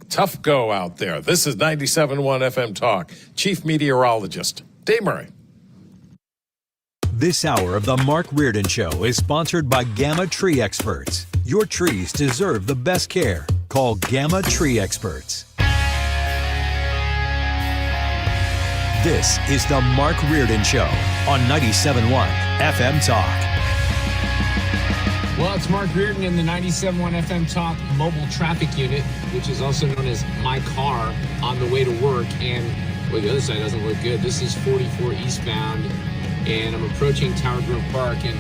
tough go out there. This is 97.1 FM Talk. Chief Meteorologist, Dave Murray. This hour of the Mark Reardon Show is sponsored by Gamma Tree Experts. Your trees deserve the best care. Call Gamma Tree Experts. This is the Mark Reardon Show on 97.1 FM Talk. Well, it's Mark Reardon in the 97.1 FM Talk mobile traffic unit, which is also known as my car, on the way to work. And, well, the other side doesn't look good. This is 44 eastbound, and I'm approaching Tower Grove Park, and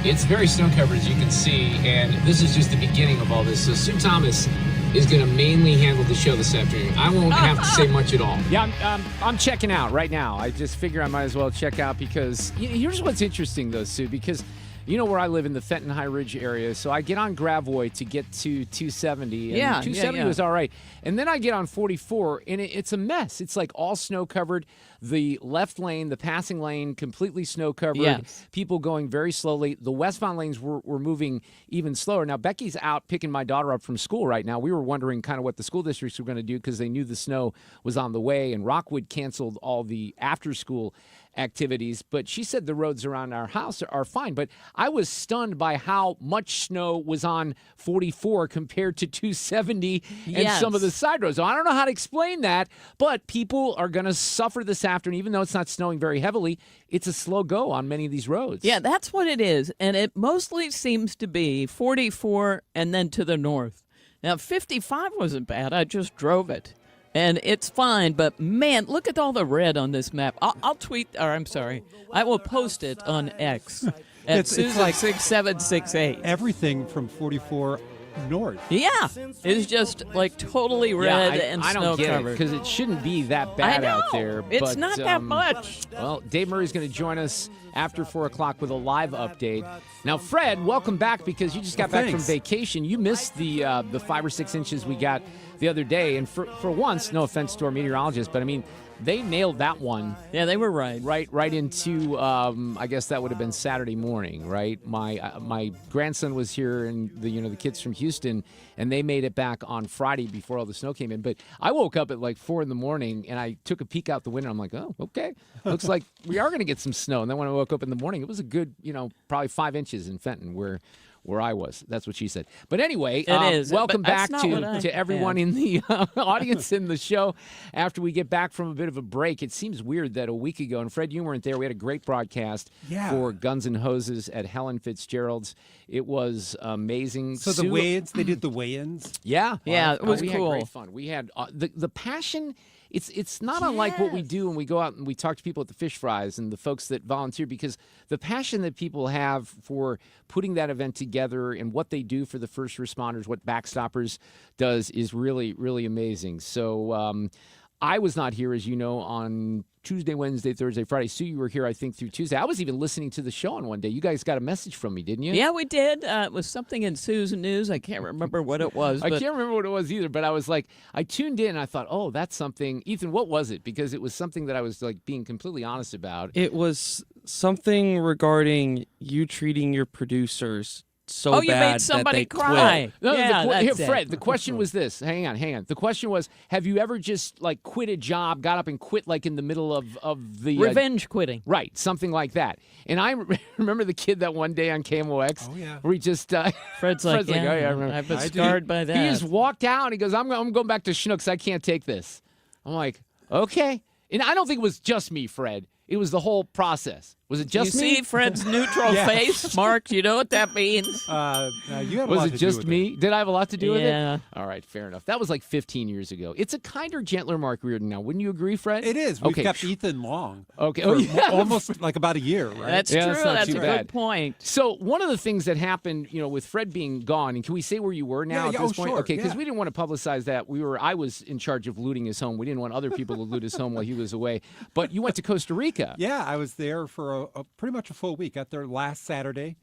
it's very snow-covered, as you can see, and this is just the beginning of all this. So Sue Thomas is going to mainly handle the show this afternoon. I won't have to say much at all. Yeah, I'm checking out right now. I just figure I might as well check out because here's what's interesting, though, Sue, because you know where I live in the Fenton High Ridge area, so I get on Gravois to get to 270, and 270 was all right. And then I get on 44, and it's a mess. It's like all snow-covered. The left lane, the passing lane, completely snow-covered. Yes. People going very slowly. The westbound lanes were moving even slower. Now, Becky's out picking my daughter up from school right now. We were wondering kind of what the school districts were going to do because they knew the snow was on the way, and Rockwood canceled all the after-school activities, but she said the roads around our house are fine. But I was stunned by how much snow was on 44 compared to 270 and some of the side roads. So I don't know how to explain that, but people are going to suffer this afternoon, even though it's not snowing very heavily. It's a slow go on many of these roads. Yeah, that's what it is, and it mostly seems to be 44 and then to the north. Now, 55 wasn't bad. I just drove it. And it's fine, but man, look at all the red on this map. I'll tweet, or I'm sorry, I will post it on X at Susan like 6768. Everything from 44 north. Yeah, it's just like totally red and I snow don't get covered. it because it shouldn't be that bad out there. It's not that much. Well, Dave Murray's going to join us after 4 o'clock with a live update. Now, Fred, welcome back because you just got back from vacation. You missed the 5 or 6 inches we got the other day, and for once, no offense to our meteorologist, but I mean, they nailed that one. Yeah, they were right. Right into, I guess that would have been Saturday morning, right? My grandson was here, and the kids from Houston, and they made it back on Friday before all the snow came in. But I woke up at like 4 in the morning, and I took a peek out the window. I'm like, oh, okay, looks like we are going to get some snow. And then when I woke up in the morning, it was a good, probably 5 inches in Fenton, where I was. That's what she said. But anyway, welcome back to everyone in the audience in the show after we get back from a bit of a break. It seems weird that a week ago, and Fred, you weren't there, we had a great broadcast for Guns N' Hoses at Helen Fitzgerald's. It was amazing. So the weigh-ins, they did the weigh-ins? Yeah, it was we cool. We had great fun. We had the passion. It's not unlike what we do when we go out and we talk to people at the fish fries and the folks that volunteer, because the passion that people have for putting that event together and what they do for the first responders, what Backstoppers does, is really, really amazing. So I was not here, as you know, on Tuesday, Wednesday, Thursday, Friday. Sue, you were here, I think, through Tuesday. I was even listening to the show on one day. You guys got a message from me, didn't you? Yeah, we did. It was something in Sue's news. I can't remember what it was. I can't remember what it was either, but I was like, I tuned in and I thought, oh, that's something. Ethan, what was it? Because it was something that I was like being completely honest about. It was something regarding you treating your producers so you bad made somebody that they cry. quit. No, Yeah, Fred, the question was this. Hang on. The question was, have you ever just like quit a job, got up and quit like in the middle of the Revenge quitting. Right, something like that. And I remember the kid that one day on KMOX where he just Fred's like, oh, yeah, I remember. I've been scarred by that. He just walked out and he goes, I'm going back to Schnucks. I can't take this. I'm like, okay. And I don't think it was just me, Fred. It was the whole process. Was it just me? You see Fred's neutral face, Mark? You know what that means? You had Was it just me? Did I have a lot to do with it? Yeah. All right, fair enough. That was like 15 years ago. It's a kinder, gentler Mark Reardon now. Wouldn't you agree, Fred? It is. We've kept Ethan long. Okay. For almost like about a year, right? That's Yeah, true. that's not That's too a bad. good point. So one of the things that happened, with Fred being gone, and can we say where you were now at this point? Sure, Okay, because yeah. we didn't want to publicize that. I was in charge of looting his home. We didn't want other people to loot his home while he was away. But you went to Costa Rica. Yeah, I was there for pretty much a full week. Got there last Saturday,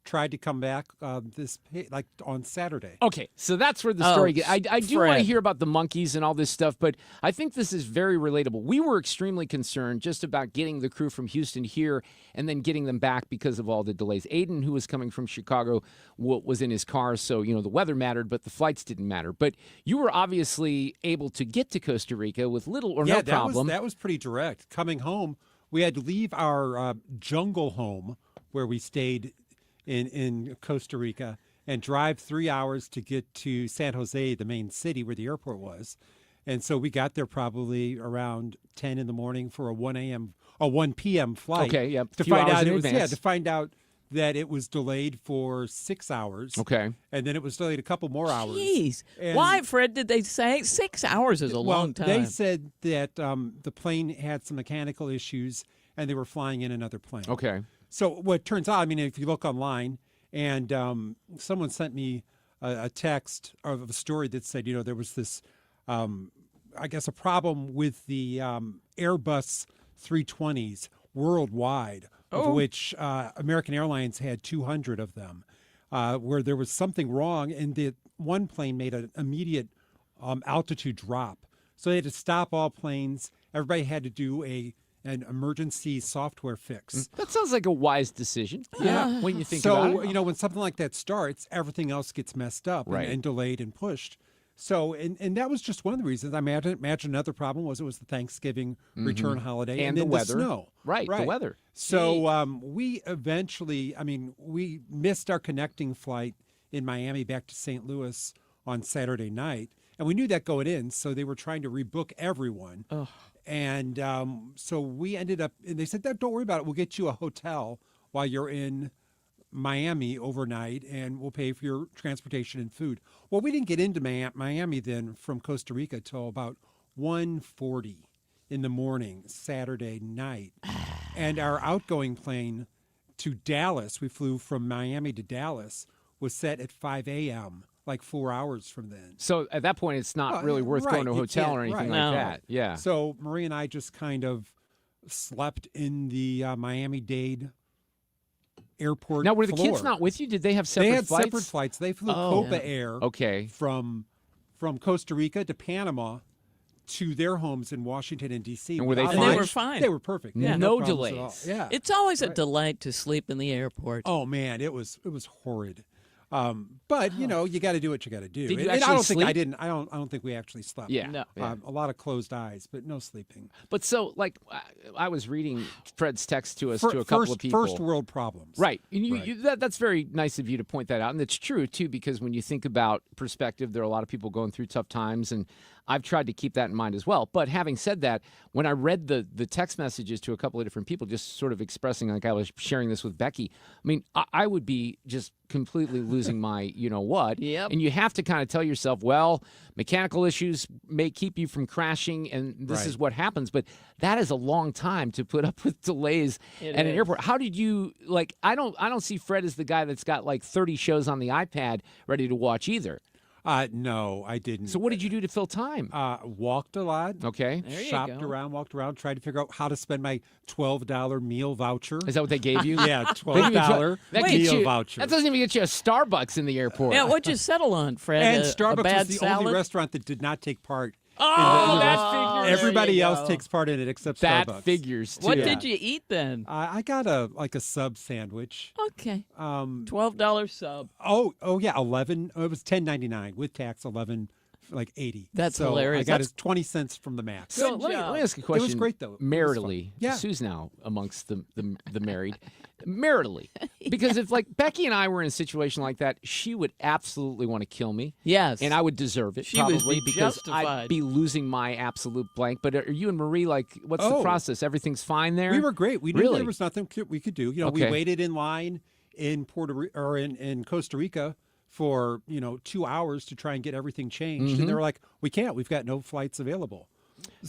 tried to come back like on Saturday. Okay, so that's where the story gets. I do want to Fred. hear about the monkeys and all this stuff, but I think this is very relatable. We were extremely concerned just about getting the crew from Houston here and then getting them back because of all the delays. Aiden, who was coming from Chicago, was in his car, so the weather mattered, but the flights didn't matter. But you were obviously able to get to Costa Rica with little or no problem. That was pretty direct. Coming home, we had to leave our jungle home where we stayed in Costa Rica and drive 3 hours to get to San Jose, the main city where the airport was. And so we got there probably around 10 in the morning for a 1 p.m. flight. Okay, yeah, To few find hours out in it was advance. to find out that it was delayed for 6 hours. Okay. And then it was delayed a couple more hours. Jeez. And- Why, Fred, did they say 6 hours is a long time? They said that the plane had some mechanical issues and they were flying in another plane. Okay. So what turns out, I mean, if you look online, and someone sent me a text of a story that said, there was this, I guess, a problem with the Airbus 320s worldwide, of which American Airlines had 200 of them, where there was something wrong, and the one plane made an immediate altitude drop. So they had to stop all planes. Everybody had to do an emergency software fix. That sounds like a wise decision. Yeah. When you think about it. So, when something like that starts, everything else gets messed up Right. and delayed and pushed. So, and that was just one of the reasons. I imagine another problem was it was the Thanksgiving return holiday And then the weather. snow. Right, the weather. So we eventually, we missed our connecting flight in Miami back to St. Louis on Saturday night. And we knew that going in, so they were trying to rebook everyone. And so we ended up, and they said, don't worry about it. We'll get you a hotel while you're in Miami overnight, and we'll pay for your transportation and food. Well, we didn't get into Miami then from Costa Rica till about 1:40 in the morning, Saturday night. And our outgoing plane to Dallas, we flew from Miami to Dallas, was set at 5 a.m., like 4 hours from then. So at that point, it's not really worth right, going to a you hotel can't- or anything right. like No. that. Yeah. So Marie and I just kind of slept in the Miami-Dade airport Now, were the floor. kids not with you? Did they have separate They had flights? separate flights. They flew Oh. Copa Air Okay. from Costa Rica to Panama to their homes in Washington and D.C. And were they without fine? And they any- were fine. They were perfect. Yeah, No problems at all. delays. Yeah. It's always a delight to sleep in the airport. Oh man, it was horrid. But you got to do what you got to do. Did you And I actually don't think I sleep? didn't. I don't think we actually slept. Yeah. No. yeah. A lot of closed eyes, but no sleeping. But so, like, I was reading Fred's text to us to a couple of people. First world problems. Right. And Right. that's very nice of you to point that out. And it's true, too, because when you think about perspective, there are a lot of people going through tough times. And I've tried to keep that in mind as well. But having said that, when I read the text messages to a couple of different people, just sort of expressing, like I was sharing this with Becky, I mean, I would be just completely losing my what. Yep. And you have to kind of tell yourself, well, mechanical issues may keep you from crashing, and this Right. is what happens. But that is a long time to put up with delays It at an is. airport. How did you I don't see Fred as the guy that's got like 30 shows on the iPad ready to watch either. No, I didn't. So what did you do to fill time? Walked a lot. Okay. There you Shopped go. around, walked around, tried to figure out how to spend my $12 meal voucher. Is that what they gave you? Yeah, They give you $12 that gets meal you- voucher. That doesn't even get you a Starbucks in the airport. Yeah, what'd you settle on, Fred? And a Starbucks bad was the salad? only restaurant that did not take part. Oh, in the- that figures. Everybody There you else go. takes part in it except That Starbucks. figures too. What did you eat then? I got a sub sandwich. Okay. $12 sub. Oh yeah, 11. It was $10.99 with tax. 11, like 80. That's so hilarious. I got That's- it 20 cents from the max. So Good let me job. ask a question. was great, though. It was Maritally, fun. Yeah. Sue's now amongst the married. Maritally, because if like Becky and I were in a situation like that, she would absolutely want to kill me. Yes. And I would deserve it She would probably be because I'd justified. be losing my absolute blank. But are you and Marie like, what's the Oh. process? Everything's fine there? We were great. We knew Really? there was nothing we could do. We Okay. waited in line in in Costa Rica for 2 hours to try and get everything changed, and they were like, "We can't. We've got no flights available."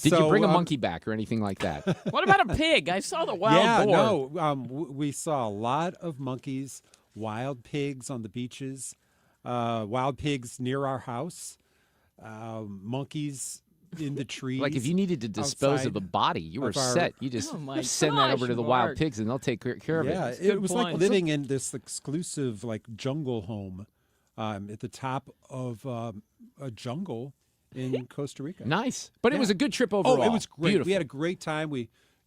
Did you bring a um, monkey back or anything like that? What about a pig? I saw the wild Yeah, boar. no. We saw a lot of monkeys, wild pigs on the beaches, wild pigs near our house, monkeys in the trees. Like if you needed to dispose outside of a body, you were of our- set. You just Oh my send that over gosh, to the wild Mark. pigs, and they'll take care of Yeah, it. it was like point. living in this exclusive like jungle home at the top of a jungle in Costa Rica. Nice, but it was Yeah. a good trip overall. Oh, it was great. Beautiful. We had a great time.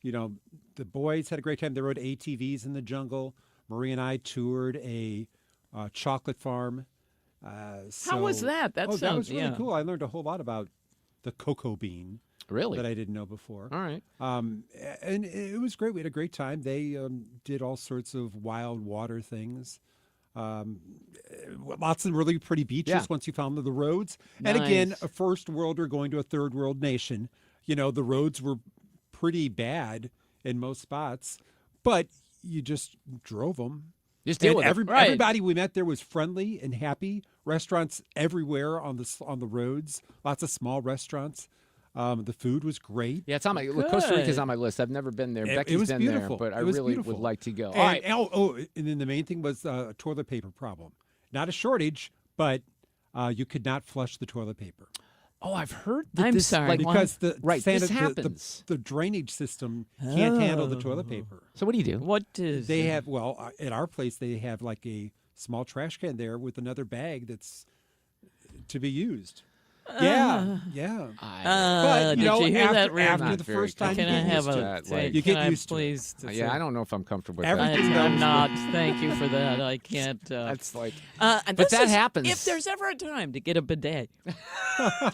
The boys had a great time. They rode ATVs in the jungle. Marie and I toured a chocolate farm. How was that? That that sounds was really yeah. cool. I learned a whole lot about the cocoa bean Really? that I didn't know before. All right. And it was great. We had a great time. They did all sorts of wild water things. Lots of really pretty beaches Yeah. once you found the roads. And again, Nice. a first worlder going to a third world nation. The roads were pretty bad in most spots, but you just drove them. Just deal And with it. Right. everybody we met there was friendly and happy. Restaurants everywhere on the roads. Lots of small restaurants. The food was great. Yeah, it's on my Costa Rica's Good. on my list. I've never been there. It Becky's was been beautiful. there, but I It was really beautiful. would like to go. All And, right. and then the main thing was a toilet paper problem. Not a shortage, but you could not flush the toilet paper. Oh, I've heard that I'm this, sorry, like, what? Because the Right, this happens. the drainage system can't handle the toilet Oh. paper. So what do you do? What is They have at our place they have like a small trash can there with another bag that's to be used. Yeah. But did you hear that, Reardon? after the Very first time, Can you I get have used to a? it. like- You can get I used to it. please? Yeah, I don't know if I'm comfortable with Everything that. I'm goes not. Thank you for that. I can't. That's like, and but this that is- happens. If there's ever a time to get a bidet,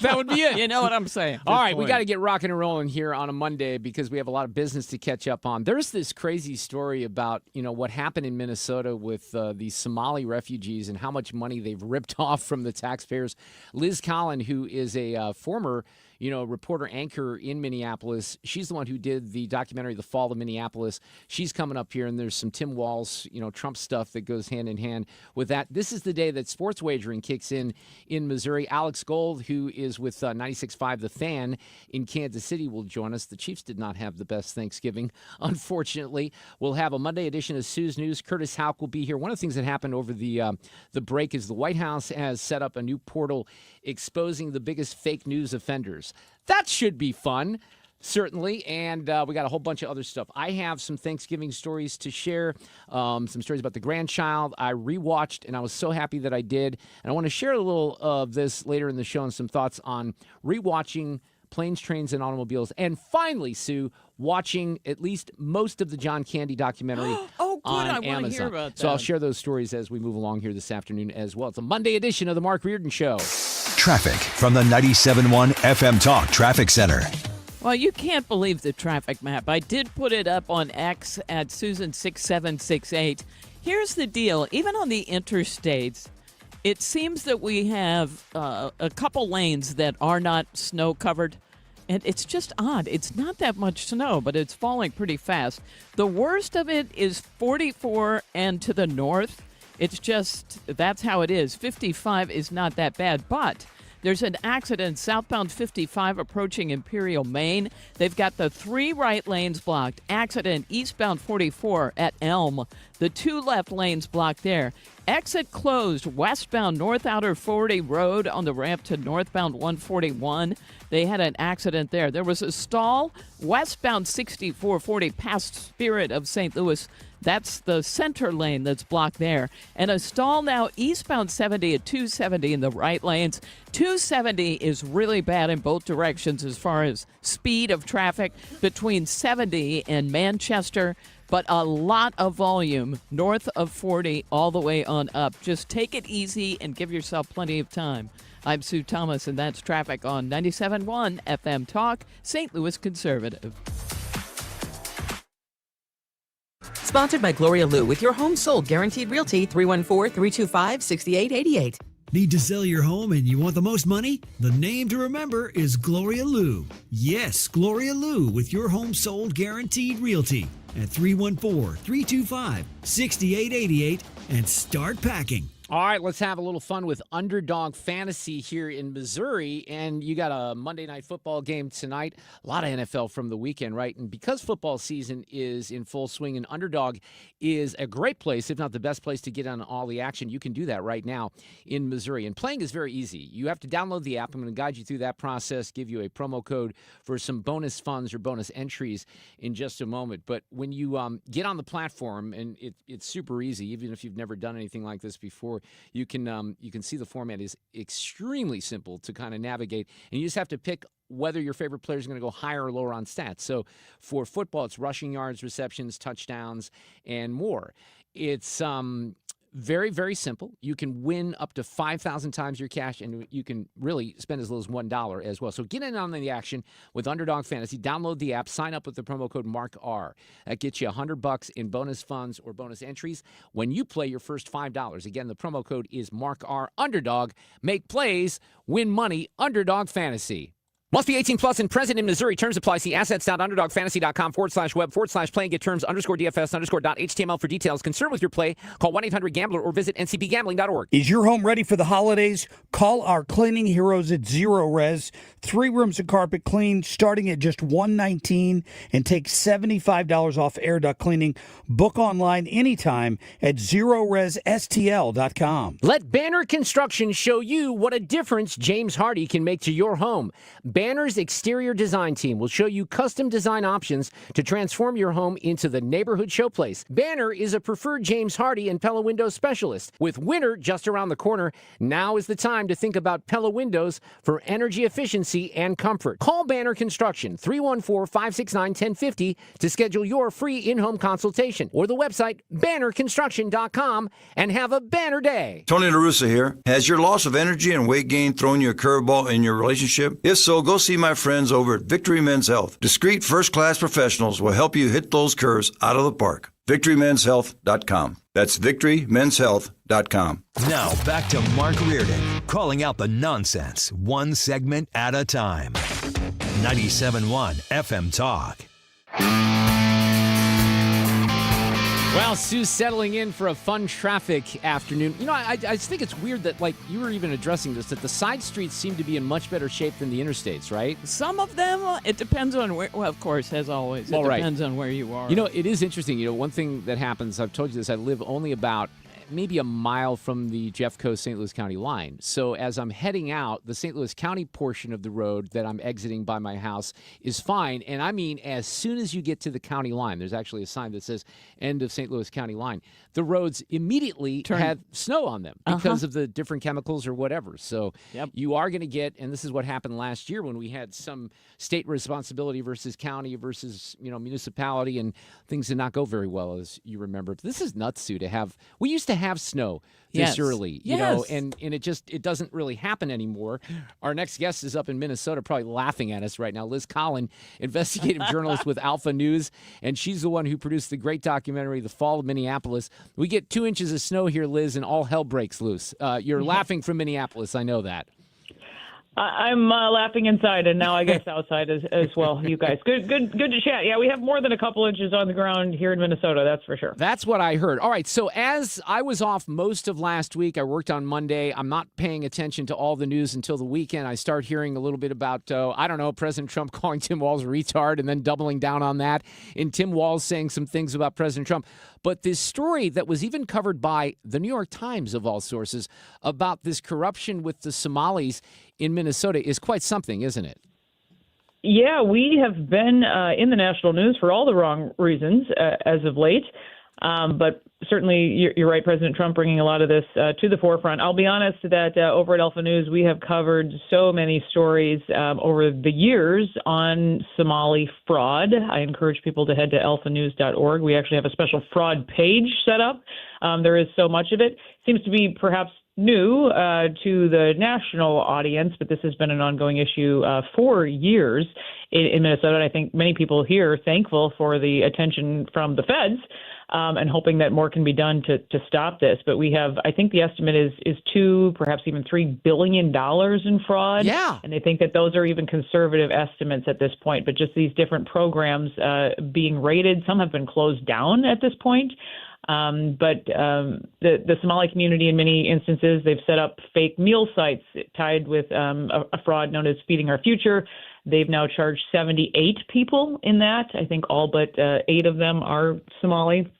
that would be it. you know what I'm saying. All right, we point. got to get rocking and rolling here on a Monday because we have a lot of business to catch up on. There's this crazy story about what happened in Minnesota with the Somali refugees and how much money they've ripped off from the taxpayers. Liz Collin, who is a former reporter anchor in Minneapolis. She's the one who did the documentary The Fall of Minneapolis. She's coming up here, and there's some Tim Walz, Trump stuff that goes hand in hand with that. This is the day that sports wagering kicks in Missouri. Alex Gold, who is with 96.5 The Fan in Kansas City, will join us. The Chiefs did not have the best Thanksgiving, unfortunately. We'll have a Monday edition of Sue's News. Curtis Houck will be here. One of the things that happened over the break is the White House has set up a new portal exposing the biggest fake news offenders. That should be fun, certainly, and we got a whole bunch of other stuff. I have some Thanksgiving stories to share, some stories about the grandchild I rewatched, and I was so happy that I did. And I want to share a little of this later in the show and some thoughts on rewatching Planes, Trains, and Automobiles. And finally, Sue, watching at least most of the John Candy documentary Oh, good. on I wanna Amazon. hear about So I'll that. share those stories as we move along here this afternoon as well. It's a Monday edition of the Mark Reardon Show. Traffic from the 97.1 FM Talk Traffic Center. Well, you can't believe the traffic map. I did put it up on X at Susan6768. Here's the deal. Even on the interstates, it seems that we have a couple lanes that are not snow covered. And it's just odd. It's not that much snow, but it's falling pretty fast. The worst of it is 44 and to the north. It's just, that's how it is. 55 is not that bad, but there's an accident southbound 55 approaching Imperial, Maine. They've got the 3 right lanes blocked. Accident eastbound 44 at Elm. The 2 left lanes blocked there. Exit closed westbound North Outer 40 Road on the ramp to northbound 141. They had an accident there. There was a stall westbound 6440 past Spirit of St. Louis. That's the center lane that's blocked there. And a stall now eastbound 70 at 270 in the right lanes. 270 is really bad in both directions as far as speed of traffic between 70 and Manchester, but a lot of volume north of 40 all the way on up. Just take it easy and give yourself plenty of time. I'm Sue Thomas, and that's traffic on 97.1 FM Talk, St. Louis Conservative. Sponsored by Gloria Lou with your home sold guaranteed realty 314-325-6888. Need to sell your home and you want the most money? The name to remember is Gloria Lou. Yes, Gloria Lou with your home sold guaranteed realty at 314-325-6888 and start packing. All right, let's have a little fun with Underdog Fantasy here in Missouri. And you got a Monday Night Football game tonight. A lot of NFL from the weekend, right? And because football season is in full swing, and Underdog is a great place, if not the best place to get on all the action, you can do that right now in Missouri. And playing is very easy. You have to download the app. I'm going to guide you through that process, give you a promo code for some bonus funds or bonus entries in just a moment. But when you get on the platform, and it's super easy, even if you've never done anything like this before, you can see the format is extremely simple to kind of navigate, and you just have to pick whether your favorite player is going to go higher or lower on stats. So for football, it's rushing yards, receptions, touchdowns, and more. It's very, very simple. You can win up to 5,000 times your cash, and you can really spend as little as $1 as well. So get in on the action with Underdog Fantasy. Download the app. Sign up with the promo code MARKR. That gets you $100 in bonus funds or bonus entries when you play your first $5. Again, the promo code is MARKR. Underdog. Make plays. Win money. Underdog Fantasy. Must be 18 plus and present in Missouri. Terms apply. See assets.underdogfantasy.com/web/play and get terms _DFS_.html for details. Concerned with your play? Call 1-800-GAMBLER or visit ncbgambling.org. Is your home ready for the holidays? Call our cleaning heroes at Zero Res. 3 rooms of carpet clean starting at just $119 and take $75 off air duct cleaning. Book online anytime at ZeroResSTL.com. Let Banner Construction show you what a difference James Hardy can make to your home. Banner's exterior design team will show you custom design options to transform your home into the neighborhood showplace. Banner is a preferred James Hardy and Pella Windows specialist. With winter just around the corner, now is the time to think about Pella Windows for energy efficiency and comfort. Call Banner Construction, 314-569-1050 to schedule your free in-home consultation, or the website bannerconstruction.com, and have a banner day. Tony La Russa here. Has your loss of energy and weight gain thrown you a curveball in your relationship? If so, go see my friends over at Victory Men's Health. Discreet first-class professionals will help you hit those curves out of the park. VictoryMen'sHealth.com. That's VictoryMen'sHealth.com. Now back to Mark Reardon, calling out the nonsense, one segment at a time. 97.1 FM Talk. Well, Sue's settling in for a fun traffic afternoon. You know, I just think it's weird that, like, you were even addressing this, that the side streets seem to be in much better shape than the interstates, right? Some of them, it depends on where, well, of course, as always, it depends on where you are. You know, it is interesting. You know, one thing that happens, I've told you this, I live only about maybe a mile from the Jeffco St. Louis County line. So as I'm heading out, the St. Louis County portion of the road that I'm exiting by my house is fine. And I mean, as soon as you get to the county line, there's actually a sign that says end of St. Louis County line. The roads immediately have snow on them because of the different chemicals or whatever. So you are going to get, and this is what happened last year when we had some state responsibility versus county versus, you know, municipality, and things did not go very well, as you remember. But this is nuts, Sue, to have, we used to have snow this early, you know, and it doesn't really happen anymore. Our next guest is up in Minnesota, probably laughing at us right now. Liz Collin, investigative journalist with Alpha News, and she's the one who produced the great documentary, The Fall of Minneapolis. We get 2 inches of snow here, Liz, and all hell breaks loose. You're laughing from Minneapolis, I know that. I'm laughing inside, and now I guess outside as well. You guys, good to chat. Yeah, we have more than a couple inches on the ground here in Minnesota. That's for sure. That's what I heard. All right. So as I was off most of last week, I worked on Monday. I'm not paying attention to all the news until the weekend. I start hearing a little bit about I don't know, President Trump calling Tim Walz a retard and then doubling down on that, and Tim Walz saying some things about President Trump. But this story that was even covered by the New York Times, of all sources, about this corruption with the Somalis in Minnesota is quite something, isn't it? Yeah, we have been in the national news for all the wrong reasons as of late. But certainly, you're right, President Trump bringing a lot of this to the forefront. I'll be honest that over at Alpha News, we have covered so many stories over the years on Somali fraud. I encourage people to head to alphanews.org. We actually have a special fraud page set up. There is so much of it. Seems to be perhaps new to the national audience, but this has been an ongoing issue for years in Minnesota. And I think many people here are thankful for the attention from the feds and hoping that more can be done to stop this. But we have, I think the estimate is $2, perhaps even $3 billion in fraud. Yeah. And they think that those are even conservative estimates at this point. But just these different programs being raided, some have been closed down at this point. But the Somali community, in many instances, they've set up fake meal sites tied with a fraud known as Feeding Our Future. They've now charged 78 people in that. I think all but 8 of them are Somali.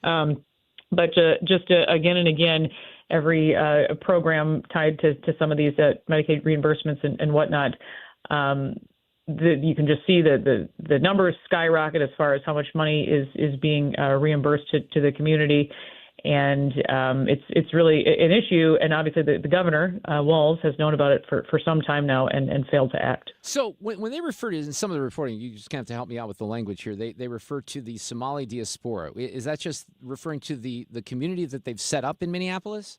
But just again and again, every program tied to some of these Medicaid reimbursements and whatnot, you can just see the numbers skyrocket as far as how much money is being reimbursed to the community. And it's really an issue. And obviously the governor, Walz, has known about it for some time now and failed to act. So when they refer to, in some of the reporting, you just kind of have to help me out with the language here, they refer to the Somali diaspora. Is that just referring to the community that they've set up in Minneapolis?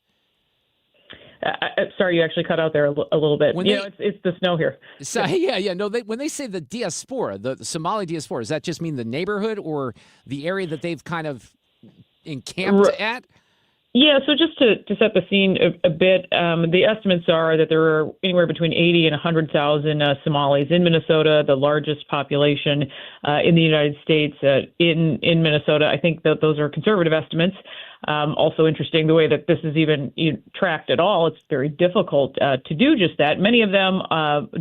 Sorry, you actually cut out there a little bit. It's the snow here. So, no. When they say the diaspora, the Somali diaspora, does that just mean the neighborhood or the area that they've kind of encamped at? Yeah, so just to set the scene a bit, the estimates are that there are anywhere between 80 and 100,000 Somalis in Minnesota, the largest population in the United States in Minnesota. I think that those are conservative estimates. Also interesting the way that this is even tracked at all. It's very difficult to do just that. Many of them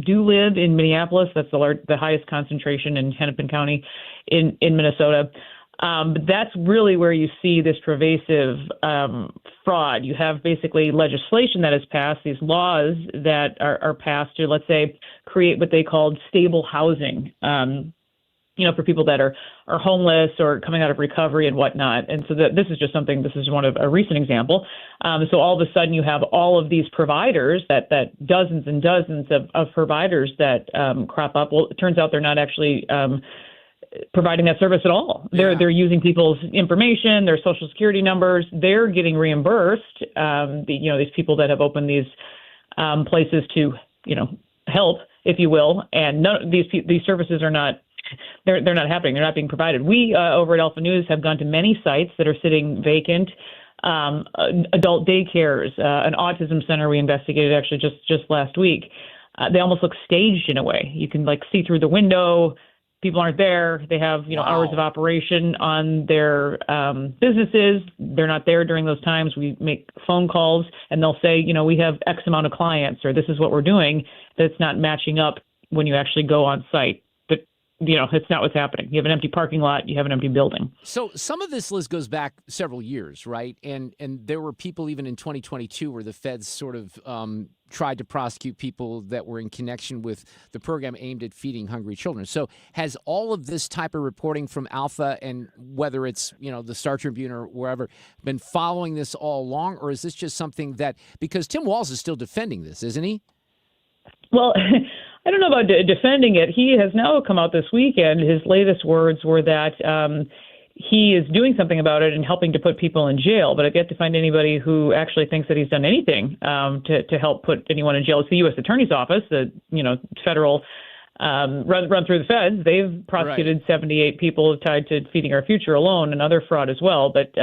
do live in Minneapolis. That's the highest concentration in Hennepin County in Minnesota. But that's really where you see this pervasive fraud. You have basically legislation that is passed, these laws that are passed to, let's say, create what they called stable housing, for people that are homeless or coming out of recovery and whatnot. And so this is one of a recent example. So all of a sudden you have all of these providers that dozens and dozens of providers that crop up. Well, it turns out they're not actually providing that service at all. They're using people's information, their social security numbers. They're getting reimbursed. These people that have opened these places to help, if you will, and these services are not. They're not happening. They're not being provided. We over at Alpha News have gone to many sites that are sitting vacant. Adult daycares, an autism center we investigated actually just last week. They almost look staged in a way. You can see through the window. People aren't there. They have hours of operation on their businesses. They're not there during those times. We make phone calls and they'll say, we have X amount of clients or this is what we're doing. That's not matching up when you actually go on site. But it's not what's happening. You have an empty parking lot. You have an empty building. So some of this, Liz, goes back several years, right? And there were people even in 2022 where the feds sort of tried to prosecute people that were in connection with the program aimed at feeding hungry children. So has all of this type of reporting from Alpha, and whether it's, the Star Tribune or wherever, been following this all along? Or is this just something that, because Tim Walz is still defending this, isn't he? Well, I don't know about defending it. He has now come out this weekend. His latest words were that he is doing something about it and helping to put people in jail. But I've yet to find anybody who actually thinks that he's done anything to help put anyone in jail. It's the U.S. Attorney's Office, the federal run through the feds. They've prosecuted 78 people tied to Feeding Our Future alone and other fraud as well. But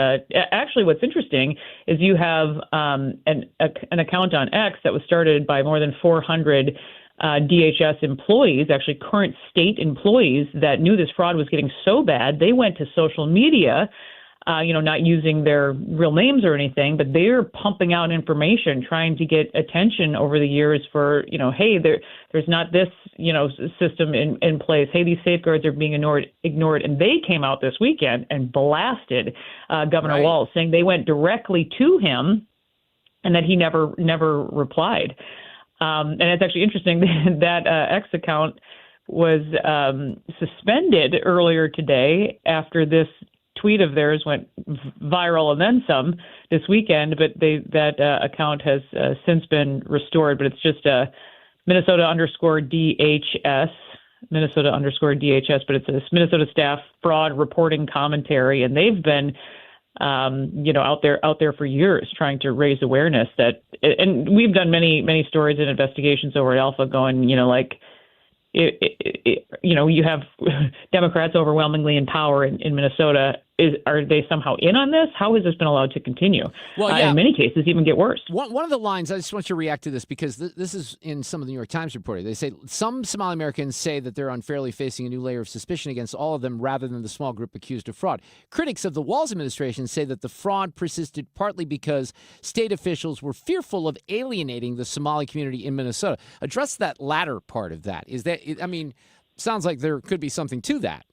actually what's interesting is you have an account on X that was started by more than 400 DHS employees, actually current state employees that knew this fraud was getting so bad, they went to social media, not using their real names or anything, but they're pumping out information, trying to get attention over the years for, hey, there's not this, system in place. Hey, these safeguards are being ignored. And they came out this weekend and blasted Governor Walz, saying they went directly to him and that he never replied. And it's actually interesting that X account was suspended earlier today after this tweet of theirs went viral and then some this weekend. But that account has since been restored. But it's just Minnesota_DHS, Minnesota_DHS. But it's a Minnesota staff fraud reporting commentary, and they've been out there for years trying to raise awareness that, and we've done many stories and investigations over at Alpha going, you have Democrats overwhelmingly in power in Minnesota, are they somehow in on this? How has this been allowed to continue? Well, yeah. In many cases, even get worse. One of the lines, I just want you to react to this because this is in some of the New York Times reporting. They say some Somali Americans say that they're unfairly facing a new layer of suspicion against all of them rather than the small group accused of fraud. Critics of the Walz administration say that the fraud persisted partly because state officials were fearful of alienating the Somali community in Minnesota. Address that latter part of that. Sounds like there could be something to that.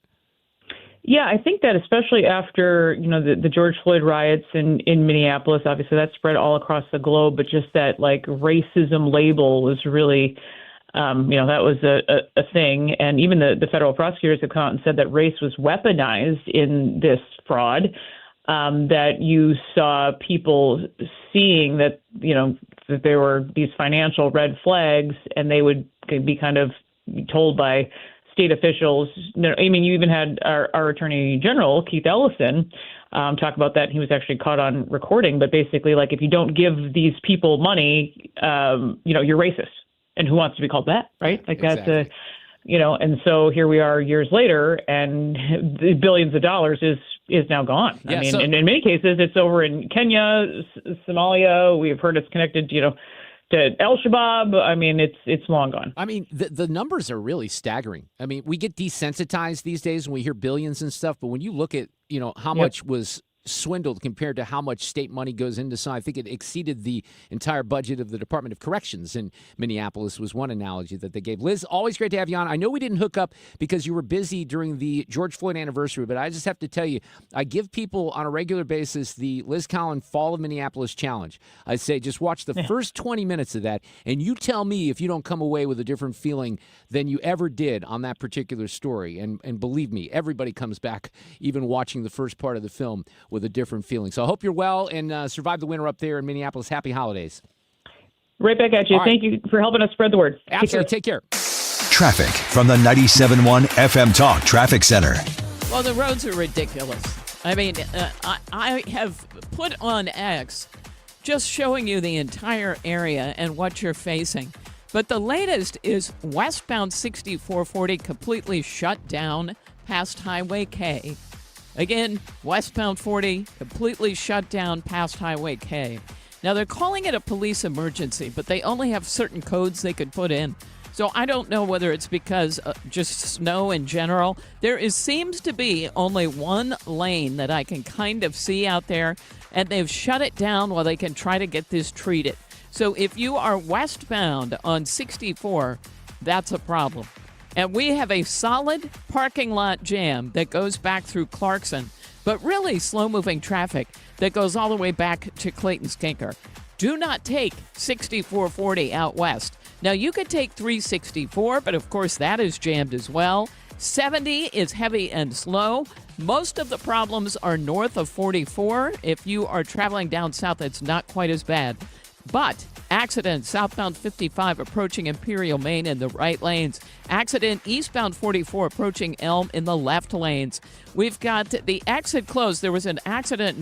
Yeah, I think that especially after, the George Floyd riots in Minneapolis, obviously that spread all across the globe, but just that like racism label was really, that was a thing. And even the federal prosecutors have come out and said that race was weaponized in this fraud, that you saw people seeing that, that there were these financial red flags and they would be kind of told by state officials. You even had our Attorney General, Keith Ellison, talk about that. He was actually caught on recording, but basically, like, if you don't give these people money, you're racist. And who wants to be called that, right? Like exactly. That's and so here we are years later, and the billions of dollars is now gone. Yeah, in many cases, it's over in Kenya, Somalia. We've heard it's connected, to Al-Shabaab. It's long gone. The numbers are really staggering. We get desensitized these days when we hear billions and stuff, but when you look at, how much was swindled compared to how much state money goes into some, I think it exceeded the entire budget of the Department of Corrections in Minneapolis was one analogy that they gave. Liz, always great to have you on. I know we didn't hook up because you were busy during the George Floyd anniversary, but I just have to tell you, I give people on a regular basis the Liz Collin Fall of Minneapolis Challenge. I say just watch the first 20 minutes of that, and you tell me if you don't come away with a different feeling than you ever did on that particular story. And believe me, everybody comes back, even watching the first part of the film, with a different feeling. So I hope you're well and survive the winter up there in Minneapolis. Happy holidays. Right back at you. Thank you for helping us spread the word. Absolutely. Take care. Traffic from the 97.1 FM Talk Traffic Center. Well, the roads are ridiculous. I have put on X just showing you the entire area and what you're facing. But the latest is westbound 6440 completely shut down past Highway K. Again, westbound 40 completely shut down past Highway K. Now, they're calling it a police emergency, but they only have certain codes they could put in. So I don't know whether it's because just snow in general. There seems to be only one lane that I can kind of see out there, and they've shut it down while they can try to get this treated. So if you are westbound on 64, that's a problem. And we have a solid parking lot jam that goes back through Clarkson, but really slow-moving traffic that goes all the way back to Clayton-Skinker. Do not take 6440 out west. Now, you could take 364, but of course that is jammed as well. 70 is heavy and slow. Most of the problems are north of 44. If you are traveling down south, it's not quite as bad. But accident southbound 55 approaching Imperial, Maine in the right lanes. Accident eastbound 44 approaching Elm in the left lanes. We've got the exit closed. There was an accident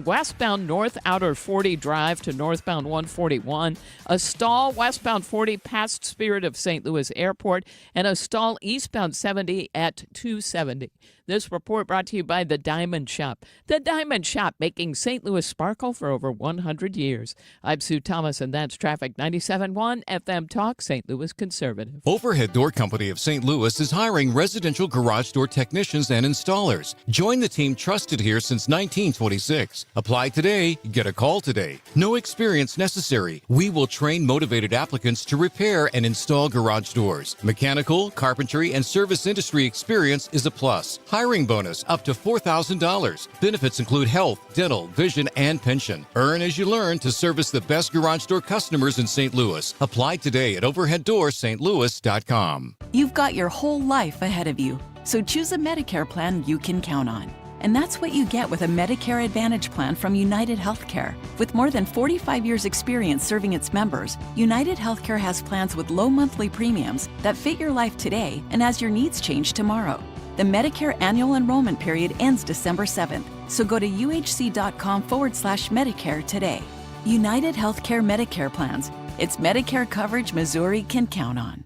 westbound North Outer 40 Drive to northbound 141. A stall westbound 40 past Spirit of St. Louis Airport. And a stall eastbound 70 at 270. This report brought to you by The Diamond Shop. The Diamond Shop, making St. Louis sparkle for over 100 years. I'm Sue Thomas, and that's Traffic 97.1 FM Talk, St. Louis Conservative. Overhead Door Company of St. Louis is hiring residential garage door technicians and installers. Join the team trusted here since 1926. Apply today, get a call today. No experience necessary. We will train motivated applicants to repair and install garage doors. Mechanical, carpentry, and service industry experience is a plus. Hiring bonus up to $4,000. Benefits include health, dental, vision, and pension. Earn as you learn to service the best garage door customers in St. Louis. Apply today at overheaddoorstlouis.com. You've got your whole life ahead of you, so choose a Medicare plan you can count on. And that's what you get with a Medicare Advantage plan from United Healthcare. With more than 45 years' experience serving its members, United Healthcare has plans with low monthly premiums that fit your life today and as your needs change tomorrow. The Medicare annual enrollment period ends December 7th, so go to uhc.com/Medicare today. United Healthcare Medicare plans. It's Medicare coverage Missouri can count on.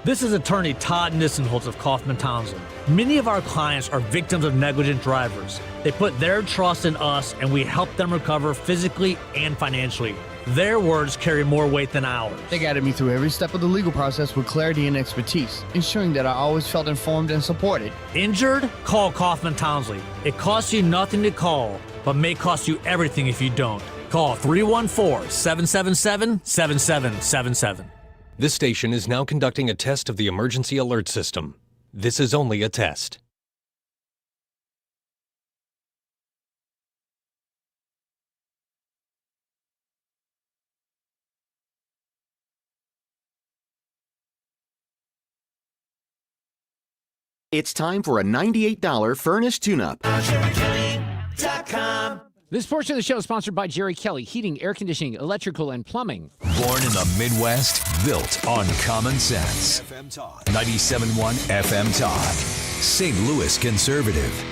This is attorney Todd Nissenholtz of Kaufman Townsend. Many of our clients are victims of negligent drivers. They put their trust in us, and we help them recover physically and financially. Their words carry more weight than ours. They guided me through every step of the legal process with clarity and expertise, ensuring that I always felt informed and supported. Injured? Call Kaufman Townsley. It costs you nothing to call, but may cost you everything if you don't. Call 314-777-7777. This station is now conducting a test of the emergency alert system. This is only a test. It's time for a $98 furnace tune-up. This portion of the show is sponsored by Jerry Kelly, heating, air conditioning, electrical, and plumbing. Born in the Midwest, built on common sense. 97.1 FM Talk. St. Louis conservative.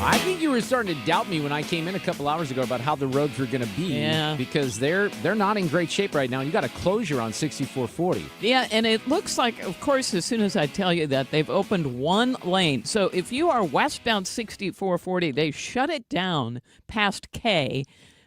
I think you were starting to doubt me when I came in a couple hours ago about how the roads were going to be. Yeah. Because they're not in great shape right now. You got a closure on 6440. Yeah, and it looks like, of course, as soon as I tell you that, they've opened one lane. So if you are westbound 6440, they shut it down past K,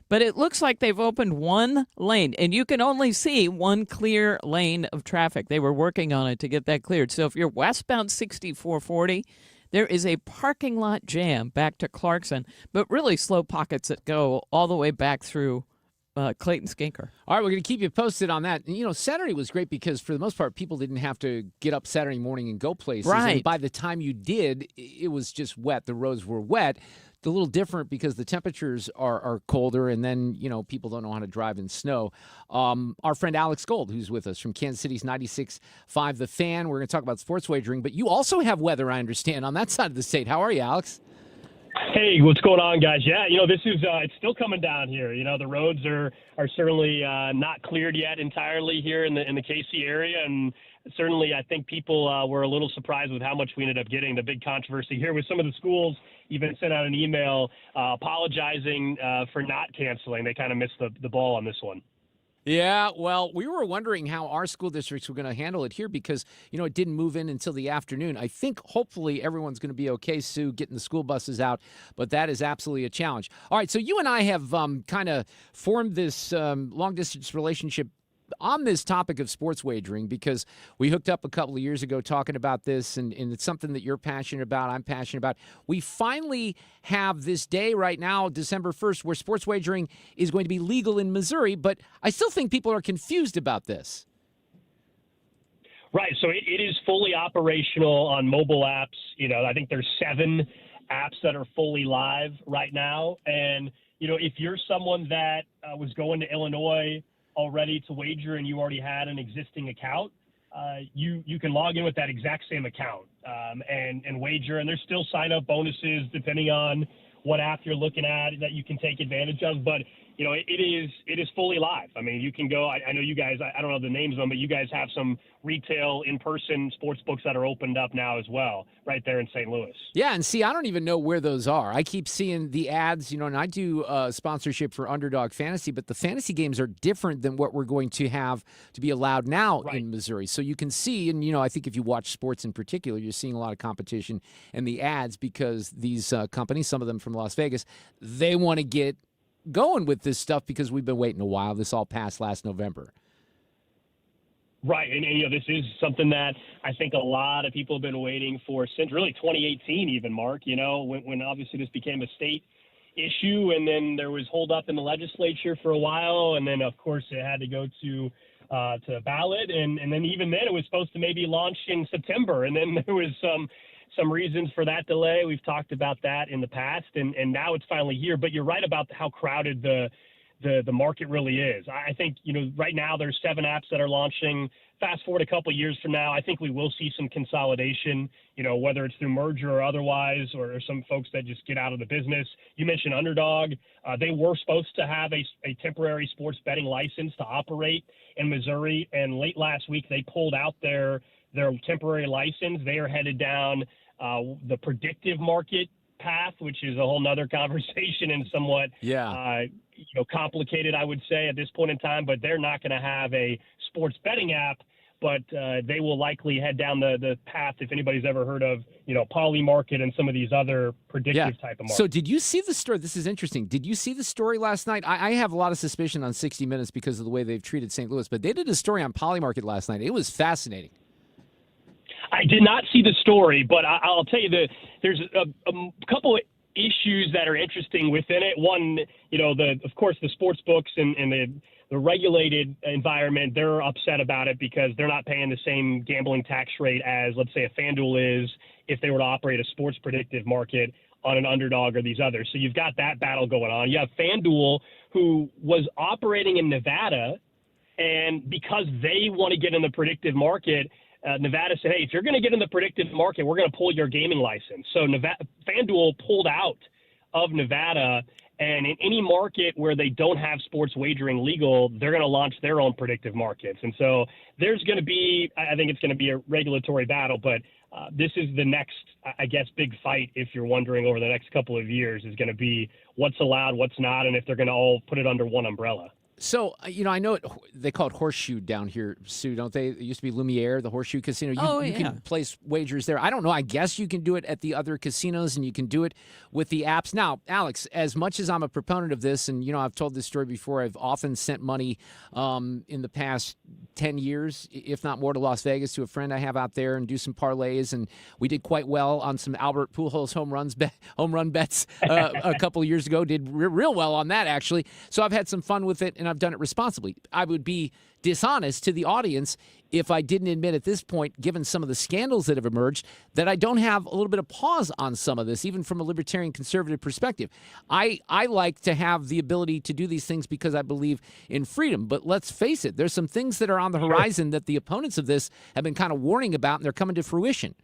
but it looks like they've opened one lane, and you can only see one clear lane of traffic. They were working on it to get that cleared. So if you're westbound 6440, there is a parking lot jam back to Clarkson, but really slow pockets that go all the way back through Clayton Skinker. All right, we're going to keep you posted on that. And, Saturday was great because, for the most part, people didn't have to get up Saturday morning and go places. Right. And by the time you did, it was just wet. The roads were wet. A little different because the temperatures are colder, and then, people don't know how to drive in snow. Our friend Alex Gold, who's with us from Kansas City's 96.5 The Fan. We're going to talk about sports wagering, but you also have weather, I understand, on that side of the state. How are you, Alex? Hey, what's going on, guys? Yeah, this is it's still coming down here. The roads are certainly not cleared yet entirely here in the KC area, and certainly I think people were a little surprised with how much we ended up getting. The big controversy here with some of the schools even sent out an email apologizing for not canceling. They kind of missed the ball on this one. Yeah, well, we were wondering how our school districts were going to handle it here because, it didn't move in until the afternoon. I think hopefully everyone's going to be okay, Sue, getting the school buses out, but that is absolutely a challenge. All right, so you and I have kind of formed this long-distance relationship on this topic of sports wagering because we hooked up a couple of years ago talking about this, and it's something that you're passionate about, I'm passionate about. We finally have this day right now, December 1st, where sports wagering is going to be legal in Missouri, but I still think people are confused about this. Right, so it is fully operational on mobile apps. I think there's 7 apps that are fully live right now, and, if you're someone that was going to Illinois already to wager and you already had an existing account, you can log in with that exact same account and wager. And there's still sign-up bonuses depending on what app you're looking at that you can take advantage of. But, it is fully live. I mean, you can go. I know you guys, I don't know the names of them, but you guys have some retail in-person sports books that are opened up now as well, right there in St. Louis. Yeah, and see, I don't even know where those are. I keep seeing the ads, and I do sponsorship for Underdog Fantasy, but the fantasy games are different than what we're going to have to be allowed now in Missouri. So you can see, and, I think if you watch sports in particular, you're seeing a lot of competition and the ads because these companies, some of them from Las Vegas, they want to get going with this stuff because we've been waiting a while. This all passed last November. Right, and this is something that I think a lot of people have been waiting for since really 2018 even, Mark, when obviously this became a state issue, and then there was hold up in the legislature for a while, and then, of course, it had to go to ballot, and then even then it was supposed to maybe launch in September, and then there was some reasons for that delay. We've talked about that in the past, and now it's finally here. But you're right about how crowded the market really is. I think, right now there's 7 apps that are launching. Fast forward a couple of years from now, I think we will see some consolidation, whether it's through merger or otherwise, or some folks that just get out of the business. You mentioned Underdog. They were supposed to have a temporary sports betting license to operate in Missouri, and late last week they pulled out their temporary license. They are headed down the predictive market path, which is a whole nother conversation and somewhat complicated, I would say, at this point in time. But they're not going to have a sports betting app. But they will likely head down the path, if anybody's ever heard of, Polymarket and some of these other predictive type of markets. So did you see the story? This is interesting. Did you see the story last night? I have a lot of suspicion on 60 Minutes because of the way they've treated St. Louis, but they did a story on Polymarket last night. It was fascinating. I did not see the story, but I'll tell you that there's a couple of issues that are interesting within it. One, of course, the sports books and the regulated environment, they're upset about it because they're not paying the same gambling tax rate as, let's say, a FanDuel is if they were to operate a sports predictive market on an underdog or these others. So you've got that battle going on. You have FanDuel, who was operating in Nevada, and because they want to get in the predictive market, Nevada said, hey, if you're going to get in the predictive market, we're going to pull your gaming license. So FanDuel pulled out of Nevada, and in any market where they don't have sports wagering legal, they're going to launch their own predictive markets. And so there's going to be, I think it's going to be a regulatory battle, but this is the next, I guess, big fight, if you're wondering, over the next couple of years, is going to be what's allowed, what's not, and if they're going to all put it under one umbrella. So, I know they call it Horseshoe down here, Sue, don't they? It used to be Lumiere, the Horseshoe Casino. You can place wagers there. I don't know. I guess you can do it at the other casinos, and you can do it with the apps. Now, Alex, as much as I'm a proponent of this, and, I've told this story before, I've often sent money in the past 10 years, if not more, to Las Vegas to a friend I have out there and do some parlays, and we did quite well on some Albert Pujols home run bets a couple of years ago. Did real well on that, actually. So I've had some fun with it, and I've done it responsibly. I would be dishonest to the audience if I didn't admit at this point, given some of the scandals that have emerged, that I don't have a little bit of pause on some of this, even from a libertarian conservative perspective. I like to have the ability to do these things because I believe in freedom. But let's face it, there's some things that are on the horizon that the opponents of this have been kind of warning about, and they're coming to fruition.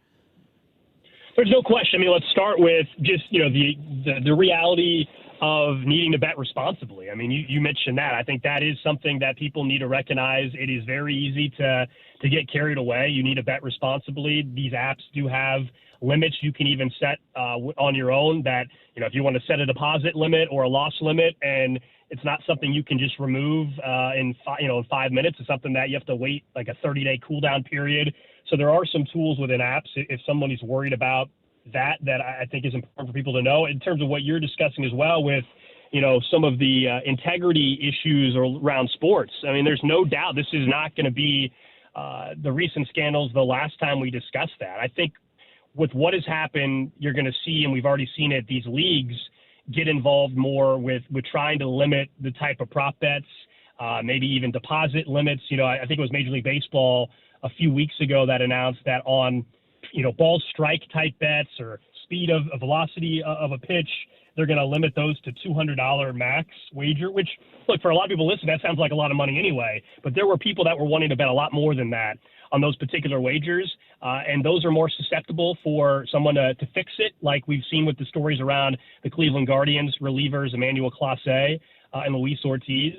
There's no question. I mean, let's start with just, the reality of needing to bet responsibly. I mean, you mentioned that. I think that is something that people need to recognize. It is very easy to get carried away. You need to bet responsibly. These apps do have limits you can even set on your own that, if you want to set a deposit limit or a loss limit, and it's not something you can just remove in 5 minutes. It's something that you have to wait like a 30-day cool down period. So there are some tools within apps if someone is worried about that I think is important for people to know. In terms of what you're discussing as well with, some of the integrity issues around sports. I mean, there's no doubt this is not going to be the recent scandals the last time we discussed that. I think with what has happened, you're going to see, and we've already seen it, these leagues get involved more with trying to limit the type of prop bets, maybe even deposit limits. I think it was Major League Baseball a few weeks ago that announced that on ball strike type bets or speed of velocity of a pitch, they're going to limit those to $200 max wager, which, look, for a lot of people listening, that sounds like a lot of money anyway. But there were people that were wanting to bet a lot more than that on those particular wagers. And those are more susceptible for someone to fix it, like we've seen with the stories around the Cleveland Guardians relievers, Emmanuel Clase and Luis Ortiz.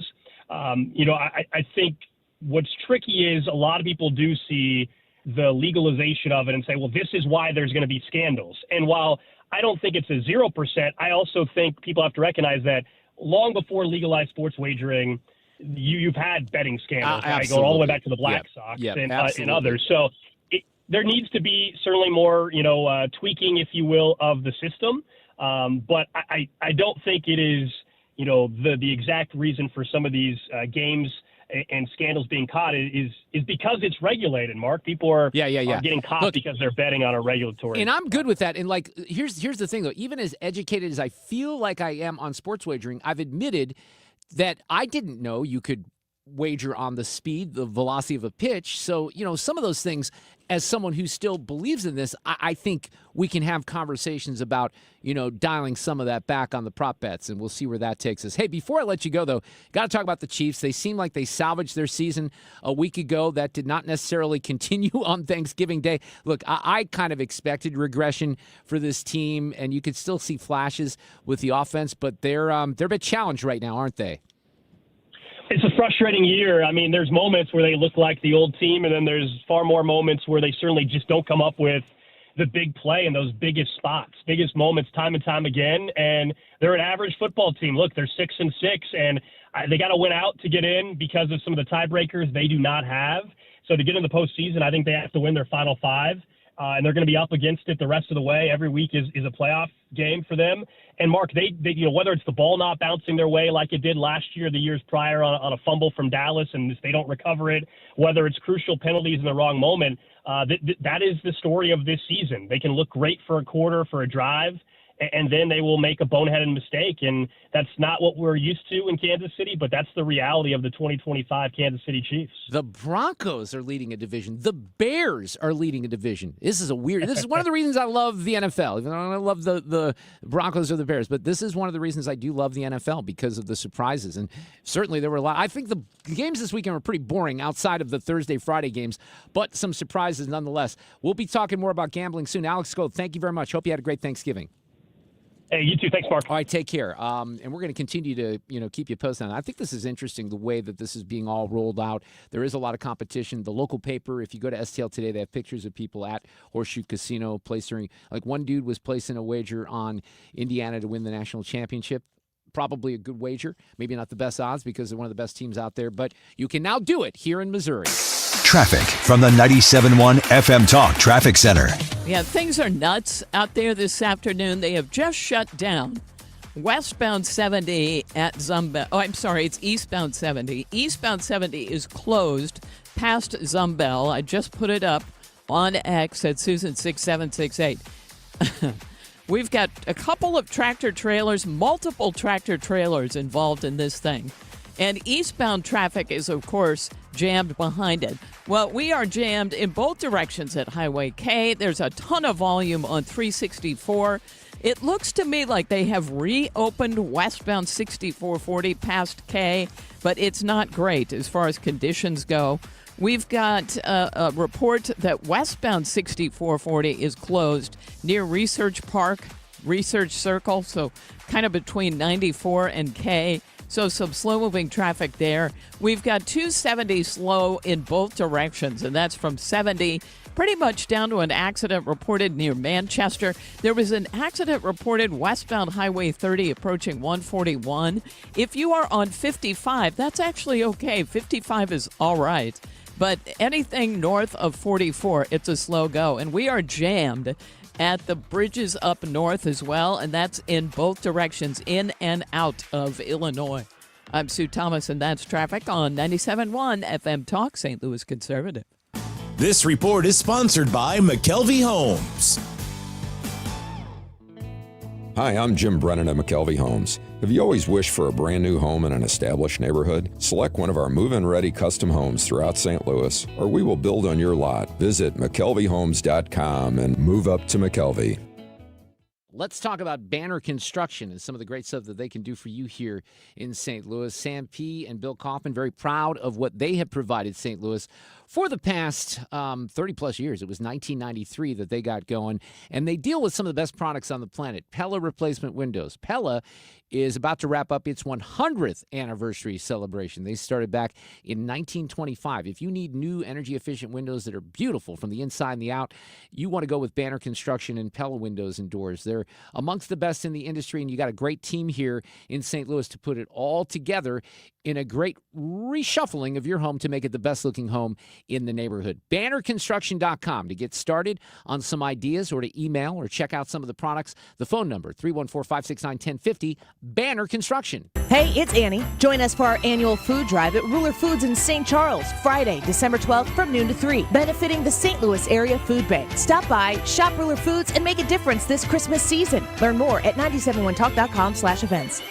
I think what's tricky is a lot of people do see the legalization of it and say, well, this is why there's going to be scandals. And while I don't think it's a 0%, I also think people have to recognize that long before legalized sports wagering, you've had betting scandals, right? Going all the way back to the Black Sox and others. So there needs to be certainly more, tweaking, if you will, of the system. But I don't think it is, the exact reason for some of these games and scandals being caught is because it's regulated, Mark. People are getting caught because they're betting on a regulatory. And I'm good with that. And here's the thing though, even as educated as I feel like I am on sports wagering, I've admitted that I didn't know you could wager on the speed, the velocity of a pitch. So, some of those things, as someone who still believes in this, I think we can have conversations about, dialing some of that back on the prop bets, and we'll see where that takes us. Hey, before I let you go, though, got to talk about the Chiefs. They seem like they salvaged their season a week ago. That did not necessarily continue on Thanksgiving Day. Look, I kind of expected regression for this team, and you could still see flashes with the offense, but they're a bit challenged right now, aren't they? It's a frustrating year. I mean, there's moments where they look like the old team, and then there's far more moments where they certainly just don't come up with the big play in those biggest spots, biggest moments time and time again. And they're an average football team. Look, they're 6-6, and they got to win out to get in because of some of the tiebreakers they do not have. So to get in the postseason, I think they have to win their final 5. And they're going to be up against it the rest of the way. Every week is a playoff game for them. And Mark, they whether it's the ball not bouncing their way like it did last year, the years prior on a fumble from Dallas, and if they don't recover it, whether it's crucial penalties in the wrong moment, that is the story of this season. They can look great for a quarter, for a drive, and then they will make a boneheaded mistake. And that's not what we're used to in Kansas City, but that's the reality of the 2025 Kansas City Chiefs. The Broncos are leading a division. The Bears are leading a division. This is one of the reasons I love the NFL. Even though I love the Broncos or the Bears, but this is one of the reasons I do love the NFL because of the surprises. And certainly there were a lot. I think the games this weekend were pretty boring outside of the Thursday, Friday games, but some surprises nonetheless. We'll be talking more about gambling soon. Alex Scott, thank you very much. Hope you had a great Thanksgiving. Hey, you too. Thanks, Mark. All right, take care. And we're going to continue to, keep you posted on it. I think this is interesting, the way that this is being all rolled out. There is a lot of competition. The local paper, if you go to STL today, they have pictures of people at Horseshoe Casino placing. Like one dude was placing a wager on Indiana to win the national championship. Probably a good wager. Maybe not the best odds because they're one of the best teams out there, but you can now do it here in Missouri. Traffic from the 97.1 FM Talk Traffic Center. Yeah, things are nuts out there this afternoon. They have just shut down westbound 70 at Zumbel. Oh, I'm sorry, it's eastbound 70. Eastbound 70 is closed past Zumbel. I just put it up on X at Susan6768. We've got a couple of tractor trailers, multiple tractor trailers involved in this thing. And eastbound traffic is, of course, jammed behind it. Well, we are jammed in both directions at Highway K. There's a ton of volume on 364. It looks to me like they have reopened westbound 6440 past K, but it's not great as far as conditions go. We've got a report that westbound 6440 is closed near Research Park, Research Circle, so kind of between 94 and K. So some slow-moving traffic there. We've got 270 slow in both directions, and that's from 70 pretty much down to an accident reported near Manchester. There was an accident reported westbound Highway 30 approaching 141. If you are on 55, that's actually okay. 55 is all right. But anything north of 44, it's a slow go. And we are jammed at the bridges up north as well, and that's in both directions, in and out of Illinois. I'm Sue Thomas, and that's traffic on 97.1 FM Talk, St. Louis Conservative. This report is sponsored by McKelvey Homes. Hi, I'm Jim Brennan at McKelvey Homes. Have you always wished for a brand new home in an established neighborhood? Select one of our move-in ready custom homes throughout St. Louis, or we will build on your lot. Visit McKelveyhomes.com and move up to McKelvey. Let's talk about Banner Construction and some of the great stuff that they can do for you here in St. Louis. Sam P. and Bill Kaufman, very proud of what they have provided St. Louis for the past 30-plus years. It was 1993 that they got going, and they deal with some of the best products on the planet. Pella replacement windows. Pella is about to wrap up its 100th anniversary celebration. They started back in 1925. If you need new energy-efficient windows that are beautiful from the inside and the out, you want to go with Banner Construction and Pella Windows and Doors. They're amongst the best in the industry, and you got a great team here in St. Louis to put it all together in a great reshuffling of your home to make it the best-looking home in the neighborhood. BannerConstruction.com to get started on some ideas, or to email or check out some of the products. The phone number, 314-569-1050, Banner Construction. Hey, it's Annie. Join us for our annual food drive at Ruler Foods in St. Charles, Friday, December 12th from noon to 3, benefiting the St. Louis Area Food Bank. Stop by, shop Ruler Foods, and make a difference this Christmas season. Learn more at 971talk.com/events.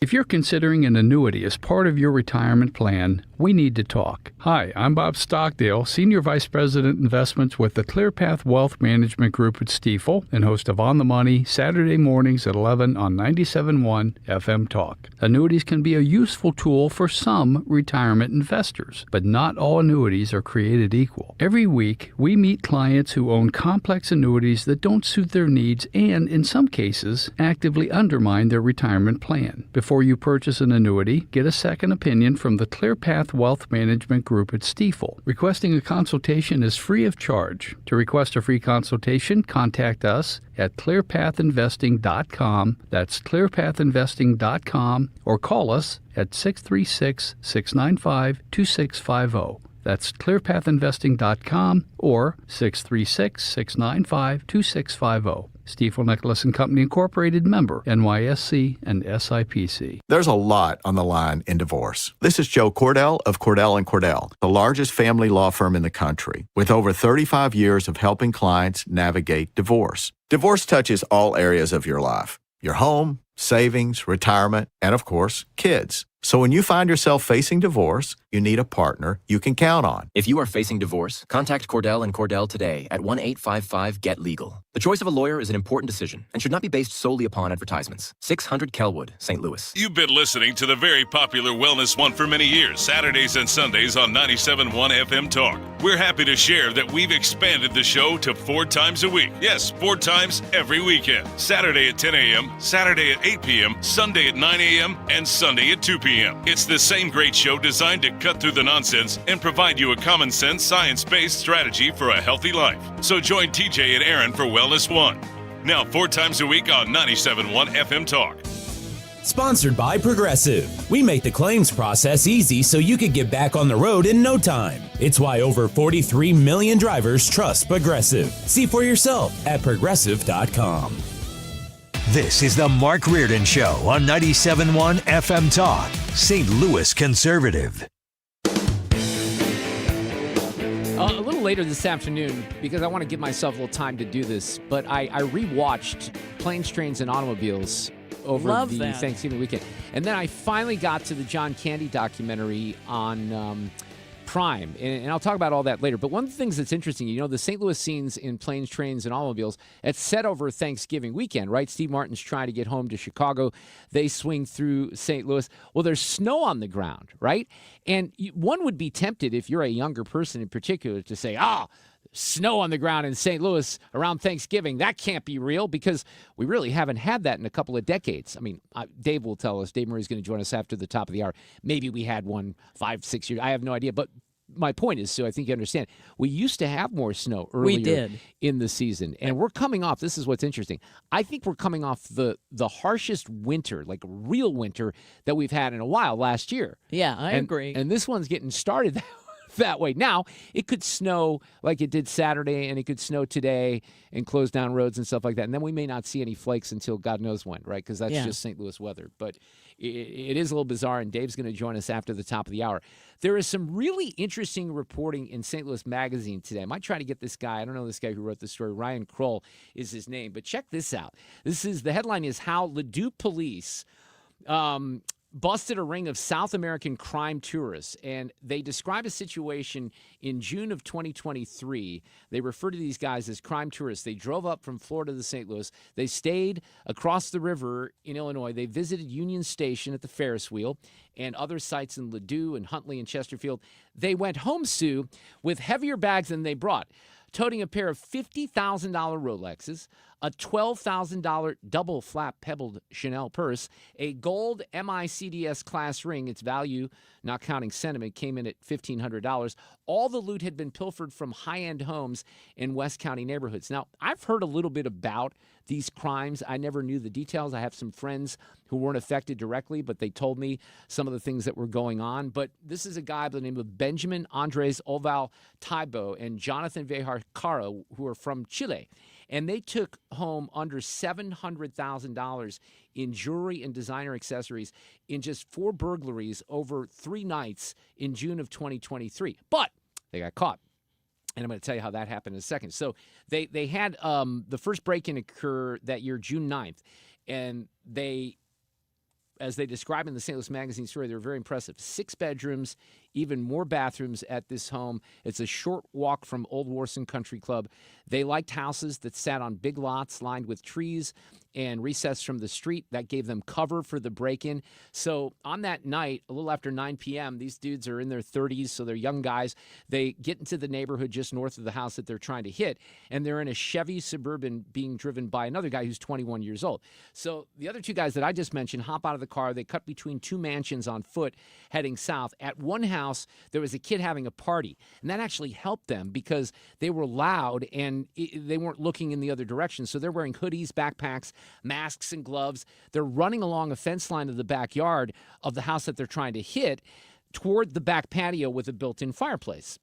If you're considering an annuity as part of your retirement plan, we need to talk. Hi, I'm Bob Stockdale, Senior Vice President Investments with the ClearPath Wealth Management Group at Stifel, and host of On the Money, Saturday mornings at 11 on 97.1 FM Talk. Annuities can be a useful tool for some retirement investors, but not all annuities are created equal. Every week, we meet clients who own complex annuities that don't suit their needs and, in some cases, actively undermine their retirement plan. Before Before you purchase an annuity, get a second opinion from the ClearPath Wealth Management Group at Stifel. Requesting a consultation is free of charge. To request a free consultation, contact us at clearpathinvesting.com. That's clearpathinvesting.com, or call us at 636-695-2650. That's clearpathinvesting.com or 636-695-2650. Stifel Nicholas and Company Incorporated, member NYSE and SIPC. There's a lot on the line in divorce. This is Joe Cordell of Cordell & Cordell, the largest family law firm in the country, with over 35 years of helping clients navigate divorce. Divorce touches all areas of your life: your home, savings, retirement, and of course, kids. So when you find yourself facing divorce, you need a partner you can count on. If you are facing divorce, contact Cordell & Cordell today at 1-855-GET-LEGAL. The choice of a lawyer is an important decision and should not be based solely upon advertisements. 600 Kelwood, St. Louis. You've been listening to the very popular Wellness One for many years, Saturdays and Sundays on 97.1 FM Talk. We're happy to share that we've expanded the show to 4 times a week. Yes, 4 times every weekend. Saturday at 10 a.m., Saturday at 8 p.m., Sunday at 9 a.m., and Sunday at 2 p.m. It's the same great show designed to cut through the nonsense and provide you a common sense, science-based strategy for a healthy life. So join TJ and Aaron for Wellness One. Now 4 times a week on 97.1 FM Talk. Sponsored by Progressive. We make the claims process easy so you could get back on the road in no time. It's why over 43 million drivers trust Progressive. See for yourself at progressive.com. This is the Mark Reardon Show on 97.1 FM Talk, St. Louis conservative. A little later this afternoon, because I want to give myself a little time to do this, but I rewatched Planes, Trains, and Automobiles over the Thanksgiving weekend. And then I finally got to the John Candy documentary on Prime, and I'll talk about all that later. But one of the things that's interesting, you know, the St. Louis scenes in Planes, Trains, and Automobiles, it's set over Thanksgiving weekend, right? Steve Martin's trying to get home to Chicago. They swing through St. Louis. Well, there's snow on the ground, right? And one would be tempted, if you're a younger person in particular, to say, snow on the ground in St. Louis around Thanksgiving, that can't be real, because we really haven't had that in a couple of decades. I mean, Dave will tell us. Dave Murray's going to join us after the top of the hour. Maybe we had one 5-6 years. I have no idea. But my point is, so I think you understand, we used to have more snow earlier in the season. And we're coming off, this is what's interesting, I think we're coming off the harshest winter, like real winter, that we've had in a while last year. Yeah, I agree. And this one's getting started that way. Now, it could snow like it did Saturday, and it could snow today and close down roads and stuff like that. And then we may not see any flakes until God knows when, right? Because that's just St. Louis weather. But it is a little bizarre, and Dave's going to join us after the top of the hour. There is some really interesting reporting in St. Louis Magazine today. I might try to get this guy. I don't know this guy who wrote the story. Ryan Kroll is his name. But check this out. The headline is how Ladue police busted a ring of South American crime tourists, and they describe a situation in June of 2023. They refer to these guys as crime tourists. They drove up from Florida to St. Louis. They stayed across the river in Illinois. They visited Union Station at the Ferris wheel and other sites in Ladue and Huntley and Chesterfield. They went home, Sue, with heavier bags than they brought, toting a pair of $50,000 Rolexes, a $12,000 double flap pebbled Chanel purse, a gold MICDS class ring. Its value, not counting sentiment, came in at $1,500. All the loot had been pilfered from high-end homes in West County neighborhoods. Now, I've heard a little bit about these crimes. I never knew the details. I have some friends who weren't affected directly, but they told me some of the things that were going on. But this is a guy by the name of Benjamin Andres Oval Taibo and Jonathan Vejar Caro, who are from Chile. And they took home under $700,000 in jewelry and designer accessories in just 4 burglaries over 3 nights in June of 2023. But they got caught. And I'm going to tell you how that happened in a second. So they had the first break-in occur that year, June 9th. And they, as they describe in the St. Louis Magazine story, they were very impressive. 6 bedrooms even more bathrooms at this home. It's a short walk from Old Warson Country Club. They liked houses that sat on big lots lined with trees and recessed from the street. That gave them cover for the break-in. So on that night, a little after 9 p.m., these dudes are in their 30s, so they're young guys. They get into the neighborhood just north of the house that they're trying to hit, and they're in a Chevy Suburban being driven by another guy who's 21 years old. So the other two guys that I just mentioned hop out of the car. They cut between two mansions on foot heading south. At one house, there was a kid having a party, and that actually helped them because they were loud and they weren't looking in the other direction. So they're wearing hoodies, backpacks, masks, and gloves. They're running along a fence line of the backyard of the house that they're trying to hit toward the back patio with a built-in fireplace.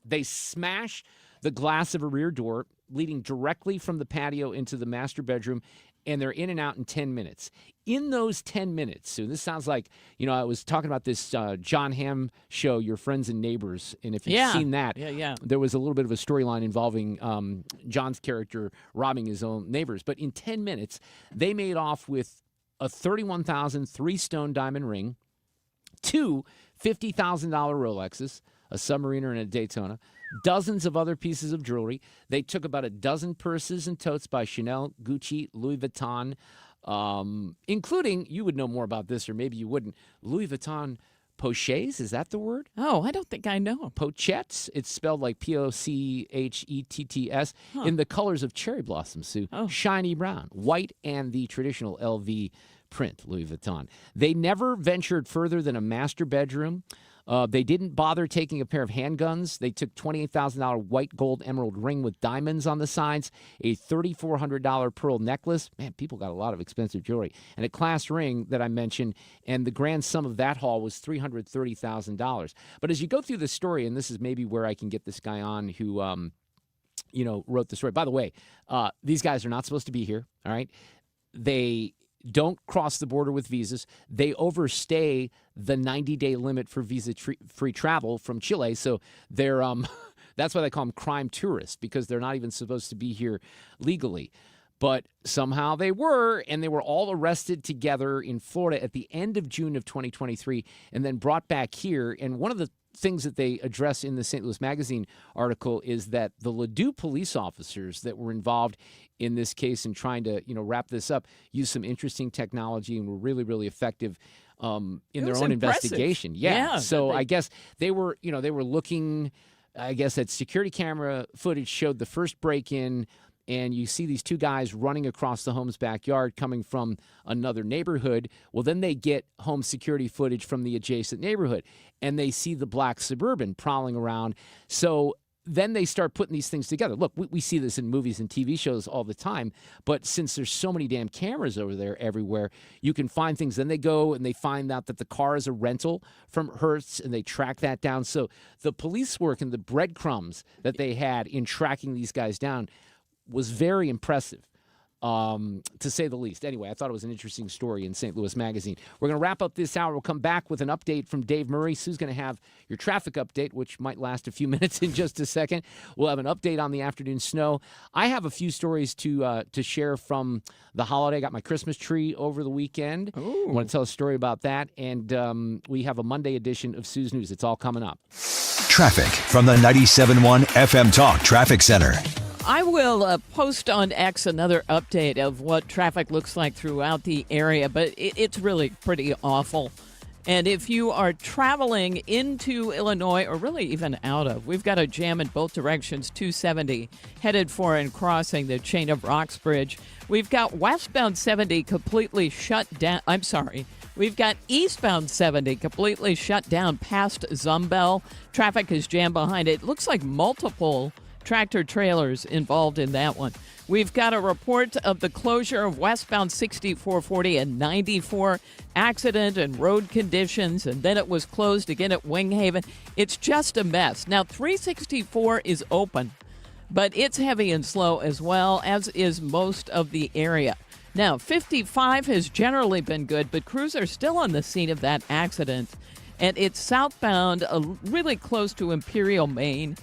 They smash the glass of a rear door leading directly from the patio into the master bedroom, and they're in and out in 10 minutes. In those 10 minutes, so this sounds like, I was talking about this John Hamm show, Your Friends and Neighbors, and if you've seen that, there was a little bit of a storyline involving John's character robbing his own neighbors. But in 10 minutes, they made off with a $31,000 three-stone diamond ring, two $50,000 Rolexes, a Submariner and a Daytona, dozens of other pieces of jewelry. They took about a dozen purses and totes by Chanel, Gucci, Louis Vuitton, including, you would know more about this, or maybe you wouldn't, Louis Vuitton pochettes, is that the word? Oh, I don't think I know. Pochettes, it's spelled like Pochetts, in the colors of cherry blossom, Sue. Shiny brown, white, and the traditional LV print, Louis Vuitton. They never ventured further than a master bedroom. They didn't bother taking a pair of handguns. They took $28,000 white gold emerald ring with diamonds on the sides, a $3,400 pearl necklace. Man, people got a lot of expensive jewelry. And a class ring that I mentioned, and the grand sum of that haul was $330,000. But as you go through the story, and this is maybe where I can get this guy on who, wrote the story. By the way, these guys are not supposed to be here, all right? They don't cross the border with visas. They overstay the 90-day limit for visa-free travel from Chile. So they're that's why they call them crime tourists, because they're not even supposed to be here legally. But somehow they were, and they were all arrested together in Florida at the end of June of 2023 and then brought back here. And one of the things that they address in the St. Louis Magazine article is that the Ladue police officers that were involved in this case and trying to, wrap this up, used some interesting technology and were really, really effective in their own investigation. Yeah. So I guess they were looking, at security camera footage showed the first break-in, and you see these two guys running across the home's backyard coming from another neighborhood. Well, then they get home security footage from the adjacent neighborhood, and they see the black Suburban prowling around. So then they start putting these things together. Look, we see this in movies and TV shows all the time, but since there's so many damn cameras over there everywhere, you can find things. Then they go and they find out that the car is a rental from Hertz, and they track that down. So the police work and the breadcrumbs that they had in tracking these guys down was very impressive, to say the least. Anyway, I thought it was an interesting story in St. Louis Magazine. We're going to wrap up this hour. We'll come back with an update from Dave Murray. Sue's going to have your traffic update, which might last a few minutes in just a second. We'll have an update on the afternoon snow. I have a few stories to share from the holiday. I got my Christmas tree over the weekend. I want to tell a story about that. And we have a Monday edition of Sue's News. It's all coming up. Traffic from the 97.1 FM Talk Traffic Center. I will post on X another update of what traffic looks like throughout the area, but it's really pretty awful. And if you are traveling into Illinois, or really even out of, we've got a jam in both directions, 270 headed for and crossing the Chain of Rocks Bridge. We've got westbound 70 completely shut down. We've got eastbound 70 completely shut down past Zumbel. Traffic is jammed behind it. Looks like multiple tractor trailers involved in that one. We've got a report of the closure of westbound 6440 and 94 accident and road conditions, and then it was closed again at Winghaven. It's just a mess. Now, 364 is open, but it's heavy and slow as well, as is most of the area. Now, 55 has generally been good, but crews are still on the scene of that accident, and it's southbound, really close to Imperial, Maine.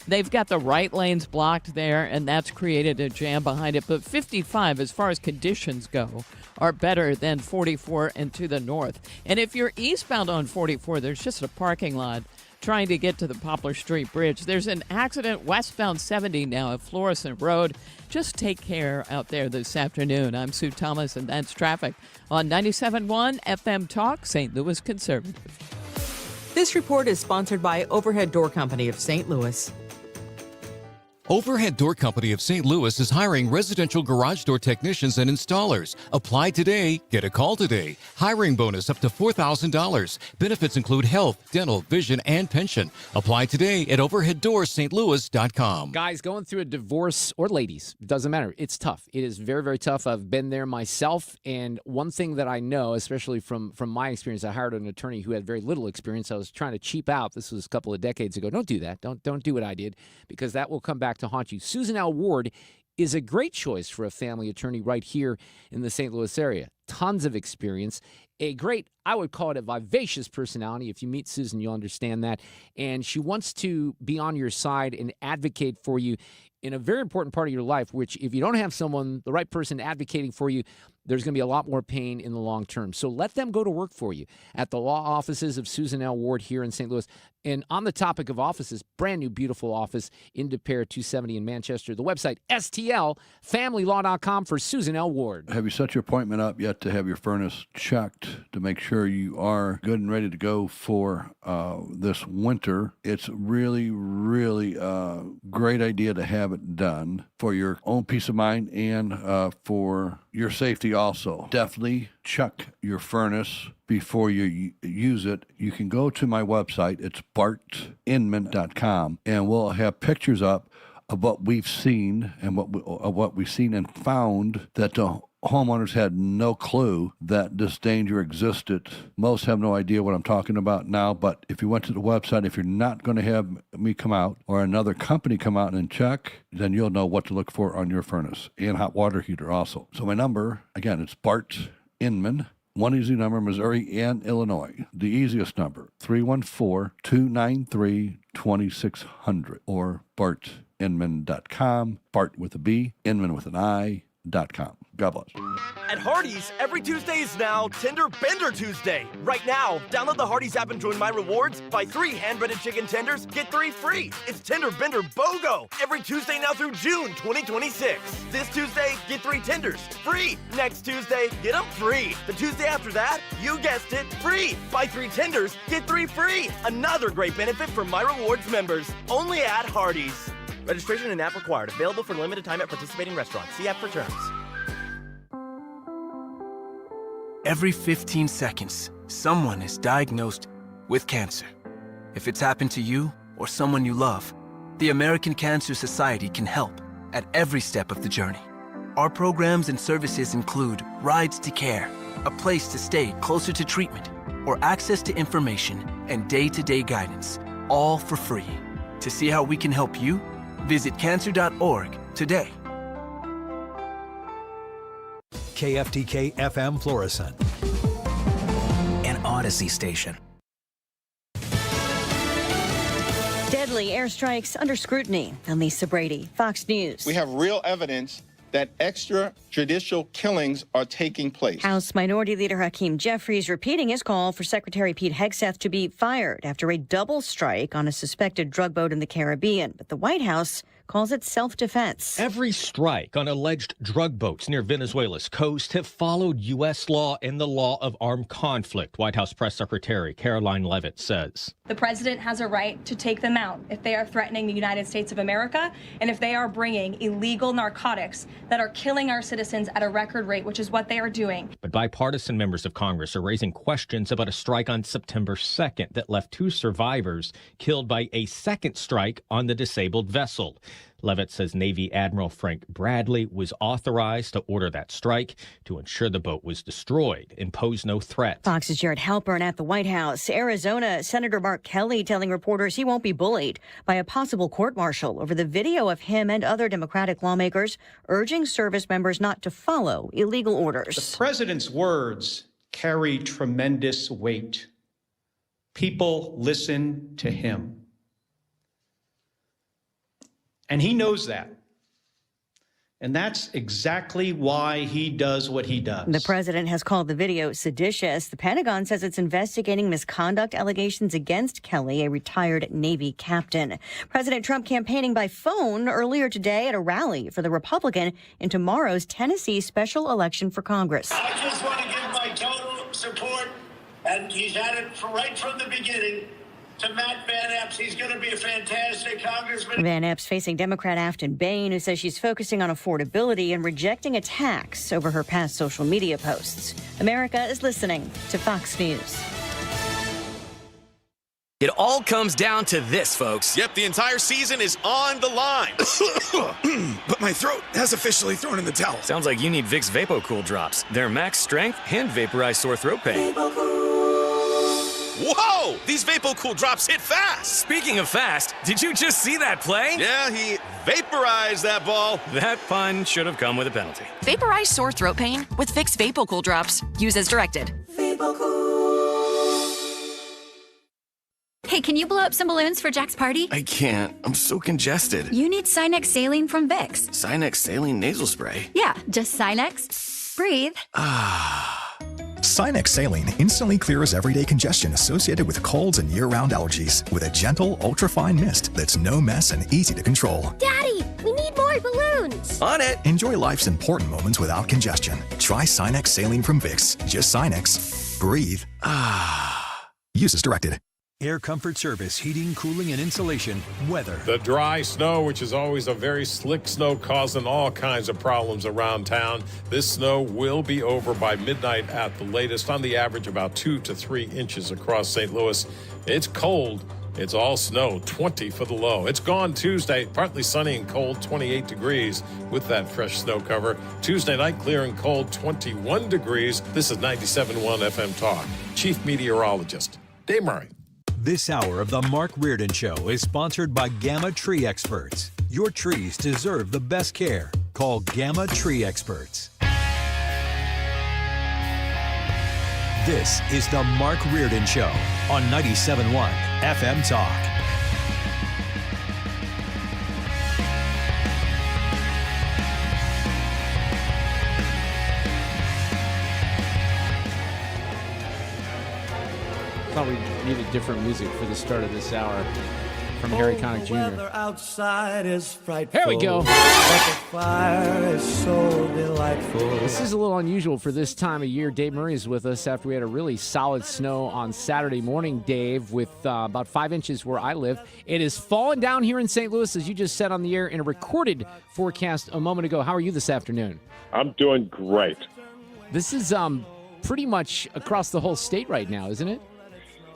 They've got the right lanes blocked there, and that's created a jam behind it. But 55, as far as conditions go, are better than 44 and to the north. And if you're eastbound on 44, there's just a parking lot trying to get to the Poplar Street Bridge. There's an accident westbound 70 now at Florissant Road. Just take care out there this afternoon. I'm Sue Thomas, and that's traffic on 97.1 FM Talk, St. Louis Conservative. This report is sponsored by Overhead Door Company of St. Louis. Overhead Door Company of St. Louis is hiring residential garage door technicians and installers. Apply today, get a call today. Hiring bonus up to $4,000. Benefits include health, dental, vision, and pension. Apply today at overheaddoorsstlouis.com. Guys going through a divorce, or ladies, it doesn't matter. It's tough. It is very, very tough. I've been there myself, and one thing that I know, especially from my experience, I hired an attorney who had very little experience. I was trying to cheap out. This was a couple of decades ago. Don't do that. Don't do what I did, because that will come back to haunt you. Susan L. Ward is a great choice for a family attorney right here in the St. Louis area. Tons of experience, a great, I would call it a vivacious personality. If you meet Susan, you'll understand that. And she wants to be on your side and advocate for you in a very important part of your life, which if you don't have someone, the right person advocating for you, there's going to be a lot more pain in the long term. So let them go to work for you at the law offices of Susan L. Ward here in St. Louis. And on the topic of offices, brand new beautiful office in De Pere 270 in Manchester. The website, stlfamilylaw.com for Susan L. Ward. Have you set your appointment up yet to have your furnace checked to make sure you are good and ready to go for this winter? It's really, really a great idea to have it done for your own peace of mind and for your safety also. Definitely check your furnace before you use it. You can go to my website. It's bartinman.com, and we'll have pictures up of what we've seen and what we've seen and found that the homeowners had no clue that this danger existed. Most have no idea what I'm talking about now, but if you went to the website, if you're not going to have me come out or another company come out and check, then you'll know what to look for on your furnace and hot water heater also. So my number, again, it's Bart Inman. One easy number, Missouri and Illinois. The easiest number, 314-293-2600 or bartinman.com, Bart with a B, Inman with an I.com. God bless. At Hardee's, every Tuesday is now Tender Bender Tuesday. Right now, download the Hardee's app and join My Rewards. Buy 3 hand-breaded chicken tenders, get 3 free. It's Tender Bender BOGO. Every Tuesday now through June 2026. This Tuesday, get 3 tenders, free. Next Tuesday, get them free. The Tuesday after that, you guessed it, free. Buy 3 tenders, get 3 free. Another great benefit for My Rewards members. Only at Hardee's. Registration and app required. Available for limited time at participating restaurants. See app for terms. Every 15 seconds, someone is diagnosed with cancer. If it's happened to you or someone you love, the American Cancer Society can help at every step of the journey. Our programs and services include rides to care, a place to stay closer to treatment, or access to information and day-to-day guidance, all for free. To see how we can help you, visit cancer.org today. KFTK FM Florissant. An Odyssey station. Deadly airstrikes under scrutiny. I'm Lisa Brady, Fox News. We have real evidence that extrajudicial killings are taking place. House Minority Leader Hakeem Jeffries repeating his call for Secretary Pete Hegseth to be fired after a double strike on a suspected drug boat in the Caribbean. But the White House calls it self-defense. Every strike on alleged drug boats near Venezuela's coast have followed U.S. law and the law of armed conflict, White House Press Secretary Caroline Leavitt says. The president has a right to take them out if they are threatening the United States of America and if they are bringing illegal narcotics that are killing our citizens at a record rate, which is what they are doing. But bipartisan members of Congress are raising questions about a strike on September 2nd that left 2 survivors killed by a second strike on the disabled vessel. Leavitt says Navy Admiral Frank Bradley was authorized to order that strike to ensure the boat was destroyed and pose no threat. Fox's Jared Halpern at the White House. Arizona Senator Mark Kelly telling reporters he won't be bullied by a possible court-martial over the video of him and other Democratic lawmakers urging service members not to follow illegal orders. The president's words carry tremendous weight. People listen to him. And he knows that. And that's exactly why he does what he does. The president has called the video seditious. The Pentagon says it's investigating misconduct allegations against Kelly, a retired Navy captain. President Trump campaigning by phone earlier today at a rally for the Republican in tomorrow's Tennessee special election for Congress. I just want to give my total support, and he's had it right from the beginning, to Matt Van Epps. He's going to be a fantastic congressman. Van Epps facing Democrat Afton Bain, who says she's focusing on affordability and rejecting attacks over her past social media posts. America is listening to Fox News. It all comes down to this, folks. Yep, the entire season is on the line. But my throat has officially thrown in the towel. Sounds like you need Vicks VapoCool drops. They're max strength and vaporize sore throat pain. Whoa! These VapoCool drops hit fast! Speaking of fast, did you just see that play? Yeah, he vaporized that ball. That pun should have come with a penalty. Vaporize sore throat pain with Vicks VapoCool drops. Use as directed. Hey, can you blow up some balloons for Jack's party? I can't. I'm so congested. You need Sinex Saline from Vicks. Sinex Saline nasal spray. Yeah, just Sinex. Breathe. Sinex Saline instantly clears everyday congestion associated with colds and year-round allergies with a gentle, ultra-fine mist that's no mess and easy to control. Daddy, we need more balloons. On it. Enjoy life's important moments without congestion. Try Sinex Saline from Vicks. Just Sinex. Breathe. Use as directed. Air Comfort Service, heating, cooling, and insulation, weather. The dry snow, which is always a very slick snow, causing all kinds of problems around town. This snow will be over by midnight at the latest, on the average about 2 to 3 inches across St. Louis. It's cold. It's all snow, 20 for the low. It's gone Tuesday, partly sunny and cold, 28 degrees with that fresh snow cover. Tuesday night, clear and cold, 21 degrees. This is 97.1 FM Talk. Chief Meteorologist, Dave Murray. This hour of the Mark Reardon Show is sponsored by Gamma Tree Experts. Your trees deserve the best care. Call Gamma Tree Experts. This is the Mark Reardon Show on 97.1 FM Talk. I thought we needed different music for the start of this hour from Harry Connick Jr. Outside is frightful. Here we go. But the fire is so delightful. This is a little unusual for this time of year. Dave Murray is with us after we had a really solid snow on Saturday morning, Dave, with about 5 inches where I live. It has fallen down here in St. Louis, as you just said on the air, in a recorded forecast a moment ago. How are you this afternoon? I'm doing great. This is pretty much across the whole state right now, isn't it?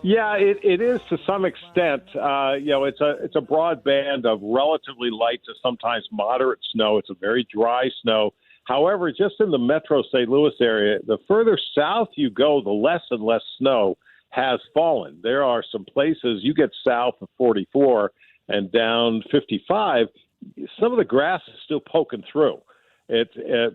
Yeah, it is to some extent. It's a broad band of relatively light to sometimes moderate snow. It's a very dry snow. However, just in the metro St. Louis area, the further south you go, the less and less snow has fallen. There are some places you get south of 44 and down 55, some of the grass is still poking through.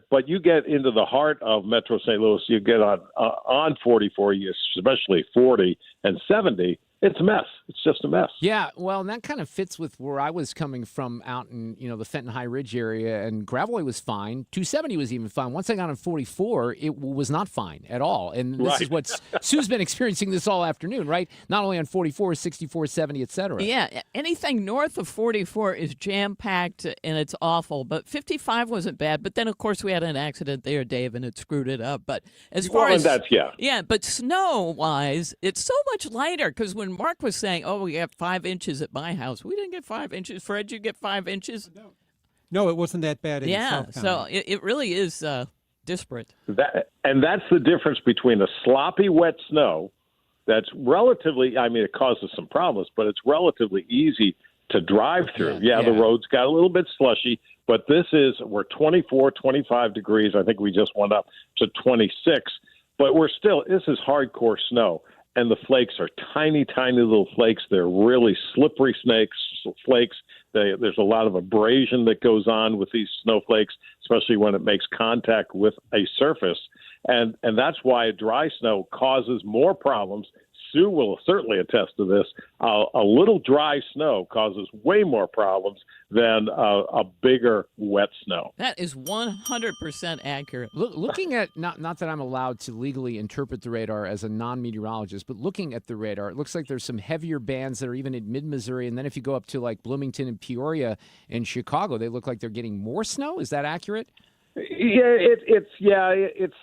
But you get into the heart of Metro St. Louis, you get on 44, especially 40 and 70. It's a mess. It's just a mess. Yeah, well, and that kind of fits with where I was coming from out in, the Fenton High Ridge area, and Gravois was fine. 270 was even fine. Once I got on 44, it was not fine at all. And this is what Sue's been experiencing this all afternoon, right? Not only on 44, 64, 70, et cetera. Yeah, anything north of 44 is jam-packed, and it's awful. But 55 wasn't bad. But then, of course, we had an accident there, Dave, and it screwed it up. But as far as but snow-wise, it's so much lighter because when Mark was saying, we got 5 inches at my house. We didn't get 5 inches. Fred, did you get 5 inches? No, it wasn't that bad in South County. So it really is disparate. And that's the difference between a sloppy, wet snow that's relatively, it causes some problems, but it's relatively easy to drive through. Yeah, the roads got a little bit slushy, but we're 24, 25 degrees. I think we just went up to 26, but this is hardcore snow. And the flakes are tiny, tiny little flakes. They're really slippery flakes. There's a lot of abrasion that goes on with these snowflakes, especially when it makes contact with a surface. And that's why dry snow causes more problems, Sue will certainly attest to this. A little dry snow causes way more problems than a bigger wet snow. That is 100% accurate. Looking at, not that I'm allowed to legally interpret the radar as a non-meteorologist, but looking at the radar, it looks like there's some heavier bands that are even in mid-Missouri, and then if you go up to like Bloomington and Peoria and Chicago, they look like they're getting more snow. Is that accurate? Yeah, it's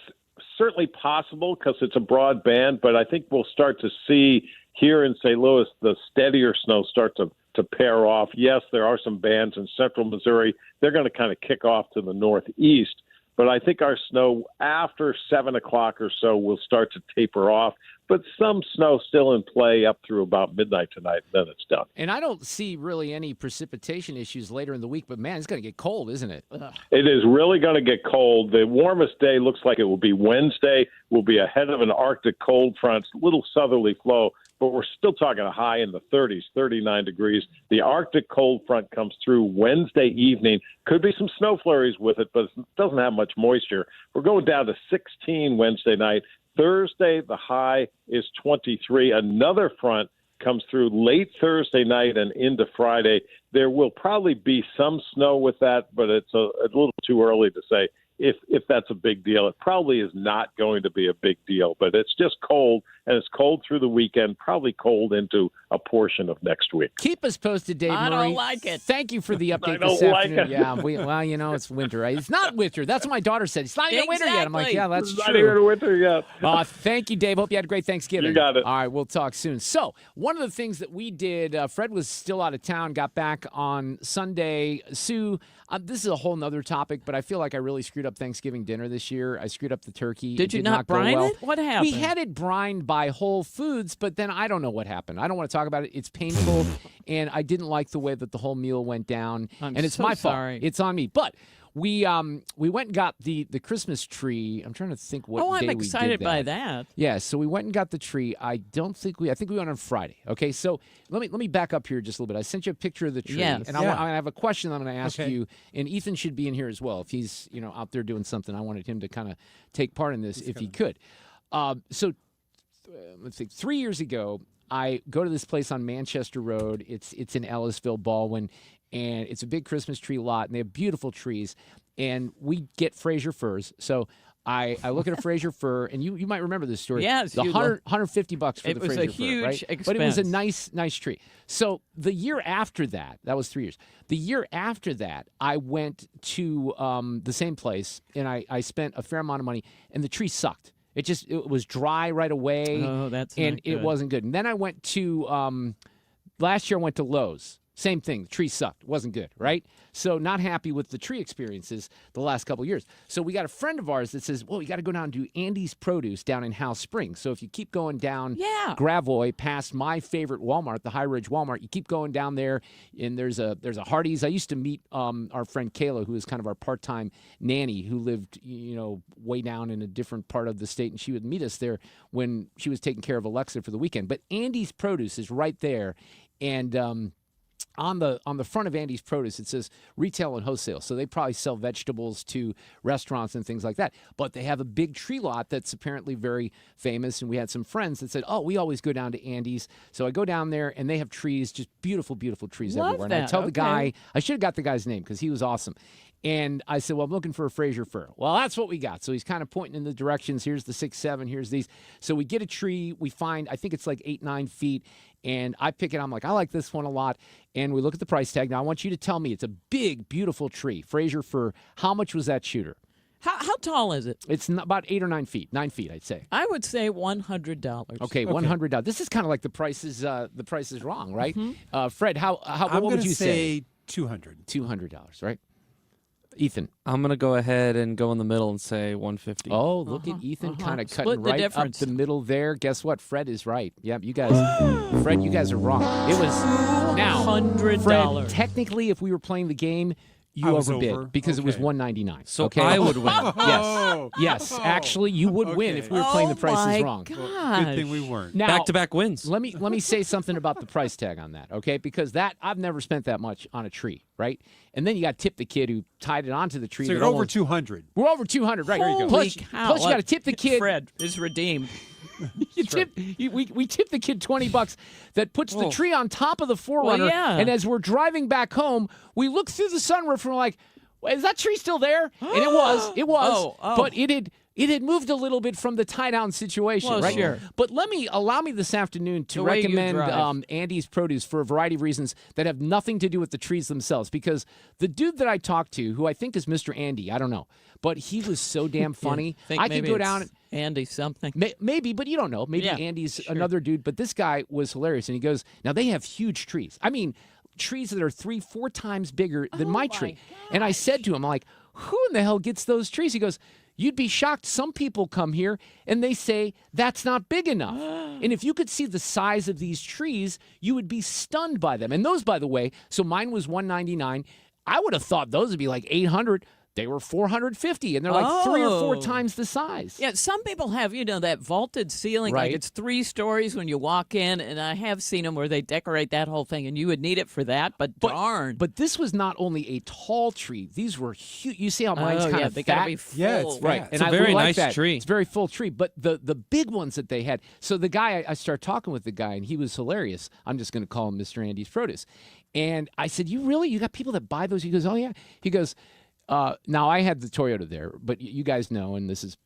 certainly possible because it's a broad band, but I think we'll start to see here in St. Louis the steadier snow start to pair off. Yes, there are some bands in central Missouri. They're going to kind of kick off to the northeast, but I think our snow after 7 o'clock or so will start to taper off. But some snow still in play up through about midnight tonight, and then it's done. And I don't see really any precipitation issues later in the week, but man, it's going to get cold, isn't it? Ugh. It is really going to get cold. The warmest day looks like it will be Wednesday. We'll be ahead of an Arctic cold front, little southerly flow, but we're still talking a high in the 30s, 39 degrees. The Arctic cold front comes through Wednesday evening. Could be some snow flurries with it, but it doesn't have much moisture. We're going down to 16 Wednesday night. Thursday, the high is 23. Another front comes through late Thursday night and into Friday. There will probably be some snow with that, but it's a little too early to say if that's a big deal. It probably is not going to be a big deal, but it's just cold, and it's cold through the weekend, probably cold into a portion of next week. Keep us posted, Dave Murray. I don't like it. Thank you for the update I this don't like afternoon. it. Yeah, well, it's winter. Right? It's not winter. That's what my daughter said. It's not even winter yet. I'm like, yeah, that's It's true. not even winter yet. Thank you, Dave. Hope you had a great Thanksgiving. You got it. All right, we'll talk soon. So one of the things that we did, Fred was still out of town, got back on Sunday. Sue, this is a whole nother topic, but I feel like I really screwed up Thanksgiving dinner this year. I screwed up the turkey. Did you not go brine well. it? What happened? We had it brined by Whole Foods, but then I don't know what happened. I don't want to talk about it. It's painful, and I didn't like the way that the whole meal went down. I'm and it's so my sorry. fault. It's on me. But we went and got the Christmas tree. I'm trying to think what day we did that. I'm excited by that. Yeah, so we went and got the tree. I think we went on Friday. Okay, so let me back up here just a little bit. I sent you a picture of the tree, Yes. and I have a question I'm going to ask you. And Ethan should be in here as well if he's out there doing something. I wanted him to kind of take part in this if he could. So let's think. 3 years ago, I go to this place on Manchester Road. It's in Ellisville, Baldwin, and it's a big Christmas tree lot, and they have beautiful trees. And we get Fraser firs. So I look at a Fraser fir, and you might remember this story. Yes, the $150 for the Fraser fir. It was a huge right? expense. But it was a nice tree. So the year after that was 3 years. The year after that, I went to the same place, and I spent a fair amount of money, and the tree sucked. It was dry right away. Oh, that's and not it good. wasn't good. And then I went to last year. I went to Lowe's. Same thing. The tree sucked. Wasn't good, right? So not happy with the tree experiences the last couple of years. So we got a friend of ours that says, well, you got to go down to Andy's Produce down in House Springs. So if you keep going down Gravois past my favorite Walmart, the High Ridge Walmart, you keep going down there, and there's a Hardee's. I used to meet our friend Kayla, who is kind of our part-time nanny, who lived way down in a different part of the state, and she would meet us there when she was taking care of Alexa for the weekend. But Andy's Produce is right there, and on the front of Andy's Produce, it says retail and wholesale. So they probably sell vegetables to restaurants and things like that. But they have a big tree lot that's apparently very famous. And we had some friends that said, oh, we always go down to Andy's. So I go down there, and they have trees, just beautiful, beautiful trees Love everywhere. that. And I tell the Okay. guy, I should have got the guy's name because he was awesome. And I said, well, I'm looking for a Fraser fir. Well, that's what we got. So he's kind of pointing in the directions. Here's the 6'7", here's these. So we get a tree. We find, I think it's like 8-9 feet. And I pick it. I'm like, I like this one a lot. And we look at the price tag. Now, I want you to tell me, it's a big, beautiful tree. Fraser fir. How much was that shooter? How tall is it? It's about 8 or 9 feet. 9 feet, I'd say. I would say $100. Okay, $100. This is kind of like the price is wrong, right? Fred, what would you say? $200. $200, right? Ethan. I'm going to go ahead and go in the middle and say $150. Oh, look at Ethan kind of cutting Split the right up difference. the middle there. Guess what? Fred is right. Yep, you guys. Fred, you guys are wrong. It was now $100. Fred, technically, if we were playing the game, you I was overbid over. because it was Okay. $199. So okay? I would win. Yes. Actually, you would win if we were playing the prices wrong. Good thing we weren't. Now, Back-to-back wins. Let me say something about the price tag on that, okay? Because I've never spent that much on a tree, right? And then you got to tip the kid who tied it onto the tree. So that you're over almost- 200. We're over 200, right? Holy Plus, cow. plus you got to tip the kid. Fred is redeemed. We tipped the kid $20 that puts the tree on top of the Forerunner. Well, yeah. And as we're driving back home, we look through the sunroof and we're like, is that tree still there? And it was. But it had moved a little bit from the tie-down situation, Well, right? sure. But allow me this afternoon to The way you recommend drive. Andy's Produce for a variety of reasons that have nothing to do with the trees themselves. Because the dude that I talked to, who I think is Mr. Andy, I don't know, but he was so damn funny. Think I could maybe go it's down. Andy something. Maybe, but you don't know. Maybe Yeah, Andy's sure. another dude. But this guy was hilarious. And he goes, now they have huge trees. I mean, trees that are 3-4 times bigger than my tree. And I said to him, I'm like, who in the hell gets those trees? He goes, you'd be shocked. Some people come here and they say that's not big enough. And if you could see the size of these trees, you would be stunned by them. And those, by the way, so mine was $199. I would have thought those would be like $800. They were $450, and they're like 3 or 4 times the size. Yeah, some people have, that vaulted ceiling, Right. like it's 3 stories when you walk in, and I have seen them where they decorate that whole thing, and you would need it for that, but darn. But this was not only a tall tree; these were huge. You see how mine's kind of they fat? gotta be full. Yeah, it's Right, fat. It's and a very like nice that. tree. It's a very full tree. But the big ones that they had. So the guy, I started talking with the guy, and he was hilarious. I'm just going to call him Mr. Andy's Produce. And I said, you got people that buy those? He goes, oh yeah. He goes, now I had the Toyota there, but you guys know, and this is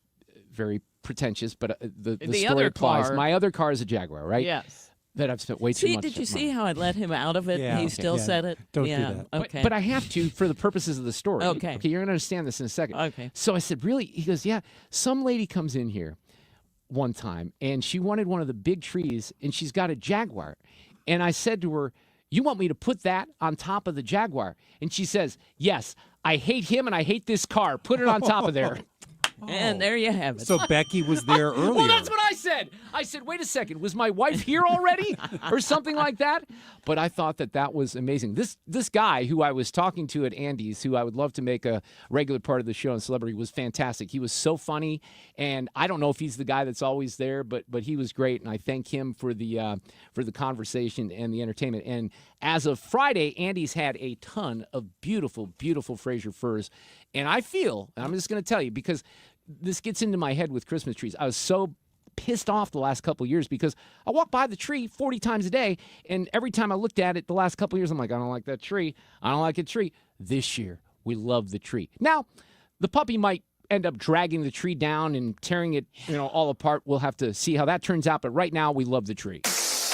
very pretentious, but the story other applies. car- My other car is a Jaguar, right? Yes. That I've spent way too See, much. did you money. see how I let him out of it? Yeah, He okay. still Yeah, said it? don't do yeah. that. Okay. But I have to for the purposes of the story. Okay. Okay, you're going to understand this in a second. Okay. So I said, really? He goes, yeah. Some lady comes in here one time, and she wanted one of the big trees, and she's got a Jaguar. And I said to her, you want me to put that on top of the Jaguar? And she says, yes, I hate him and I hate this car. Put it on top of there. And there you have it. So Becky was there earlier. Well, that's what I said. I said, wait a second, was my wife here already or something like that? But I thought that was amazing. This guy who I was talking to at Andy's, who I would love to make a regular part of the show on Celebrity, was fantastic. He was so funny, and I don't know if he's the guy that's always there, but he was great, and I thank him for the conversation and the entertainment. And as of Friday, Andy's had a ton of beautiful, beautiful Fraser firs, and I feel, and I'm just going to tell you, because this gets into my head with Christmas trees. I was so pissed off the last couple of years because I walk by the tree 40 times a day, and every time I looked at it the last couple of years, I'm like, I don't like that tree. I don't like a tree. This year, we love the tree. Now, the puppy might end up dragging the tree down and tearing it, all apart. We'll have to see how that turns out, but right now, we love the tree.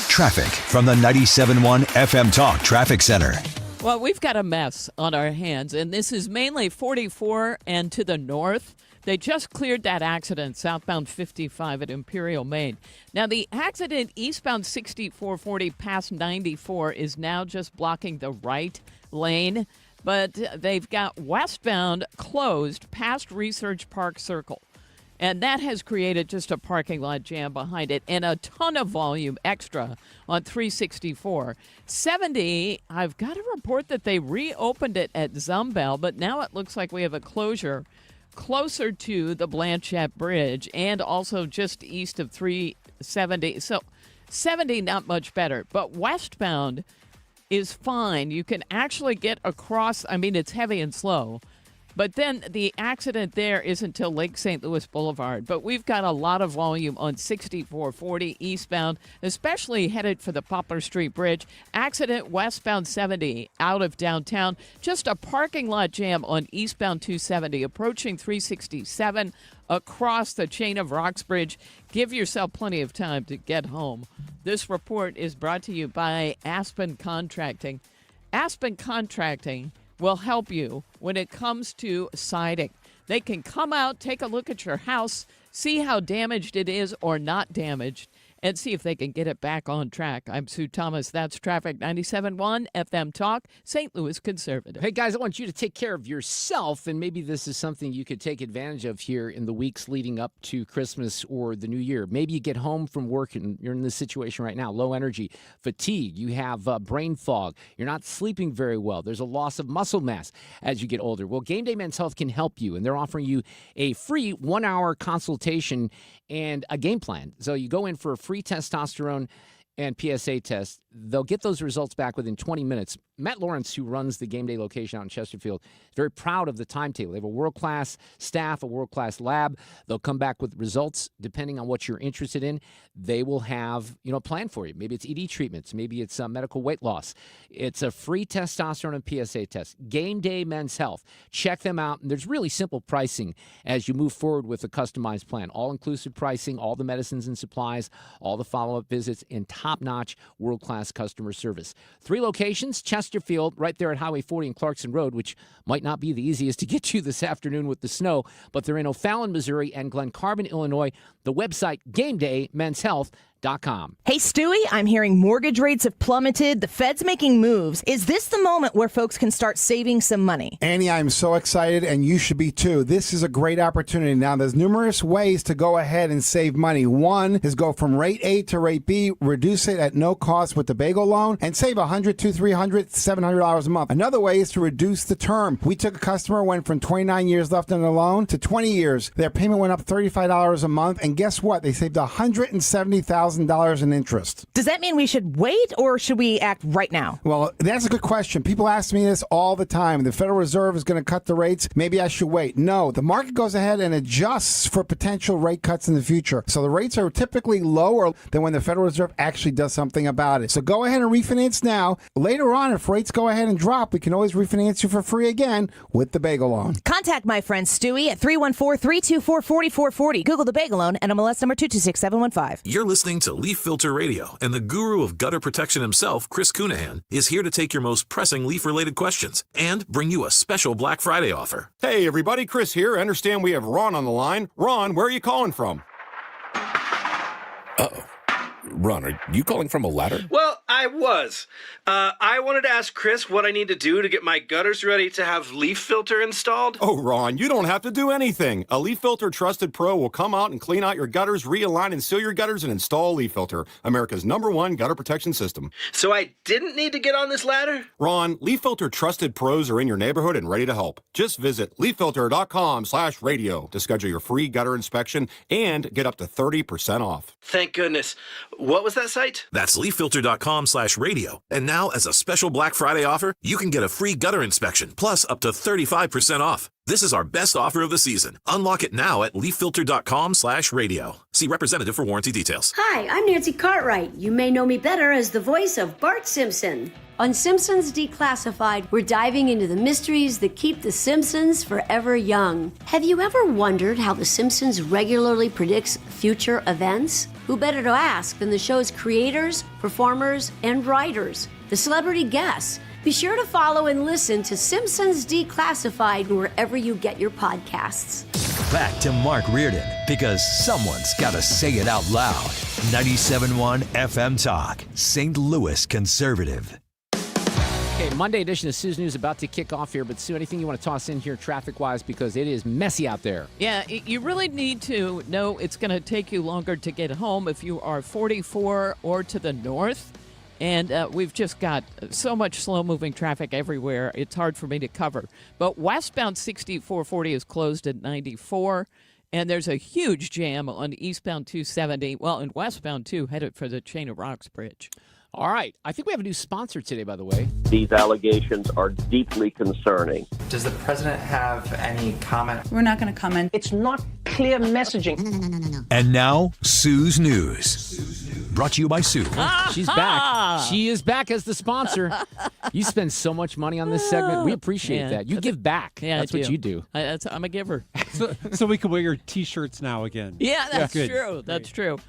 Traffic from the 97.1 FM Talk Traffic Center. Well, we've got a mess on our hands, and this is mainly 44 and to the north. They just cleared that accident southbound 55 at Imperial, Maine. Now, the accident eastbound 6440 past 94 is now just blocking the right lane, but they've got westbound closed past Research Park Circle. And that has created just a parking lot jam behind it and a ton of volume extra on 364. 70, I've got a report that they reopened it at Zumbel, but now it looks like we have a closure closer to the Blanchette Bridge and also just east of 370. So 70, not much better, but westbound is fine. You can actually get across. I mean, it's heavy and slow. But then the accident there isn't till Lake St. Louis Boulevard. But we've got a lot of volume on 6440 eastbound, especially headed for the Poplar Street Bridge. Accident westbound 70 out of downtown. Just a parking lot jam on eastbound 270 approaching 367 across the chain of Rocks Bridge. Give yourself plenty of time to get home. This report is brought to you by Aspen Contracting. Aspen Contracting will help you when it comes to siding. They can come out, take a look at your house, see how damaged it is or not damaged, and see if they can get it back on track. I'm Sue Thomas. That's Traffic 97.1 FM Talk, St. Louis Conservative. Hey, guys, I want you to take care of yourself, and maybe this is something you could take advantage of here in the weeks leading up to Christmas or the New Year. Maybe you get home from work and you're in this situation right now, low energy, fatigue, you have brain fog, you're not sleeping very well, there's a loss of muscle mass as you get older. Well, Game Day Men's Health can help you, and they're offering you a free 1-hour consultation and a game plan. So you go in for a free testosterone and PSA test. they'll get those results back within 20 minutes. Matt Lawrence, who runs the game day location out in Chesterfield, is very proud of the timetable. They have a world-class staff, a world-class lab. They'll come back with results depending on what you're interested in. They will have, a plan for you. Maybe it's ED treatments. Maybe it's medical weight loss. It's a free testosterone and PSA test. Game Day Men's Health. Check them out. And there's really simple pricing as you move forward with a customized plan. All-inclusive pricing, all the medicines and supplies, all the follow-up visits, and top-notch world-class customer service. 3 locations, Chesterfield, right there at Highway 40 and Clarkson Road, which might not be the easiest to get to this afternoon with the snow, but they're in O'Fallon, Missouri, and Glen Carbon, Illinois. The website, GameDayMen'sHealth.com. Hey, Stewie, I'm hearing mortgage rates have plummeted. The Fed's making moves. Is this the moment where folks can start saving some money? Annie, I'm so excited, and you should be too. This is a great opportunity. Now, there's numerous ways to go ahead and save money. One is go from rate A to rate B, reduce it at no cost with the bagel loan, and save $100, $200, $300, $700 a month. Another way is to reduce the term. We took a customer, went from 29 years left on the loan to 20 years. Their payment went up $35 a month, and guess what? They saved $170,000 in interest. Does that mean we should wait, or should we act right now? Well, that's a good question. People ask me this all the time. The Federal Reserve is going to cut the rates. Maybe I should wait. No, the market goes ahead and adjusts for potential rate cuts in the future. So the rates are typically lower than when the Federal Reserve actually does something about it. So go ahead and refinance now. Later on, if rates go ahead and drop, we can always refinance you for free again with the bagel loan. Contact my friend Stewie at 314-324-4440. Google the bagel loan and MLS number 226715. You're listening to Leaf Filter Radio, and the guru of gutter protection himself, Chris Cunahan, is here to take your most pressing leaf-related questions and bring you a special Black Friday offer. Hey, everybody, Chris here. I understand we have Ron on the line. Ron, where are you calling from? Uh-oh. Ron, are you calling from a ladder? Well, I was. I wanted to ask Chris what I need to do to get my gutters ready to have leaf filter installed. Oh, Ron, you don't have to do anything. A Leaf Filter Trusted Pro will come out and clean out your gutters, realign and seal your gutters, and install Leaf Filter, America's #1 gutter protection system. So I didn't need to get on this ladder? Ron, Leaf Filter Trusted Pros are in your neighborhood and ready to help. Just visit leaffilter.com/radio to schedule your free gutter inspection and get up to 30% off. Thank goodness. What was that site? That's leaffilter.com/radio. And now, as a special Black Friday offer, you can get a free gutter inspection, plus up to 35% off. This is our best offer of the season. Unlock it now at leaffilter.com/radio. See representative for warranty details. Hi, I'm Nancy Cartwright. You may know me better as the voice of Bart Simpson. On Simpsons Declassified, we're diving into the mysteries that keep the Simpsons forever young. Have you ever wondered how the Simpsons regularly predicts future events? Who better to ask than the show's creators, performers, and writers, the celebrity guests? Be sure to follow and listen to Simpsons Declassified wherever you get your podcasts. Back to Mark Reardon, because someone's got to say it out loud. 97.1 FM Talk, St. Louis conservative. Okay, Monday edition of Sue's News about to kick off here. But, Sue, anything you want to toss in here traffic-wise, because it is messy out there? Yeah, you really need to know it's going to take you longer to get home if you are 44 or to the north. And we've just got so much slow-moving traffic everywhere, it's hard for me to cover. But westbound 6440 is closed at 94, and there's a huge jam on eastbound 270. Well, and westbound, too, headed for the Chain of Rocks Bridge. All right. I think we have a new sponsor today, by the way. These allegations are deeply concerning. Does the president have any comment? We're not going to comment. It's not clear messaging. No. And now, Sue's News. Brought to you by Sue. She's back. She is back as the sponsor. You spend so much money on this segment. We appreciate that. You give back. Yeah, that's what you do. I'm a giver. So we can wear your T-shirts now again. Yeah, that's Good. true. That's true.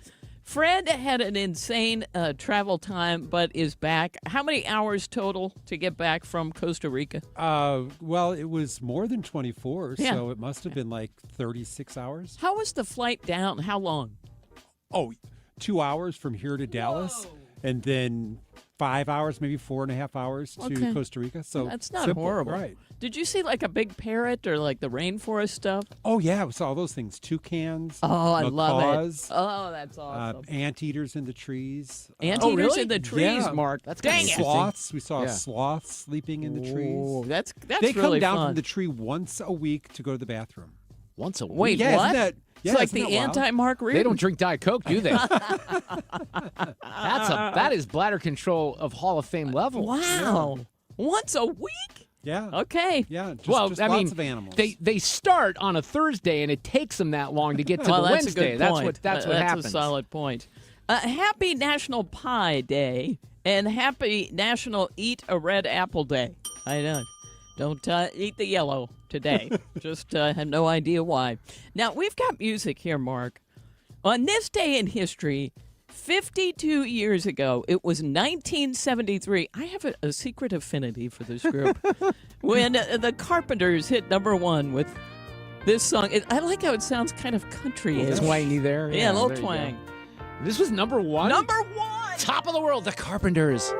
Fred had an insane travel time, but is back. How many hours total to get back from Costa Rica? Well, it was more than 24, Yeah. so it must have been like 36 hours. How was the flight down? How long? Oh, 2 hours from here to Dallas, and then 5 hours, maybe 4.5 hours to Costa Rica. So that's not simple, horrible. Right. Did you see like a big parrot or like the rainforest stuff? Oh, yeah. We saw all those things. Toucans. Oh, I love macaws, it. Oh, that's awesome. Anteaters in the trees. Anteaters in the trees, yeah. Mark. That's kind of sloths. We saw sloths sleeping in the trees. That's They really come down fun. from the tree once a week to go to the bathroom. Once a week. Wait, Yeah, what? isn't that- yeah, it's like isn't the that wild? anti-Mark Reardon. They don't drink Diet Coke, do they? That is bladder control of Hall of Fame level. Wow. Once a week? Yeah. Okay. Yeah. Just, Well, just I lots mean, of animals. they start on a Thursday, and it takes them that long to get to Well, the that's Wednesday. a good point. That's what happens. That's a solid point. Happy National Pie Day and Happy National Eat a Red Apple Day. I know. Don't eat the yellow today. Just have no idea why. Now, we've got music here, Mark. On this day in history, 52 years ago, it was 1973. I have a secret affinity for this group. When the Carpenters hit #1 with this song. I like how it sounds kind of country. Twangy there. Yeah, a little there you twang. go. This was #1? #1! Top of the world, the Carpenters.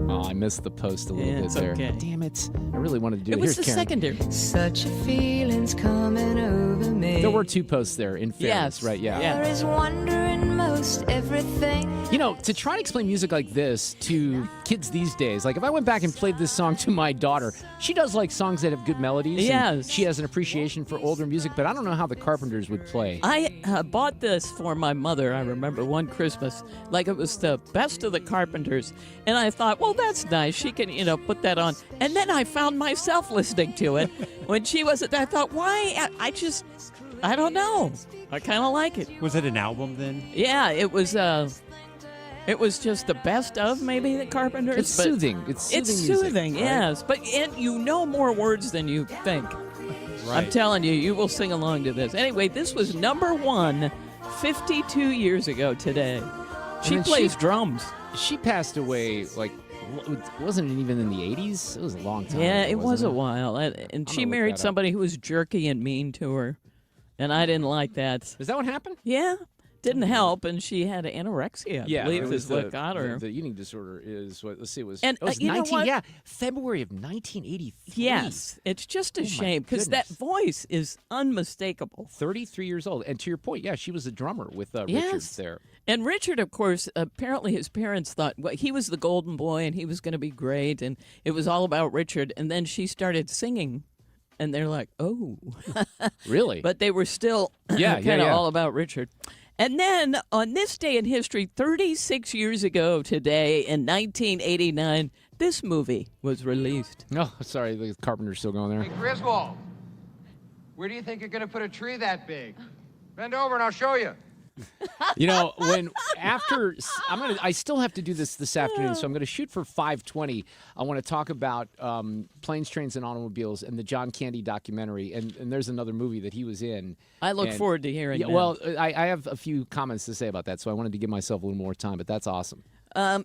Oh, I missed the post a little bit it's there. okay. Damn it. I really wanted to do it. It was Here's the Karen. secondary. Such a feeling's coming over me. There were 2 posts there, in fairness, Yes. right? Yeah. There is wonder in most everything. You know, to try to explain music like this to kids these days, like if I went back and played this song to my daughter, she does like songs that have good melodies. and Yes. she has an appreciation for older music, but I don't know how the Carpenters would play. I bought this for my mother, I remember, one Christmas. Like it was the best of the Carpenters. And I thought, well, that's nice. She can, put that on. And then I found myself listening to it when she wasn't. I thought, why? I don't know. I kind of like it. Was it an album then? Yeah, it was just the best of maybe the Carpenters. It's but soothing. It's soothing music, right? yes. But you know more words than you think. Right. I'm telling you, you will sing along to this. Anyway, this was #1 52 years ago today. She then plays drums. She passed away, wasn't it even in the 80s? It was a long time Yeah, ago, it was wasn't a while. And I'm she gonna look married that up. somebody who was jerky and mean to her. And I didn't like that. Is that what happened? Yeah. Didn't help, and she had anorexia. I believe it was is what got her. The eating disorder is what. Let's see. It was. And, it was you know 19. what? Yeah, February of 1983. Yes, it's just a my shame because that goodness. voice is unmistakable. 33 years old, and to your point, yeah, she was a drummer with Richard Yes. there. And Richard, of course, apparently his parents thought he was the golden boy and he was going to be great, and it was all about Richard. And then she started singing, and they're like, "Oh, Really? But they were still Yeah, kind of yeah. all about Richard. And then on this day in history, 36 years ago today, in 1989, this movie was released. No, sorry, the Carpenter's still going there. Hey, Griswold, where do you think you're going to put a tree that big? Bend over and I'll show you. You know, I still have to do this afternoon, so I'm going to shoot for 5:20. I want to talk about Planes, Trains, and Automobiles and the John Candy documentary, and there's another movie that he was in. I look forward to hearing that. Well, I have a few comments to say about that, so I wanted to give myself a little more time, but that's awesome.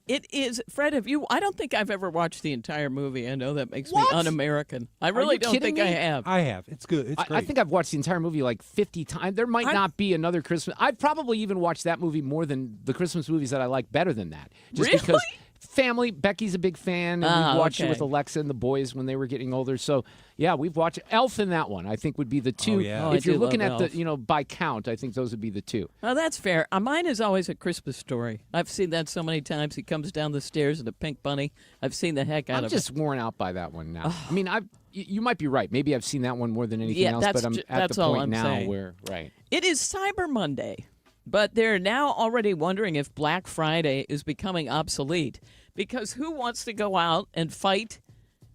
It is, Fred, I don't think I've ever watched the entire movie. I know that makes What? me un-American. I Are really you don't kidding think me? I have. I have. It's good. It's great. I think I've watched the entire movie like 50 times. There might not be another Christmas. I've probably even watched that movie more than the Christmas movies that I like better than that. Just Really? because family, Becky's a big fan, and we watched it with okay. Alexa and the boys when they were getting older. So, yeah, we've watched Elf and that one. I think would be the two. Oh, yeah. Oh, I If you're do looking love at Elf. by count, I think those would be the two. Oh, that's fair. Mine is always A Christmas Story. I've seen that so many times. He comes down the stairs in a pink bunny. I've seen the heck out I'm of just it. worn out by that one now. I mean, you might be right. Maybe I've seen that one more than anything Yeah, else, that's but I'm ju- at that's the all point I'm now saying. where, right. It is Cyber Monday, but they're now already wondering if Black Friday is becoming obsolete because who wants to go out and fight,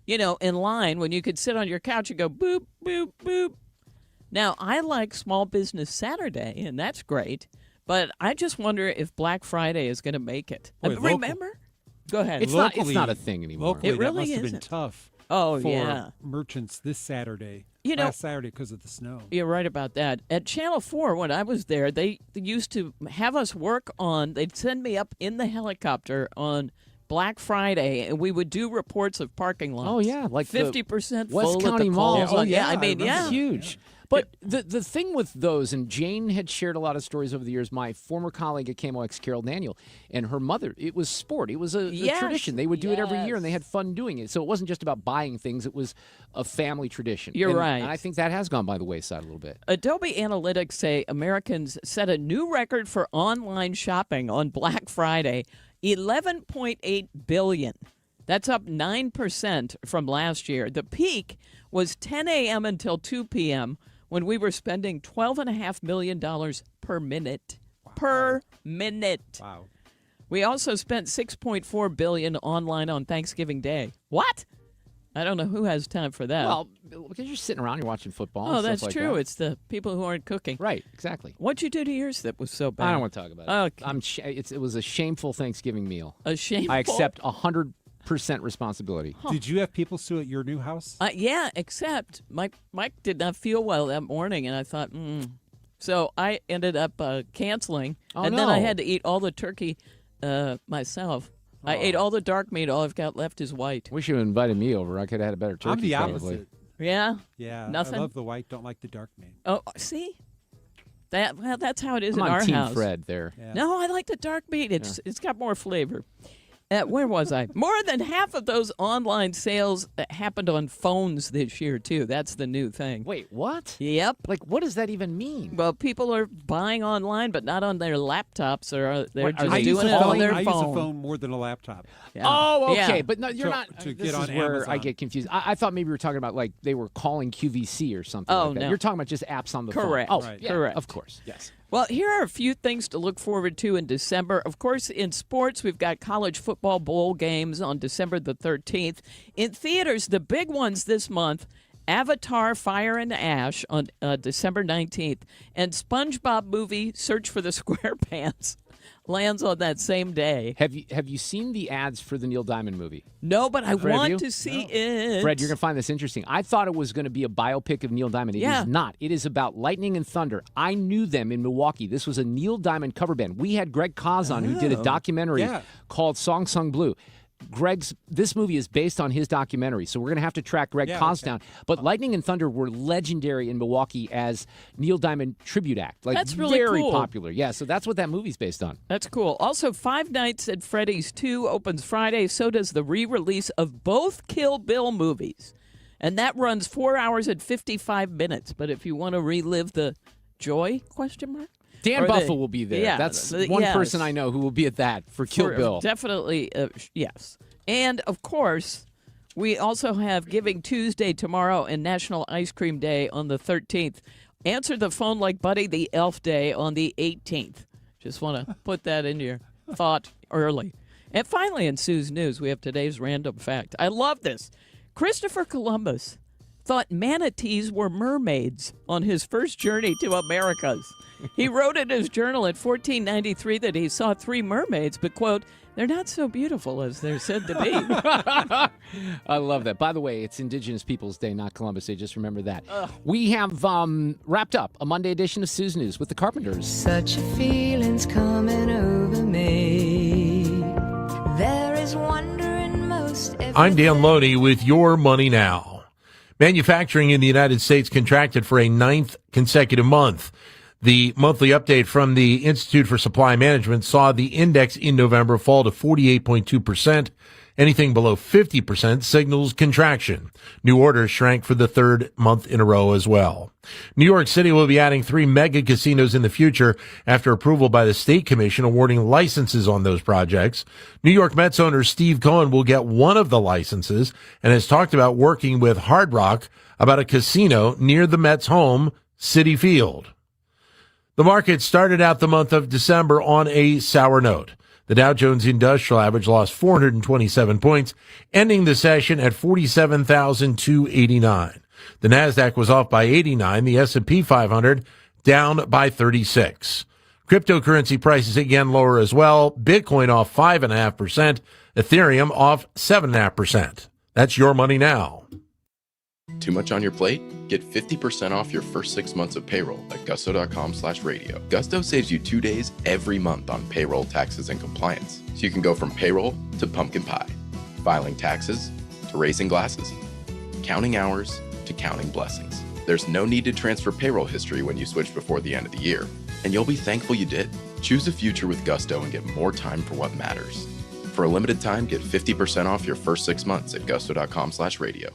in line when you could sit on your couch and go boop, boop, boop. Now, I like Small Business Saturday, and that's great, but I just wonder if Black Friday is going to make it. Boy, Remember? Go ahead. It's not a thing anymore. Locally, It really that must have been isn't. tough. Oh, for yeah. merchants this Saturday. Last Saturday because of the snow. You're right about that. At Channel 4, when I was there, they used to have us work they'd send me up in the helicopter on Black Friday, and we would do reports of parking lots. Oh, yeah, like the 50% West full County at the Mall. calls. Oh, yeah, yeah, I mean, I remember. yeah. Huge. But the thing with those, and Jane had shared a lot of stories over the years, my former colleague at KMOX, Carol Daniel, and her mother, it was sport. It was a tradition. They would do it every year, and they had fun doing it. So it wasn't just about buying things. It was a family tradition. You're right. And I think that has gone by the wayside a little bit. Adobe Analytics say Americans set a new record for online shopping on Black Friday, 11.8 billion. That's up 9% from last year. The peak was 10 a.m. until 2 p.m., when we were spending $12.5 million per minute. Wow. Per minute. Wow. We also spent $6.4 billion online on Thanksgiving Day. What? I don't know who has time for that. Well, because you're sitting around, you're watching football. Oh, and that's stuff like true. That. It's the people who aren't cooking. Right, exactly. What'd you do to yours that was so bad? I don't want to talk about it. Okay. It was a shameful Thanksgiving meal. A shameful? I accept 100% responsibility. Huh. Did you have people sue at your new house? Yeah, except Mike did not feel well that morning, and I thought, So I ended up canceling, and then I had to eat all the turkey myself. I ate all the dark meat. All I've got left is white. Wish you had invited me over. I could have had a better turkey. I'm the probably. opposite. Yeah? Yeah. Nothing? I love the white, don't like the dark meat. Oh, see? That's how it is I'm in on our Team house. Fred there. Yeah. No, I like the dark meat. It's got more flavor. Where was I? More than half of those online sales happened on phones this year, too. That's the new thing. Wait, what? Yep. Like, what does that even mean? Well, people are buying online, but not on their laptops, or they're just I doing it on their I phone. use a phone more than a laptop. Yeah. Oh, okay. Yeah. But no, you're not. To This get is on where Amazon. I get confused. I thought maybe we were talking about, like, they were calling QVC or something like that. no. You're talking about just apps on the Correct. phone. Oh, Right. yeah, Correct. of course. Yes. Well, here are a few things to look forward to in December. Of course, in sports, we've got college football bowl games on December the 13th. In theaters, the big ones this month, Avatar Fire and Ash on December 19th, and SpongeBob movie Search for the SquarePants lands on that same day. Have you seen the ads for the Neil Diamond movie? No, but I Fred, have want you? to see it. Fred, you're going to find this interesting. I thought it was going to be a biopic of Neil Diamond. It is not. It is about lightning and thunder. I knew them in Milwaukee. This was a Neil Diamond cover band. We had Greg Kaz on, who did a documentary called Song Sung Blue. This movie is based on his documentary, so we're going to have to track Greg Kaz down. But Lightning and Thunder were legendary in Milwaukee as Neil Diamond tribute act. Like, That's really very cool. popular. Yeah, so that's what that movie's based on. That's cool. Also, Five Nights at Freddy's 2 opens Friday. So does the re-release of both Kill Bill movies. And that runs 4 hours and 55 minutes. But if you want to relive the joy, question mark? Dan Buffalo will be there. Yeah, That's one person I know who will be at that for Kill Bill. Definitely, yes. And, of course, we also have Giving Tuesday tomorrow and National Ice Cream Day on the 13th. Answer the phone like Buddy the Elf Day on the 18th. Just want to put that in your thought early. And finally, in Sue's News, we have today's random fact. I love this. Christopher Columbus thought manatees were mermaids on his first journey to Americas. He wrote in his journal in 1493 that he saw 3 mermaids, but, quote, they're not so beautiful as they're said to be. I love that. By the way, it's Indigenous Peoples Day, not Columbus Day. Just remember that. We have wrapped up a Monday edition of Sue's News with the Carpenters. Such a feeling's coming over me. There is wonder in most everything. I'm Dan Loney with Your Money Now. Manufacturing in the United States contracted for a 9th consecutive month. The monthly update from the Institute for Supply Management saw the index in November fall to 48.2%. Anything below 50% signals contraction. New orders shrank for the 3rd month in a row as well. New York City will be adding 3 mega casinos in the future after approval by the State Commission awarding licenses on those projects. New York Mets owner Steve Cohen will get one of the licenses and has talked about working with Hard Rock about a casino near the Mets' home, Citi Field. The market started out the month of December on a sour note. The Dow Jones Industrial Average lost 427 points, ending the session at 47,289. The Nasdaq was off by 89, the S&P 500 down by 36. Cryptocurrency prices again lower as well. Bitcoin off 5.5%, Ethereum off 7.5%. That's Your Money Now. Too much on your plate? Get 50% off your first 6 months of payroll at gusto.com/radio. Gusto saves you 2 days every month on payroll, taxes, and compliance. So you can go from payroll to pumpkin pie, filing taxes to raising glasses, counting hours to counting blessings. There's no need to transfer payroll history when you switch before the end of the year. And you'll be thankful you did. Choose a future with Gusto and get more time for what matters. For a limited time, get 50% off your first 6 months at gusto.com/radio.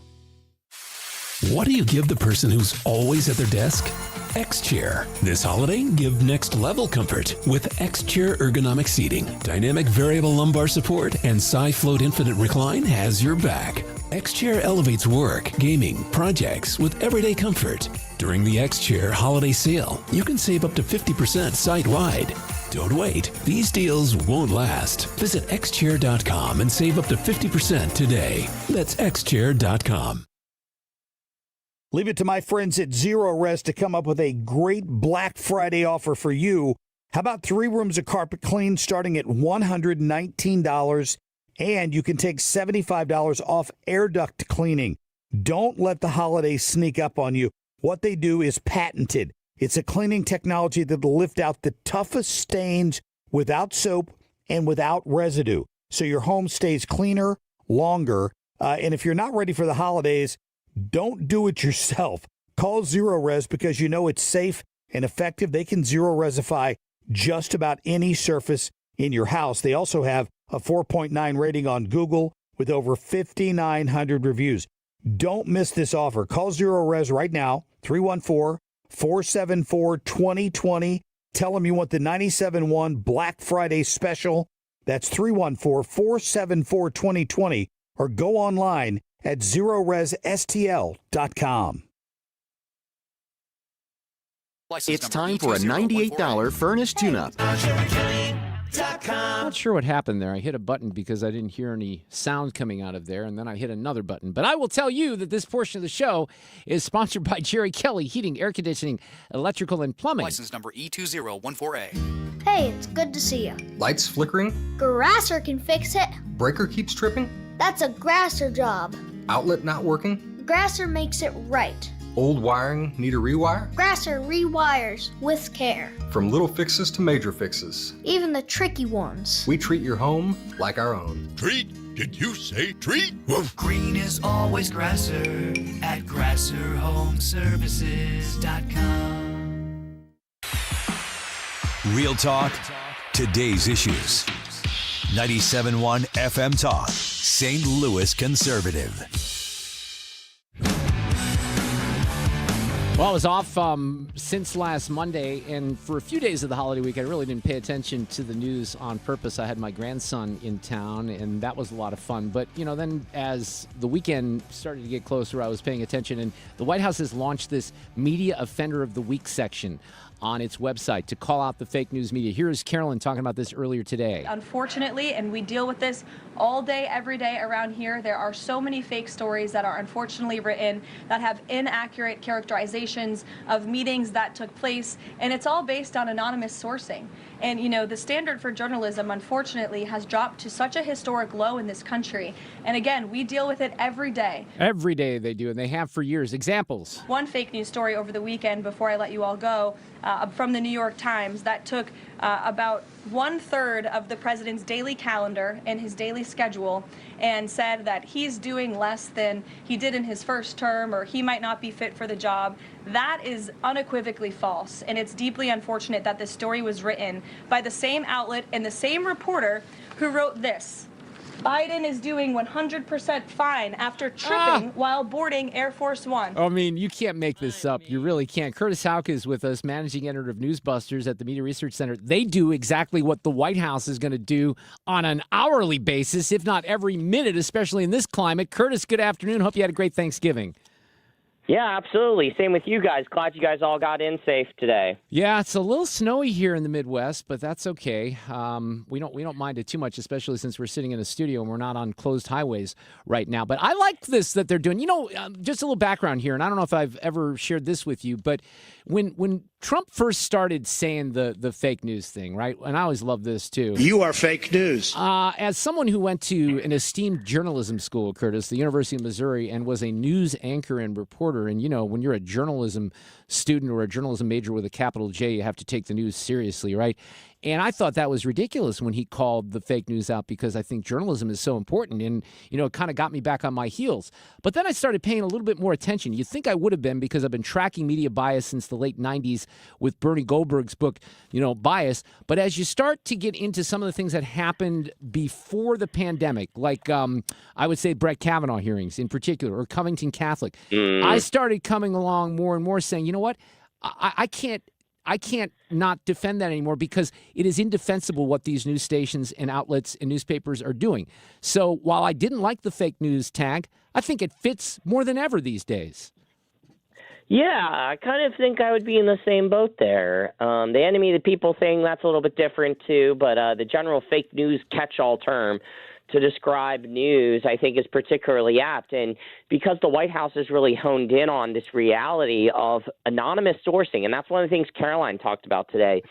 What do you give the person who's always at their desk? X-Chair. This holiday, give next level comfort with X-Chair ergonomic seating. Dynamic variable lumbar support and SiFloat Infinite Recline has your back. X-Chair elevates work, gaming, projects with everyday comfort. During the X-Chair holiday sale, you can save up to 50% site-wide. Don't wait. These deals won't last. Visit xchair.com and save up to 50% today. That's xchair.com. Leave it to my friends at Zero Res to come up with a great Black Friday offer for you. How about 3 rooms of carpet clean starting at $119, and you can take $75 off air duct cleaning. Don't let the holidays sneak up on you. What they do is patented. It's a cleaning technology that will lift out the toughest stains without soap and without residue, so your home stays cleaner longer. And if you're not ready for the holidays, don't do it yourself. Call Zero Res because you know it's safe and effective. They can zero resify just about any surface in your house. They also have a 4.9 rating on Google with over 5,900 reviews. Don't miss this offer. Call Zero Res right now, 314-474-2020. Tell them you want the 97.1 Black Friday special. That's 314-474-2020. Or go online at ZeroResSTL.com. It's time for a $98 furnace tune-up. I'm not sure what happened there. I hit a button because I didn't hear any sound coming out of there, and then I hit another button. But I will tell you that this portion of the show is sponsored by Jerry Kelly Heating, Air Conditioning, Electrical, and Plumbing. License number E2014A. Hey, it's good to see you. Lights flickering? Grasser can fix it. Breaker keeps tripping? That's a Grasser job. Outlet not working? Grasser makes it right. Old wiring need a rewire? Grasser rewires with care. From little fixes to major fixes. Even the tricky ones. We treat your home like our own. Treat? Did you say treat? Green is always Grasser at GrasserHomeServices.com. Real talk, today's issues. 97.1 FM Talk, St. Louis Conservative. Well, I was off since last Monday, and for a few days of the holiday week, I really didn't pay attention to the news on purpose. I had my grandson in town, and that was a lot of fun. But, then as the weekend started to get closer, I was paying attention, and the White House has launched this Media Offender of the Week section on its website to call out the fake news media. Here is Carolyn talking about this earlier today. Unfortunately, and we deal with this all day, every day around here, there are so many fake stories that are unfortunately written that have inaccurate characterizations of meetings that took place, and it's all based on anonymous sourcing. And, the standard for journalism, unfortunately, has dropped to such a historic low in this country. And again, we deal with it every day. Every day they do, and they have for years. Examples. One fake news story over the weekend, before I let you all go, from the New York Times, that took about 1/3 of the president's daily calendar and his daily schedule and said that he's doing less than he did in his first term, or he might not be fit for the job. That is unequivocally false, and it's deeply unfortunate that this story was written by the same outlet and the same reporter who wrote this. Biden is doing 100% fine after tripping while boarding Air Force One. I mean, you can't make this up. You really can't. Curtis Houck is with us, managing editor of Newsbusters at the Media Research Center. They do exactly what the White House is going to do on an hourly basis, if not every minute, especially in this climate. Curtis, good afternoon. Hope you had a great Thanksgiving. Yeah, absolutely. Same with you guys. Glad you guys all got in safe today. Yeah, it's a little snowy here in the Midwest, but that's okay. We don't mind it too much, especially since we're sitting in a studio and we're not on closed highways right now. But I like this that they're doing. Just a little background here, and I don't know if I've ever shared this with you, but when Trump first started saying the fake news thing, right? And I always love this too. You are fake news. As someone who went to an esteemed journalism school, Curtis, the University of Missouri, and was a news anchor and reporter, and when you're a journalism student or a journalism major with a capital J, you have to take the news seriously, right? And I thought that was ridiculous when he called the fake news out, because I think journalism is so important, and it kind of got me back on my heels. But then I started paying a little bit more attention. You'd think I would have been, because I've been tracking media bias since the late 90s with Bernie Goldberg's book, Bias. But as you start to get into some of the things that happened before the pandemic, like I would say Brett Kavanaugh hearings in particular, or Covington Catholic, I started coming along more and more saying, you know what, I can't not defend that anymore, because it is indefensible what these news stations and outlets and newspapers are doing. So while I didn't like the fake news tag, I think it fits more than ever these days. Yeah, I kind of think I would be in the same boat there. The enemy of the people thing, that's a little bit different too, but the general fake news catch-all term to describe news, I think, is particularly apt. And because the White House has really honed in on this reality of anonymous sourcing, and that's one of the things Caroline talked about today,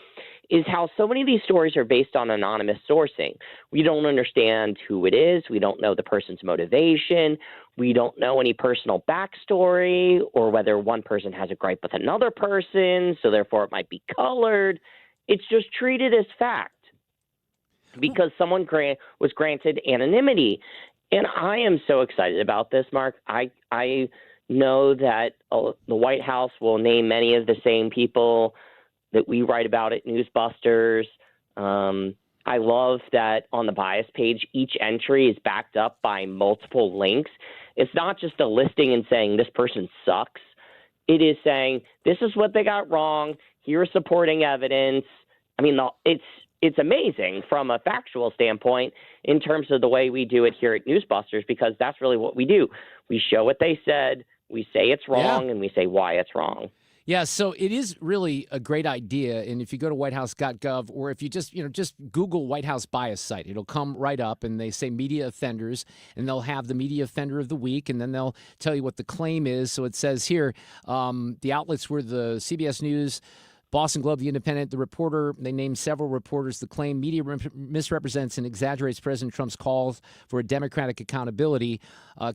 is how so many of these stories are based on anonymous sourcing. We don't understand who it is. We don't know the person's motivation. We don't know any personal backstory or whether one person has a gripe with another person, so therefore it might be colored. It's just treated as fact because someone was granted anonymity. And I am so excited about this, Mark. I know that the White House will name many of the same people that we write about at Newsbusters. I love that on the bias page, each entry is backed up by multiple links. It's not just a listing and saying this person sucks. It is saying this is what they got wrong. Here's supporting evidence. I mean, it's amazing from a factual standpoint in terms of the way we do it here at Newsbusters, because that's really what we do. We show what they said, we say it's wrong, and we say why it's wrong. Yeah, so it is really a great idea, and if you go to whitehouse.gov or if you just Google White House bias site, it'll come right up, and they say media offenders, and they'll have the media offender of the week, and then they'll tell you what the claim is. So it says here, the outlets were the CBS News, Boston Globe, The Independent, The Reporter. They named several reporters. The claim media misrepresents and exaggerates President Trump's calls for a democratic accountability.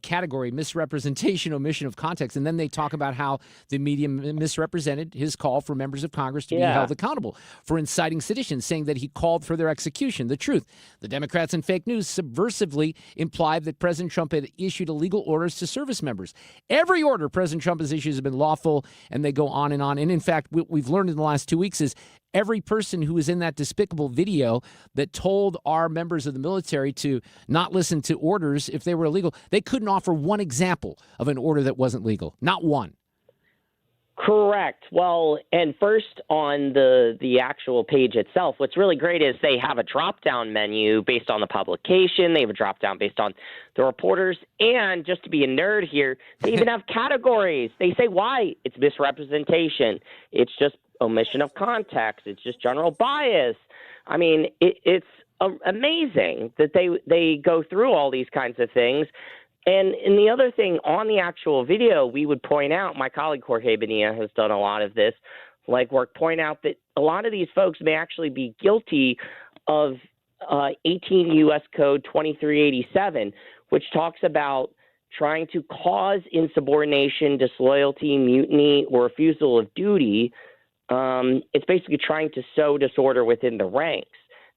Category, misrepresentation, omission of context. And then they talk about how the media misrepresented his call for members of Congress to be held accountable for inciting sedition, saying that he called for their execution. The truth, the Democrats in fake news subversively implied that President Trump had issued illegal orders to service members. Every order President Trump has issued has been lawful, and they go on and on. And in fact, what we've learned in the last 2 weeks is every person who was in that despicable video that told our members of the military to not listen to orders if they were illegal, they couldn't offer one example of an order that wasn't legal. Not one. Correct. Well, and first on the actual page itself, what's really great is they have a drop-down menu based on the publication. They have a drop-down based on the reporters. And just to be a nerd here, they even have categories. They say why. It's misrepresentation. It's just omission of context. It's just general bias. I mean, it's amazing that they go through all these kinds of things. And the other thing on the actual video, we would point out, my colleague Jorge Bonilla has done a lot of this, point out that a lot of these folks may actually be guilty of 18 U.S. Code 2387, which talks about trying to cause insubordination, disloyalty, mutiny, or refusal of duty. It's basically trying to sow disorder within the ranks.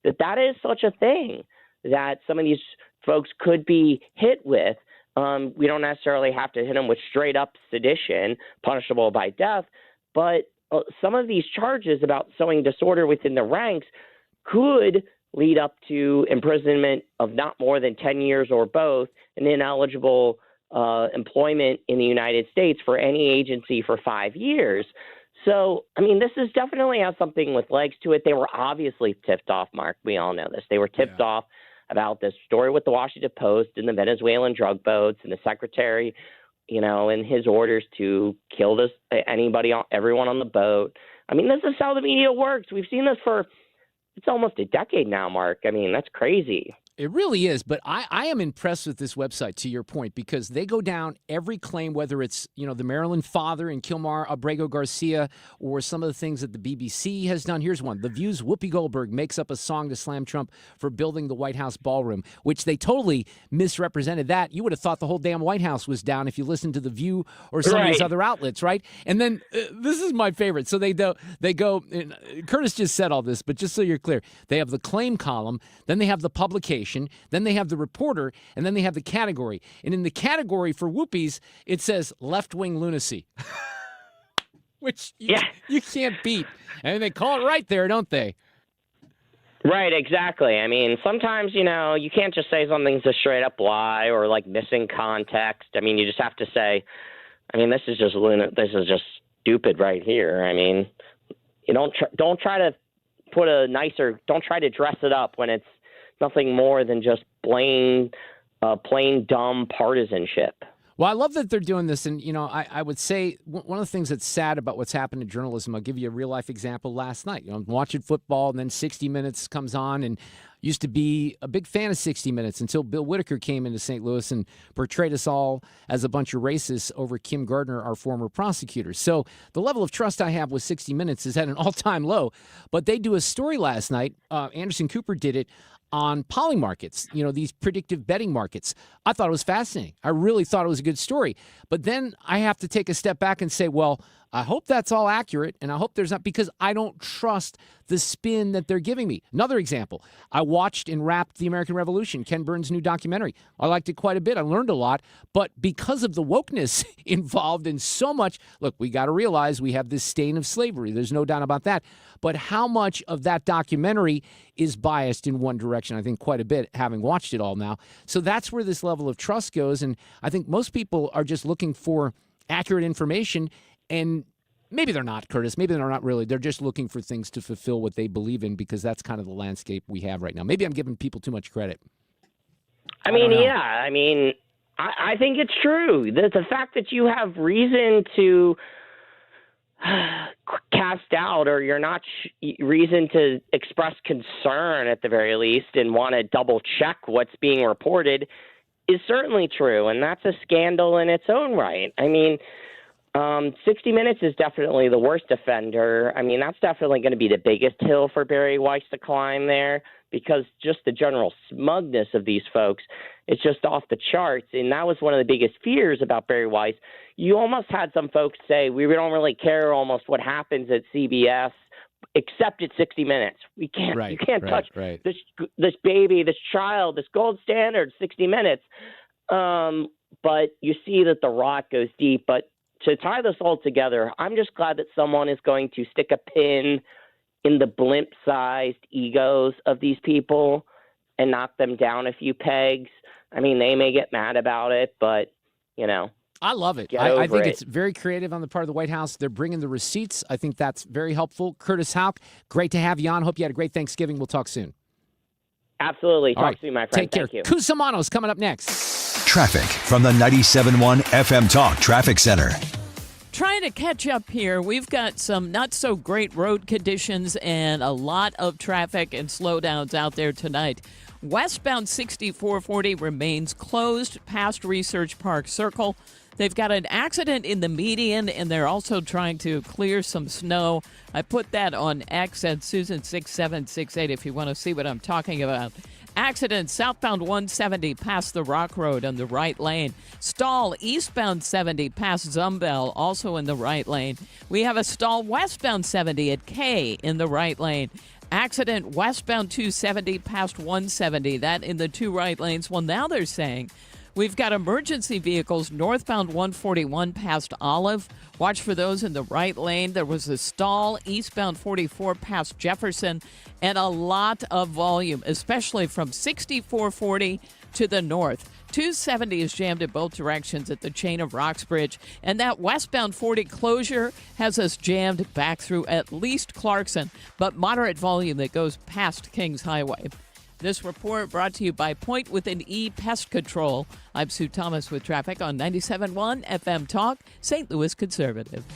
That is such a thing that some of these folks could be hit with. We don't necessarily have to hit them with straight up sedition, punishable by death, but some of these charges about sowing disorder within the ranks could lead up to imprisonment of not more than 10 years or both, and ineligible employment in the United States for any agency for 5 years. So, I mean, this is definitely has something with legs to it. They were obviously tipped off, Mark. We all know this. They were tipped off about this story with the Washington Post and the Venezuelan drug boats and the secretary, and his orders to kill everyone on the boat. I mean, this is how the media works. We've seen this it's almost a decade now, Mark. I mean, that's crazy. It really is, but I am impressed with this website, to your point, because they go down every claim, whether it's, the Maryland father and Kilmar Abrego Garcia, or some of the things that the BBC has done. Here's one. The View's Whoopi Goldberg makes up a song to slam Trump for building the White House ballroom, which they totally misrepresented that. You would have thought the whole damn White House was down if you listened to The View or some of these other outlets, right? And then this is my favorite. So they go, and Curtis just said all this, but just so you're clear, they have the claim column, then they have the publication, then they have the reporter, and then they have the category. And in the category for Whoopi's, it says left-wing lunacy, which you can't beat. I mean, they call it right there, don't they? Right, exactly. I mean, sometimes, you can't just say something's a straight-up lie or, missing context. I mean, you just have to say, this is just stupid right here. I mean, you don't try to don't try to dress it up when it's nothing more than just plain dumb partisanship. Well, I love that they're doing this. And, I would say one of the things that's sad about what's happened in journalism, I'll give you a real-life example last night. I'm watching football, and then 60 Minutes comes on, and used to be a big fan of 60 Minutes until Bill Whitaker came into St. Louis and portrayed us all as a bunch of racists over Kim Gardner, our former prosecutor. So the level of trust I have with 60 Minutes is at an all-time low. But they do a story last night. Anderson Cooper did it on poly markets, these predictive betting markets. I thought it was fascinating. I really thought it was a good story. But then I have to take a step back and say, well, I hope that's all accurate, and I hope there's not, because I don't trust the spin that they're giving me. Another example, I watched and wrapped The American Revolution, Ken Burns' new documentary. I liked it quite a bit. I learned a lot, but because of the wokeness involved in so much, look, we got to realize we have this stain of slavery. There's no doubt about that. But how much of that documentary is biased in one direction? I think quite a bit, having watched it all now. So that's where this level of trust goes, and I think most people are just looking for accurate information. And maybe they're not, Curtis. Maybe they're not really. They're just looking for things to fulfill what they believe in, because that's kind of the landscape we have right now. Maybe I'm giving people too much credit. I think it's true. The fact that you have reason to cast doubt, or you're not reason to express concern at the very least and want to double check what's being reported is certainly true. And that's a scandal in its own right. 60 Minutes is definitely the worst offender. That's definitely going to be the biggest hill for Barry Weiss to climb there, because just the general smugness of these folks is just off the charts. And that was one of the biggest fears about Barry Weiss. You almost had some folks say, we don't really care almost what happens at CBS, except at 60 Minutes. You can't touch this baby, this child, this gold standard, 60 Minutes. But you see that the rot goes deep. But to tie this all together, I'm just glad that someone is going to stick a pin in the blimp-sized egos of these people and knock them down a few pegs. They may get mad about it, but, I love it. I think it's very creative on the part of the White House. They're bringing the receipts. I think that's very helpful. Curtis Houck, great to have you on. Hope you had a great Thanksgiving. We'll talk soon. Absolutely. Talk soon, my friend. Take care. Thank you. Cusumano's coming up next. Traffic from the 97.1 FM Talk Traffic Center. Trying to catch up here. We've got some not so great road conditions and a lot of traffic and slowdowns out there tonight. Westbound 6440 remains closed past Research Park Circle. They've got an accident in the median, and they're also trying to clear some snow. I put that on X at Susan6768 if you want to see what I'm talking about. Accident southbound 170 past the Rock Road on the right lane. Stall eastbound 70 past Zumbell, also in the right lane. We have a stall westbound 70 at K in the right lane. Accident westbound 270 past 170, that in the two right lanes. Well, now they're saying we've got emergency vehicles northbound 141 past Olive. Watch for those in the right lane. There was a stall eastbound 44 past Jefferson, and a lot of volume, especially from 6440 to the north. 270 is jammed in both directions at the chain of Roxbridge, and that westbound 40 closure has us jammed back through at least Clarkson, but moderate volume that goes past Kings Highway. This report brought to you by Point with an E Pest Control. I'm Sue Thomas with traffic on 97.1 FM Talk, St. Louis Conservative.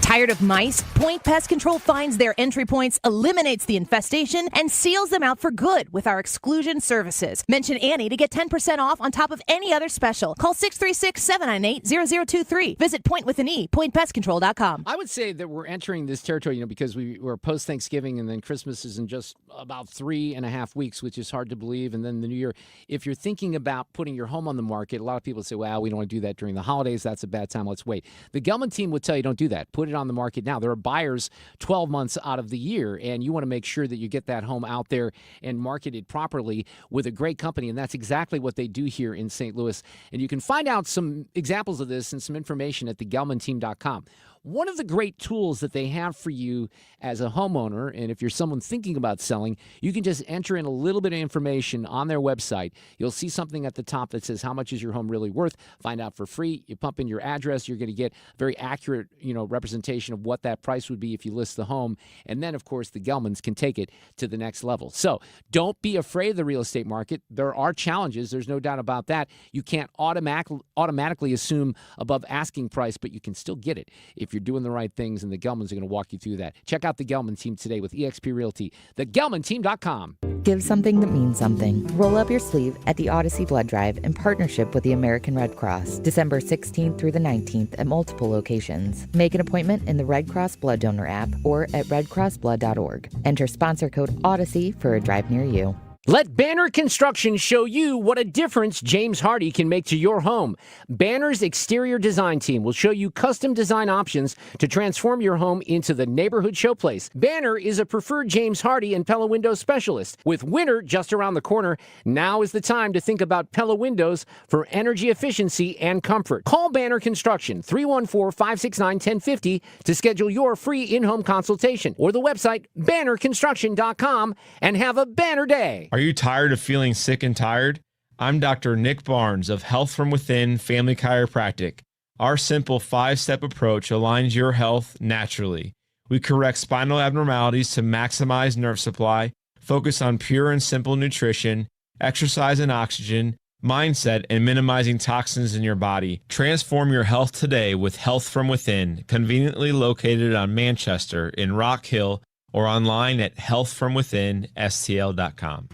Tired of mice? Point Pest Control finds their entry points, eliminates the infestation, and seals them out for good with our exclusion services. Mention Annie to get 10% off on top of any other special. Call 636-798-0023. Visit Point with an E, pointpestcontrol.com. I would say that we're entering this territory, because we're post-Thanksgiving, and then Christmas is in just about 3.5 weeks, which is hard to believe, and then the New Year. If you're thinking about putting your home on the market, a lot of people say, well, we don't want to do that during the holidays. That's a bad time. Let's wait. The Gelman team would tell you don't do that. Put it on the market now. There are buyers 12 months out of the year, and you want to make sure that you get that home out there and marketed properly with a great company, and that's exactly what they do here in St. Louis. And you can find out some examples of this and some information at thegelmanteam.com. One of the great tools that they have for you as a homeowner, and if you're someone thinking about selling, you can just enter in a little bit of information on their website. You'll see something at the top that says, how much is your home really worth? Find out for free. You pump in your address. You're going to get a very accurate, representation of what that price would be if you list the home. And then, of course, the Gelmans can take it to the next level. So don't be afraid of the real estate market. There are challenges. There's no doubt about that. You can't automatically assume above asking price, but you can still get it if you're doing the right things, and the Gelmans are going to walk you through that. Check out the Gelman team today with eXp Realty, thegelmanteam.com. Give something that means something. Roll up your sleeve at the Odyssey Blood Drive in partnership with the American Red Cross, December 16th through the 19th at multiple locations. Make an appointment in the Red Cross Blood Donor app or at redcrossblood.org. Enter sponsor code Odyssey for a drive near you. Let Banner Construction show you what a difference James Hardy can make to your home. Banner's exterior design team will show you custom design options to transform your home into the neighborhood showplace. Banner is a preferred James Hardy and Pella Windows specialist. With winter just around the corner, now is the time to think about Pella Windows for energy efficiency and comfort. Call Banner Construction, 314-569-1050 to schedule your free in-home consultation, or the website bannerconstruction.com, and have a banner day. Are you tired of feeling sick and tired? I'm Dr. Nick Barnes of Health from Within Family Chiropractic. Our simple 5-step approach aligns your health naturally. We correct spinal abnormalities to maximize nerve supply, focus on pure and simple nutrition, exercise and oxygen, mindset, and minimizing toxins in your body. Transform your health today with Health from Within, conveniently located on Manchester in Rock Hill, or online at healthfromwithinstl.com.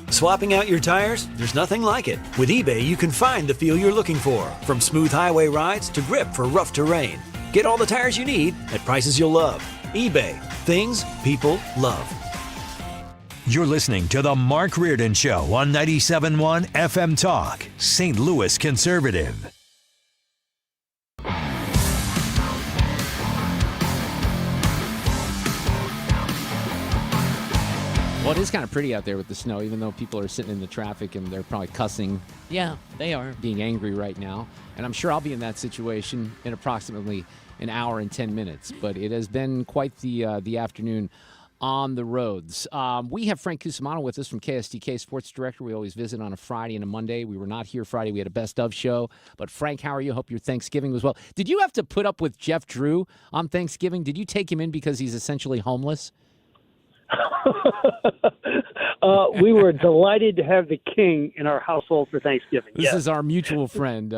Swapping out your tires? There's nothing like it. With eBay, you can find the feel you're looking for, from smooth highway rides to grip for rough terrain. Get all the tires you need at prices you'll love. eBay, things people love. You're listening to The Mark Reardon Show on 97.1 FM Talk, St. Louis Conservative. Well, it is kind of pretty out there with the snow, even though people are sitting in the traffic and they're probably cussing. Yeah, they are. Being angry right now. And I'm sure I'll be in that situation in approximately an hour and 10 minutes. But it has been quite the afternoon on the roads. We have Frank Cusumano with us from KSTK Sports Director. We always visit on a Friday and a Monday. We were not here Friday. We had a best of show. But Frank, how are you? Hope your Thanksgiving was well. Did you have to put up with Jeff Drew on Thanksgiving? Did you take him in because he's essentially homeless? We were delighted to have the king in our household for Thanksgiving. This is our mutual friend,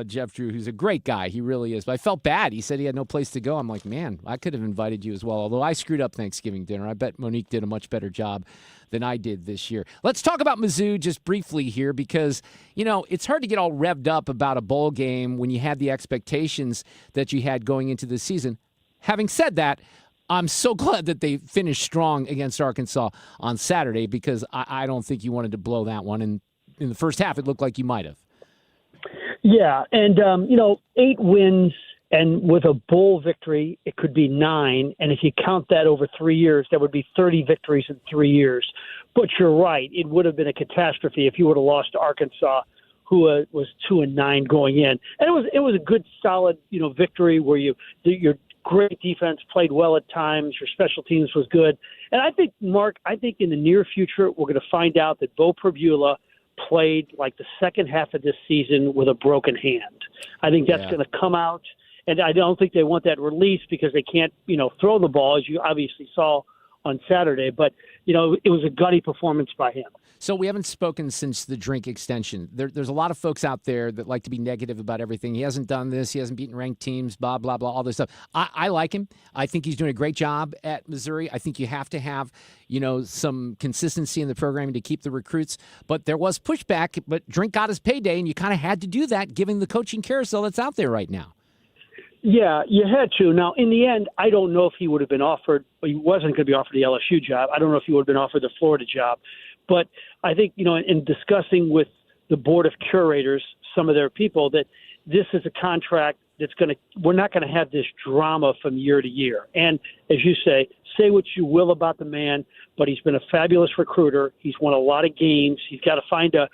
Jeff Drew, who's a great guy. He really is. But I felt bad. He said he had no place to go. I'm like, man, I could have invited you as well. Although I screwed up Thanksgiving dinner. I bet Monique did a much better job than I did this year. Let's talk about Mizzou just briefly here because, it's hard to get all revved up about a bowl game when you had the expectations that you had going into the season. Having said that, I'm so glad that they finished strong against Arkansas on Saturday because I don't think you wanted to blow that one. And in the first half, it looked like you might have. Yeah, and, 8 wins, and with a bowl victory, it could be 9. And if you count that over 3 years, that would be 30 victories in 3 years. But you're right. It would have been a catastrophe if you would have lost to Arkansas, who was 2-9 going in. And it was a good, solid, victory where your great defense, played well at times. Your special teams was good. And I think, Mark, in the near future, we're going to find out that Bo Perbula played like the second half of this season with a broken hand. I think that's going to come out. And I don't think they want that released because they can't, throw the ball, as you obviously saw on Saturday. But, it was a gutty performance by him. So we haven't spoken since the drink extension. There's a lot of folks out there that like to be negative about everything. He hasn't done this. He hasn't beaten ranked teams, blah, blah, blah, all this stuff. I like him. I think he's doing a great job at Missouri. I think you have to have, some consistency in the programming to keep the recruits. But there was pushback, but Drink got his payday, and you kind of had to do that given the coaching carousel that's out there right now. Yeah, you had to. Now, in the end, I don't know if he would have been offered, or he wasn't going to be offered the LSU job. I don't know if he would have been offered the Florida job. But I think, in discussing with the board of curators, some of their people, that this is a contract that's we're not going to have this drama from year to year. And as you say what you will about the man, but he's been a fabulous recruiter. He's won a lot of games. He's got to find a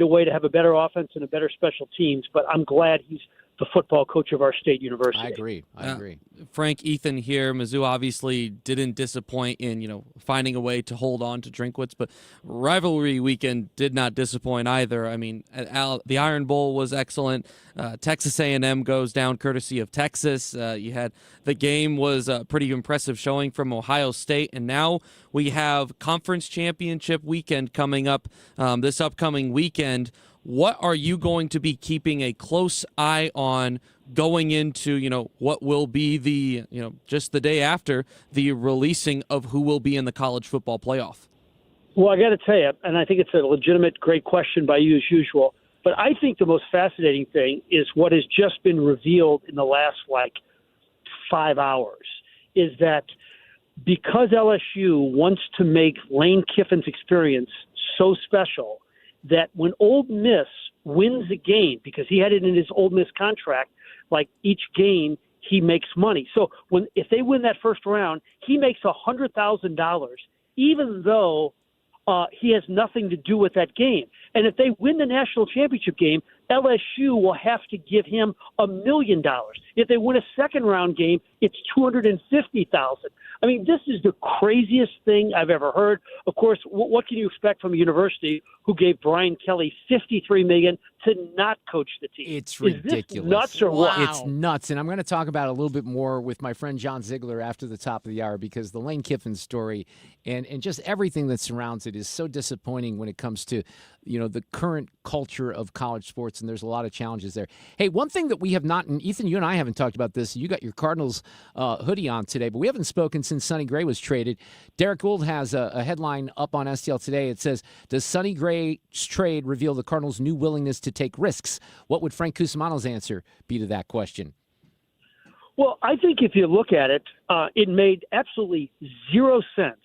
way to have a better offense and a better special teams. But I'm glad he's the football coach of our state university. I agree. Frank, Ethan here. Mizzou obviously didn't disappoint in, finding a way to hold on to Drinkwitz, but rivalry weekend did not disappoint either. I mean, the Iron Bowl was excellent. Texas A&M goes down courtesy of Texas. You had the game was a pretty impressive showing from Ohio State, and now we have conference championship weekend coming up this upcoming weekend. What are you going to be keeping a close eye on going into, what will be the, just the day after the releasing of who will be in the college football playoff? Well, I got to tell you, and I think it's a legitimate, great question by you as usual, but I think the most fascinating thing is what has just been revealed in the last, 5 hours, is that because LSU wants to make Lane Kiffin's experience so special, that when Ole Miss wins a game, because he had it in his Ole Miss contract, each game he makes money. So if they win that first round, he makes $100,000, even though he has nothing to do with that game. And if they win the national championship game, LSU will have to give him $1 million. If they win a second round game, it's $250,000. I mean, this is the craziest thing I've ever heard. Of course, what can you expect from a university who gave Brian Kelly $53 million to not coach the team? It's ridiculous. Is this nuts or what? It's nuts, and I'm going to talk about it a little bit more with my friend John Ziegler after the top of the hour, because the Lane Kiffin story and just everything that surrounds it is so disappointing when it comes to the current culture of college sports, and there's a lot of challenges there. Hey, one thing that we have not, and Ethan, you and I haven't talked about this. You got your Cardinals hoodie on today, but we haven't spoken since Sonny Gray was traded. Derek Gould has a headline up on STL today. It says, does Sonny Gray's trade reveal the Cardinals' new willingness to take risks? What would Frank Cusumano's answer be to that question? Well, I think if you look at it, it made absolutely zero sense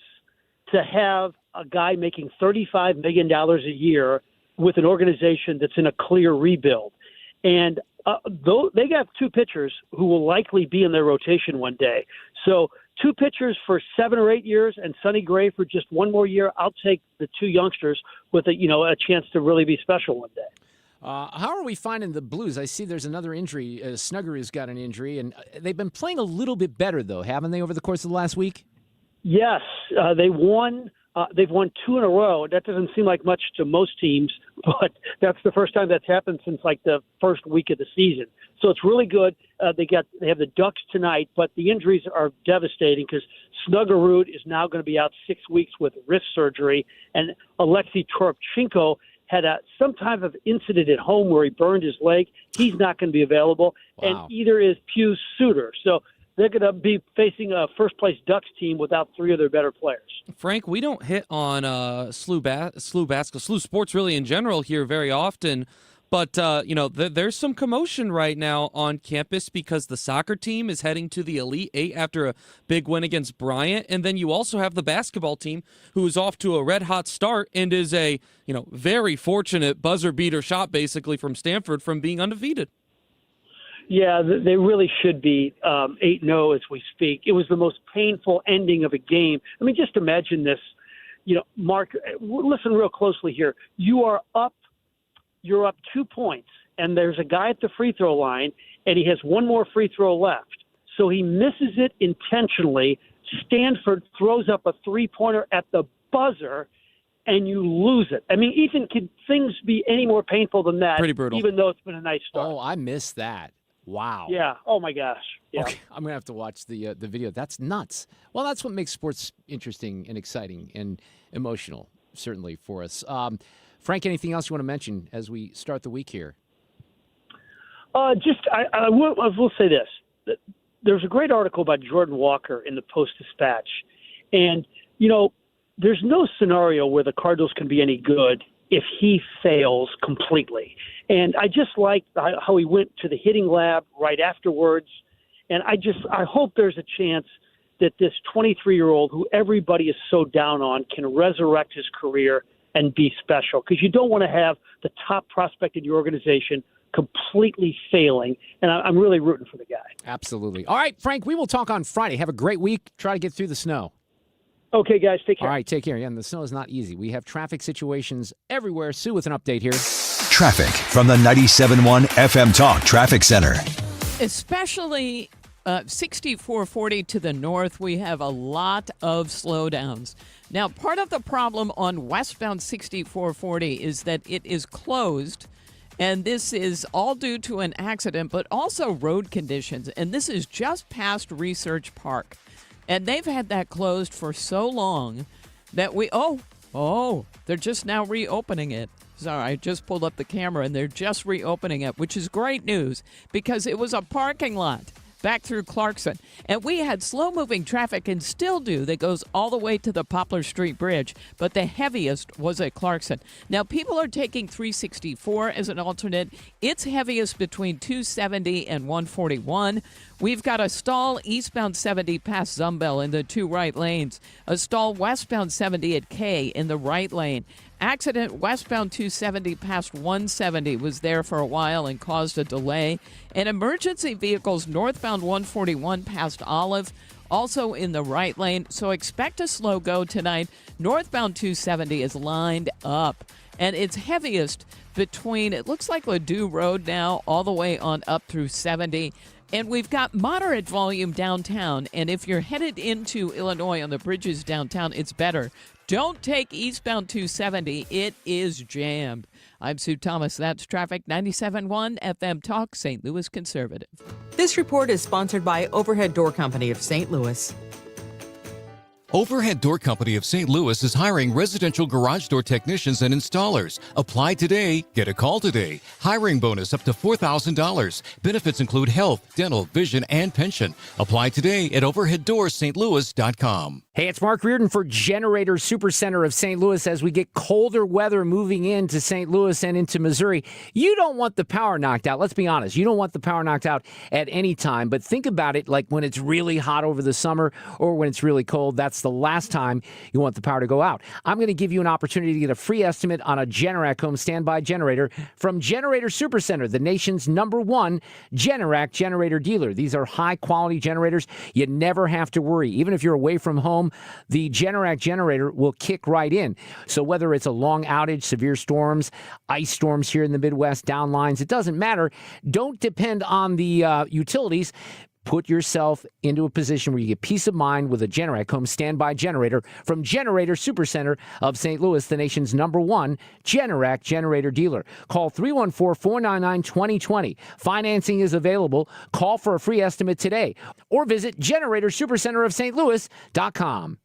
to have a guy making $35 million a year with an organization that's in a clear rebuild. And though they got two pitchers who will likely be in their rotation one day. So two pitchers for 7 or 8 years and Sonny Gray for just one more year. I'll take the two youngsters with a chance to really be special one day. How are we finding the Blues? I see there's another injury. Snuggery's got an injury, and they've been playing a little bit better, though, haven't they, over the course of the last week? Yes, they won. They've won 2 in a row. That doesn't seem like much to most teams, but that's the first time that's happened since the first week of the season. So it's really good. They have the Ducks tonight, but the injuries are devastating because Snuggerud is now going to be out 6 weeks with wrist surgery, and Alexei Toropchenko had some type of incident at home where he burned his leg. He's not going to be available, and either is Pius Suter. So they're going to be facing a first-place Ducks team without 3 of their better players. Frank, we don't hit on SLU sports really in general here very often, but there's some commotion right now on campus because the soccer team is heading to the Elite Eight after a big win against Bryant, and then you also have the basketball team who is off to a red-hot start and is a very fortunate buzzer-beater shot basically from Stanford from being undefeated. Yeah, they really should be 8-0 as we speak. It was the most painful ending of a game. I mean, just imagine this. Mark, listen real closely here. You're up 2 points, and there's a guy at the free throw line, and he has one more free throw left. So he misses it intentionally. Stanford throws up a three-pointer at the buzzer, and you lose it. I mean, Ethan, could things be any more painful than that? Pretty brutal. Even though it's been a nice start. Oh, I missed that. Wow. Yeah. Oh, my gosh. Yeah. Okay. I'm going to have to watch the video. That's nuts. Well, that's what makes sports interesting and exciting and emotional, certainly, for us. Frank, anything else you want to mention as we start the week here? I will say this. There's a great article by Jordan Walker in the Post-Dispatch. And, there's no scenario where the Cardinals can be any good if he fails completely. And I just like how he went to the hitting lab right afterwards. And I hope there's a chance that this 23-year-old who everybody is so down on can resurrect his career and be special, because you don't want to have the top prospect in your organization completely failing. And I'm really rooting for the guy. Absolutely. All right, Frank, we will talk on Friday. Have a great week. Try to get through the snow. Okay, guys, take care. All right, take care. Yeah, and the snow is not easy. We have traffic situations everywhere. Sue with an update here. Traffic from the 97.1 FM Talk Traffic Center. Especially 6440 to the north, we have a lot of slowdowns. Now, part of the problem on westbound 6440 is that it is closed, and this is all due to an accident, but also road conditions. And this is just past Research Park. And they've had that closed for so long that they're just now reopening it. Sorry, I just pulled up the camera, and they're just reopening it, which is great news because it was a parking lot back through Clarkson. And we had slow-moving traffic, and still do, that goes all the way to the Poplar Street Bridge, but the heaviest was at Clarkson. Now, people are taking 364 as an alternate. It's heaviest between 270 and 141. We've got a stall eastbound 70 past Zumbel in the two right lanes, a stall westbound 70 at K in the right lane. Accident westbound 270 past 170 was there for a while and caused a delay. And emergency vehicles northbound 141 past Olive, also in the right lane. So expect a slow go tonight. Northbound 270 is lined up. And it's heaviest between, it looks like Ladue Road now, all the way on up through 70. And we've got moderate volume downtown. And if you're headed into Illinois on the bridges downtown, it's better. Don't take eastbound 270. It is jammed. I'm Sue Thomas. That's Traffic 97.1 FM Talk, St. Louis Conservative. This report is sponsored by Overhead Door Company of St. Louis. Overhead Door Company of St. Louis is hiring residential garage door technicians and installers. Apply today. Get a call today. Hiring bonus up to $4,000. Benefits include health, dental, vision, and pension. Apply today at overheaddoorsstlouis.com. Hey, it's Mark Reardon for Generator Supercenter of St. Louis. As we get colder weather moving into St. Louis and into Missouri, you don't want the power knocked out. Let's be honest. You don't want the power knocked out at any time. But think about it like when it's really hot over the summer or when it's really cold. That's the last time you want the power to go out. I'm going to give you an opportunity to get a free estimate on a Generac home standby generator from Generator Supercenter, the nation's #1 Generac generator dealer. These are high-quality generators. You never have to worry. Even if you're away from home, the Generac generator will kick right in. So whether it's a long outage, severe storms, ice storms here in the Midwest, downlines, it doesn't matter. Don't depend on the utilities. Put yourself into a position where you get peace of mind with a Generac home standby generator from Generator Supercenter of St. Louis, the nation's #1 Generac generator dealer. Call 314-499-2020. Financing is available. Call for a free estimate today or visit GeneratorSupercenterofStLouis.com.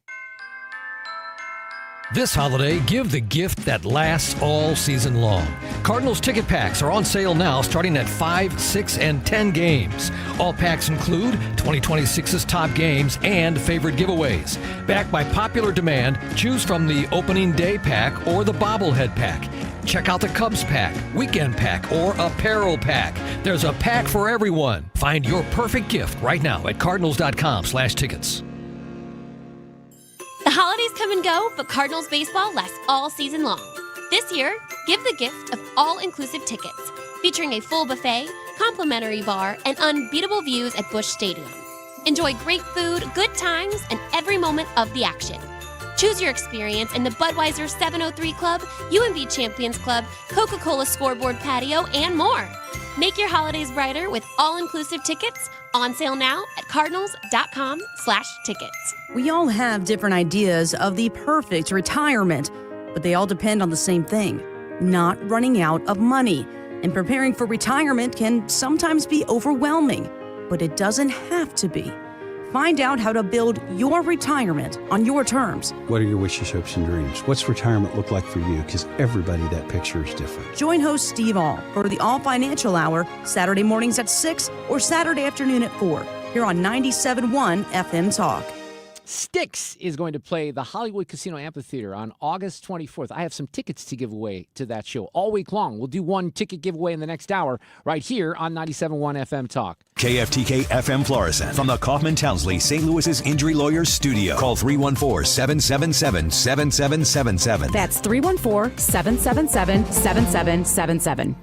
This holiday, give the gift that lasts all season long. Cardinals ticket packs are on sale now, starting at 5, 6, and 10 games. All packs include 2026's top games and favorite giveaways. Backed by popular demand, choose from the opening day pack or the bobblehead pack. Check out the Cubs pack, weekend pack, or apparel pack. There's a pack for everyone. Find your perfect gift right now at cardinals.com/tickets. The holidays come and go, but Cardinals baseball lasts all season long. This year, give the gift of all-inclusive tickets, featuring a full buffet, complimentary bar, and unbeatable views at Busch Stadium. Enjoy great food, good times, and every moment of the action. Choose your experience in the Budweiser 703 Club, UMB Champions Club, Coca-Cola Scoreboard Patio, and more. Make your holidays brighter with all-inclusive tickets. On sale now at cardinals.com/tickets. We all have different ideas of the perfect retirement, but they all depend on the same thing, not running out of money. And preparing for retirement can sometimes be overwhelming, but it doesn't have to be. Find out how to build your retirement on your terms. What are your wishes, hopes, and dreams? What's retirement look like for you? Because everybody, that picture is different. Join host Steve All for the All Financial Hour, Saturday mornings at 6 or Saturday afternoon at 4, here on 97.1 FM Talk. Styx is going to play the Hollywood Casino Amphitheater on August 24th. I have some tickets to give away to that show all week long. We'll do one ticket giveaway in the next hour right here on 97.1 FM Talk. KFTK FM Florissant from the Kaufman Townsley St. Louis's Injury Lawyers Studio. Call 314-777-7777. That's 314-777-7777.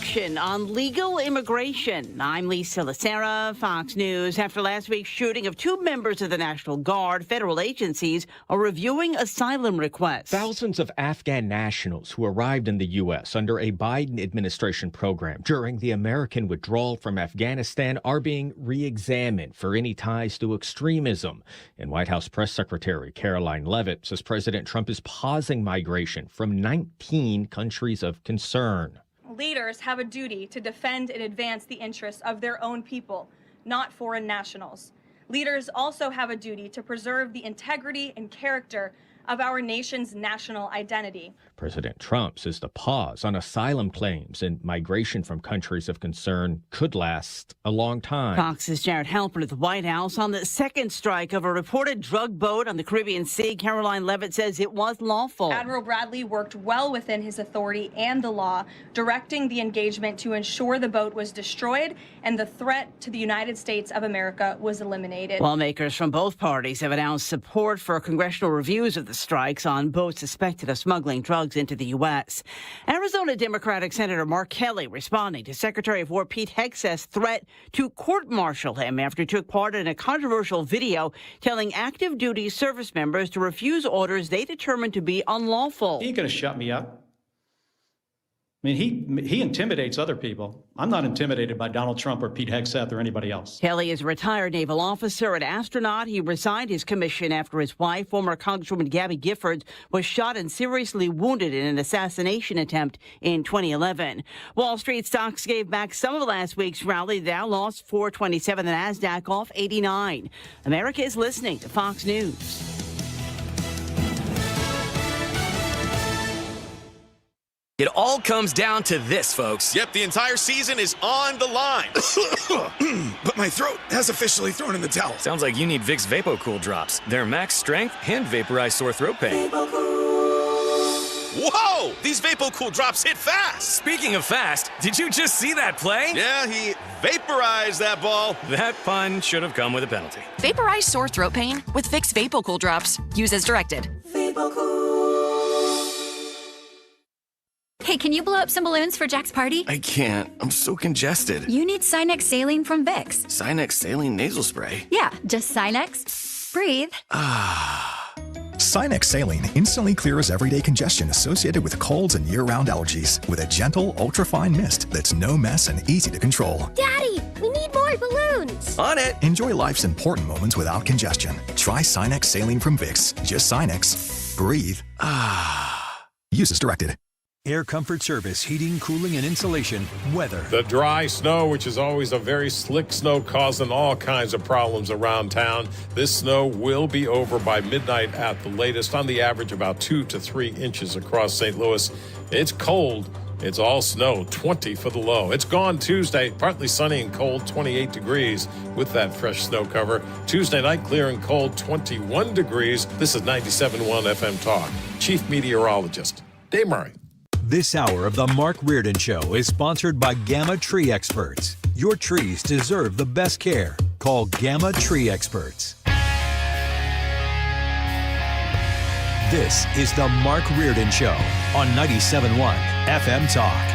action on legal immigration. I'm Lisa Lacera, Fox News. After last week's shooting of 2 members of the National Guard, federal agencies are reviewing asylum requests. Thousands of Afghan nationals who arrived in the U.S. under a Biden administration program during the American withdrawal from Afghanistan are being re-examined for any ties to extremism. And White House Press Secretary Caroline Leavitt says President Trump is pausing migration from 19 countries of concern. Leaders have a duty to defend and advance the interests of their own people, not foreign nationals. Leaders also have a duty to preserve the integrity and character of our nation's national identity. President Trump says the pause on asylum claims and migration from countries of concern could last a long time. Fox's Jared Halpern at the White House on the second strike of a reported drug boat on the Caribbean Sea. Caroline Leavitt says it was lawful. Admiral Bradley worked well within his authority and the law, directing the engagement to ensure the boat was destroyed and the threat to the United States of America was eliminated. Lawmakers from both parties have announced support for congressional reviews of the strikes on boats suspected of smuggling drugs into the U.S. Arizona Democratic Senator Mark Kelly responding to Secretary of War Pete Hegseth's threat to court-martial him after he took part in a controversial video telling active duty service members to refuse orders they determined to be unlawful. He ain't going to shut me up. I mean, he intimidates other people. I'm not intimidated by Donald Trump or Pete Hegseth or anybody else. Kelly is a retired naval officer and astronaut. He resigned his commission after his wife, former Congresswoman Gabby Giffords, was shot and seriously wounded in an assassination attempt in 2011. Wall Street stocks gave back some of last week's rally. The Dow lost 427, the Nasdaq off 89. America is listening to Fox News. It all comes down to this, folks. Yep, the entire season is on the line. But my throat has officially thrown in the towel. Sounds like you need Vicks VapoCool drops. They're max strength and vaporize sore throat pain. Whoa! These VapoCool drops hit fast. Speaking of fast, did you just see that play? Yeah, he vaporized that ball. That pun should have come with a penalty. Vaporize sore throat pain with Vicks VapoCool drops. Use as directed. Hey, can you blow up some balloons for Jack's party? I can't. I'm so congested. You need Sinex Saline from Vicks. Sinex Saline nasal spray? Yeah, just Sinex. Breathe. Sinex Saline instantly clears everyday congestion associated with colds and year-round allergies with a gentle, ultra-fine mist that's no mess and easy to control. Daddy, we need more balloons. On it. Enjoy life's important moments without congestion. Try Sinex Saline from Vicks. Just Sinex. Breathe. Use as directed. Air Comfort Service, heating, cooling, and insulation. Weather. The dry snow, which is always a very slick snow, causing all kinds of problems around town. This snow will be over by midnight at the latest, on the average about 2 to 3 inches across St. Louis. It's cold. It's all snow, 20 for the low. It's gone Tuesday, partly sunny and cold, 28 degrees with that fresh snow cover. Tuesday night, clear and cold, 21 degrees. This is 97.1 FM Talk. Chief Meteorologist Dave Murray. This hour of the Mark Reardon Show is sponsored by Gamma Tree Experts. Your trees deserve the best care. Call Gamma Tree Experts. This is the Mark Reardon Show on 97.1 FM Talk.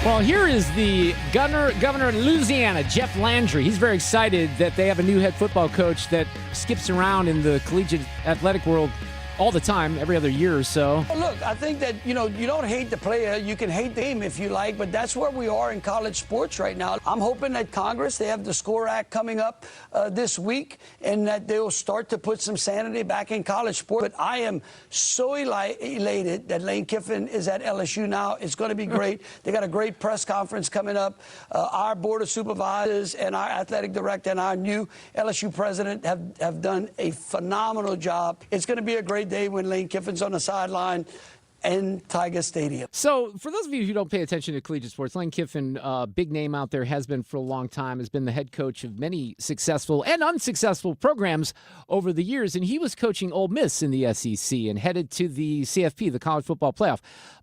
Well, here is the governor of Louisiana, Jeff Landry. He's very excited that they have a new head football coach that skips around in the collegiate athletic world all the time, every other year or so. Well, look, I think that, you don't hate the player. You can hate the game if you like, but that's where we are in college sports right now. I'm hoping that Congress, they have the SCORE Act coming up this week, and that they'll start to put some sanity back in college sports. But I am so elated that Lane Kiffin is at LSU now. It's going to be great. They got a great press conference coming up. Our Board of Supervisors and our athletic director and our new LSU president have done a phenomenal job. It's going to be a great day when Lane Kiffin's on the sideline in Tiger Stadium. So for those of you who don't pay attention to collegiate sports, Lane Kiffin, big name out there, has been for a long time, has been the head coach of many successful and unsuccessful programs over the years. And he was coaching Ole Miss in the SEC and headed to the CFP, the College Football Playoff.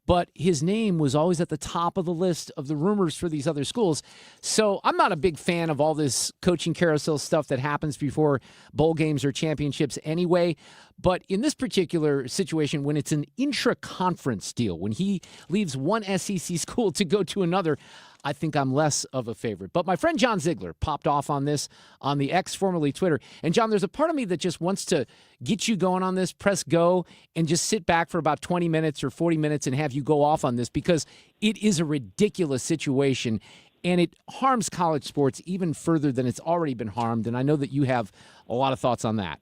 But his name was always at the top of the list of the rumors for these other schools. So I'm not a big fan of all this coaching carousel stuff that happens before bowl games or championships anyway. But in this particular situation, when it's an intra-conference deal, when he leaves one SEC school to go to another, I think I'm less of a favorite. But my friend John Ziegler popped off on this on the X, formerly Twitter. And, John, there's a part of me that just wants to get you going on this, press go, and just sit back for about 20 minutes or 40 minutes and have you go off on this because it is a ridiculous situation, and it harms college sports even further than it's already been harmed. And I know that you have a lot of thoughts on that.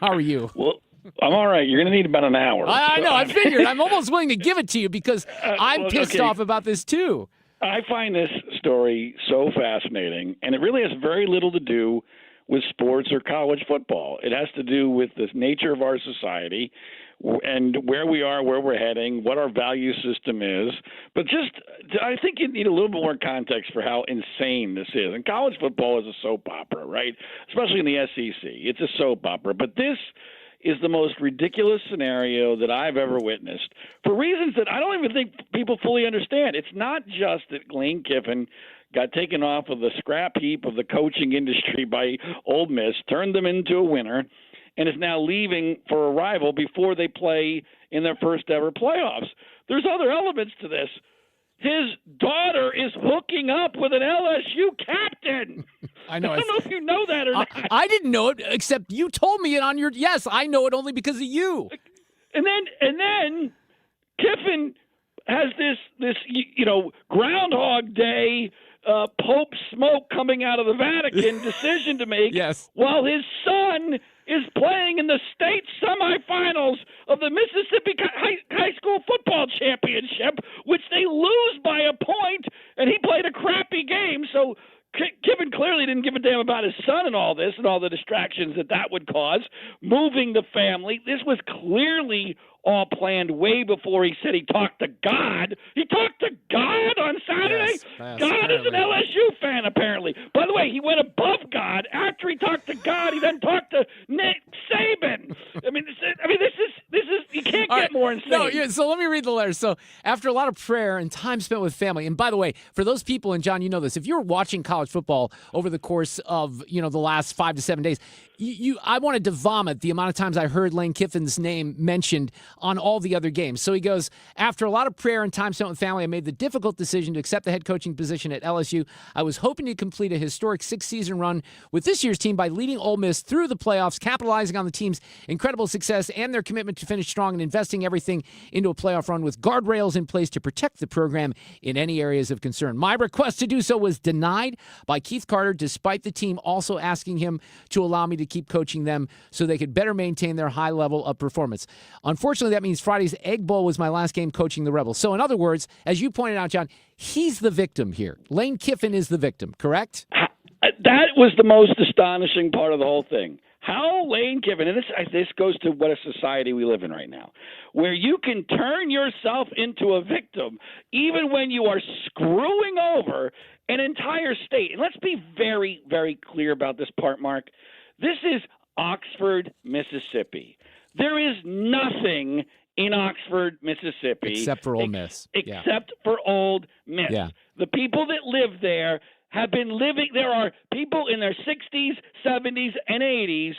How are you? Well, I'm all right. You're going to need about an hour. I know. I figured. I'm almost willing to give it to you because I'm pissed off about this, too. I find this story so fascinating, and it really has very little to do with sports or college football. It has to do with the nature of our society and where we are, where we're heading, what our value system is. But I think you need a little bit more context for how insane this is. And college football is a soap opera, right? Especially in the SEC. It's a soap opera. But this is the most ridiculous scenario that I've ever witnessed for reasons that I don't even think people fully understand. It's not just that Lane Kiffin got taken off of the scrap heap of the coaching industry by Ole Miss, turned them into a winner, and is now leaving for a rival before they play in their first ever playoffs. There's other elements to this. His daughter is hooking up with an LSU captain. I know. I don't know if you know that or not. I didn't know it, except you told me it on your. Yes, I know it only because of you. And then Kiffin has this Groundhog Day Pope smoke coming out of the Vatican decision to make. Yes. While his son is playing in the state semifinals of the Mississippi High School Football Championship, which they lose by a point, and he played a crappy game. So Kiffin clearly didn't give a damn about his son and all this and all the distractions that would cause. Moving the family. This was clearly all planned way before he said he talked to God. He talked to God on Saturday? Yes, God is an LSU fan, apparently. By the way, he went above God. After he talked to God, he then talked to Nick Saban. I mean, this is you can't get more insane. No, yeah, so let me read the letter. So after a lot of prayer and time spent with family, and by the way, for those people, and John, you know this, if you're watching college football over the course of the last 5 to 7 days, I wanted to vomit the amount of times I heard Lane Kiffin's name mentioned on all the other games. So he goes, after a lot of prayer and time spent with family, I made the difficult decision to accept the head coaching position at LSU. I was hoping to complete a historic 6-season run with this year's team by leading Ole Miss through the playoffs, capitalizing on the team's incredible success and their commitment to finish strong and investing everything into a playoff run with guardrails in place to protect the program in any areas of concern. My request to do so was denied by Keith Carter, despite the team also asking him to allow me to keep coaching them so they could better maintain their high level of performance. Unfortunately, that means Friday's Egg Bowl was my last game coaching the Rebels. So in other words, as you pointed out, John, he's the victim here. Lane Kiffin is the victim, correct? That was the most astonishing part of the whole thing. How Lane Kiffin, and this goes to what a society we live in right now, where you can turn yourself into a victim even when you are screwing over an entire state. And let's be very, very clear about this part, Mark. This is Oxford, Mississippi. There is nothing in Oxford, Mississippi. Except for Ole Miss. Except for Ole Miss. Yeah. The people that live there have been living. There are people in their 60s, 70s, and 80s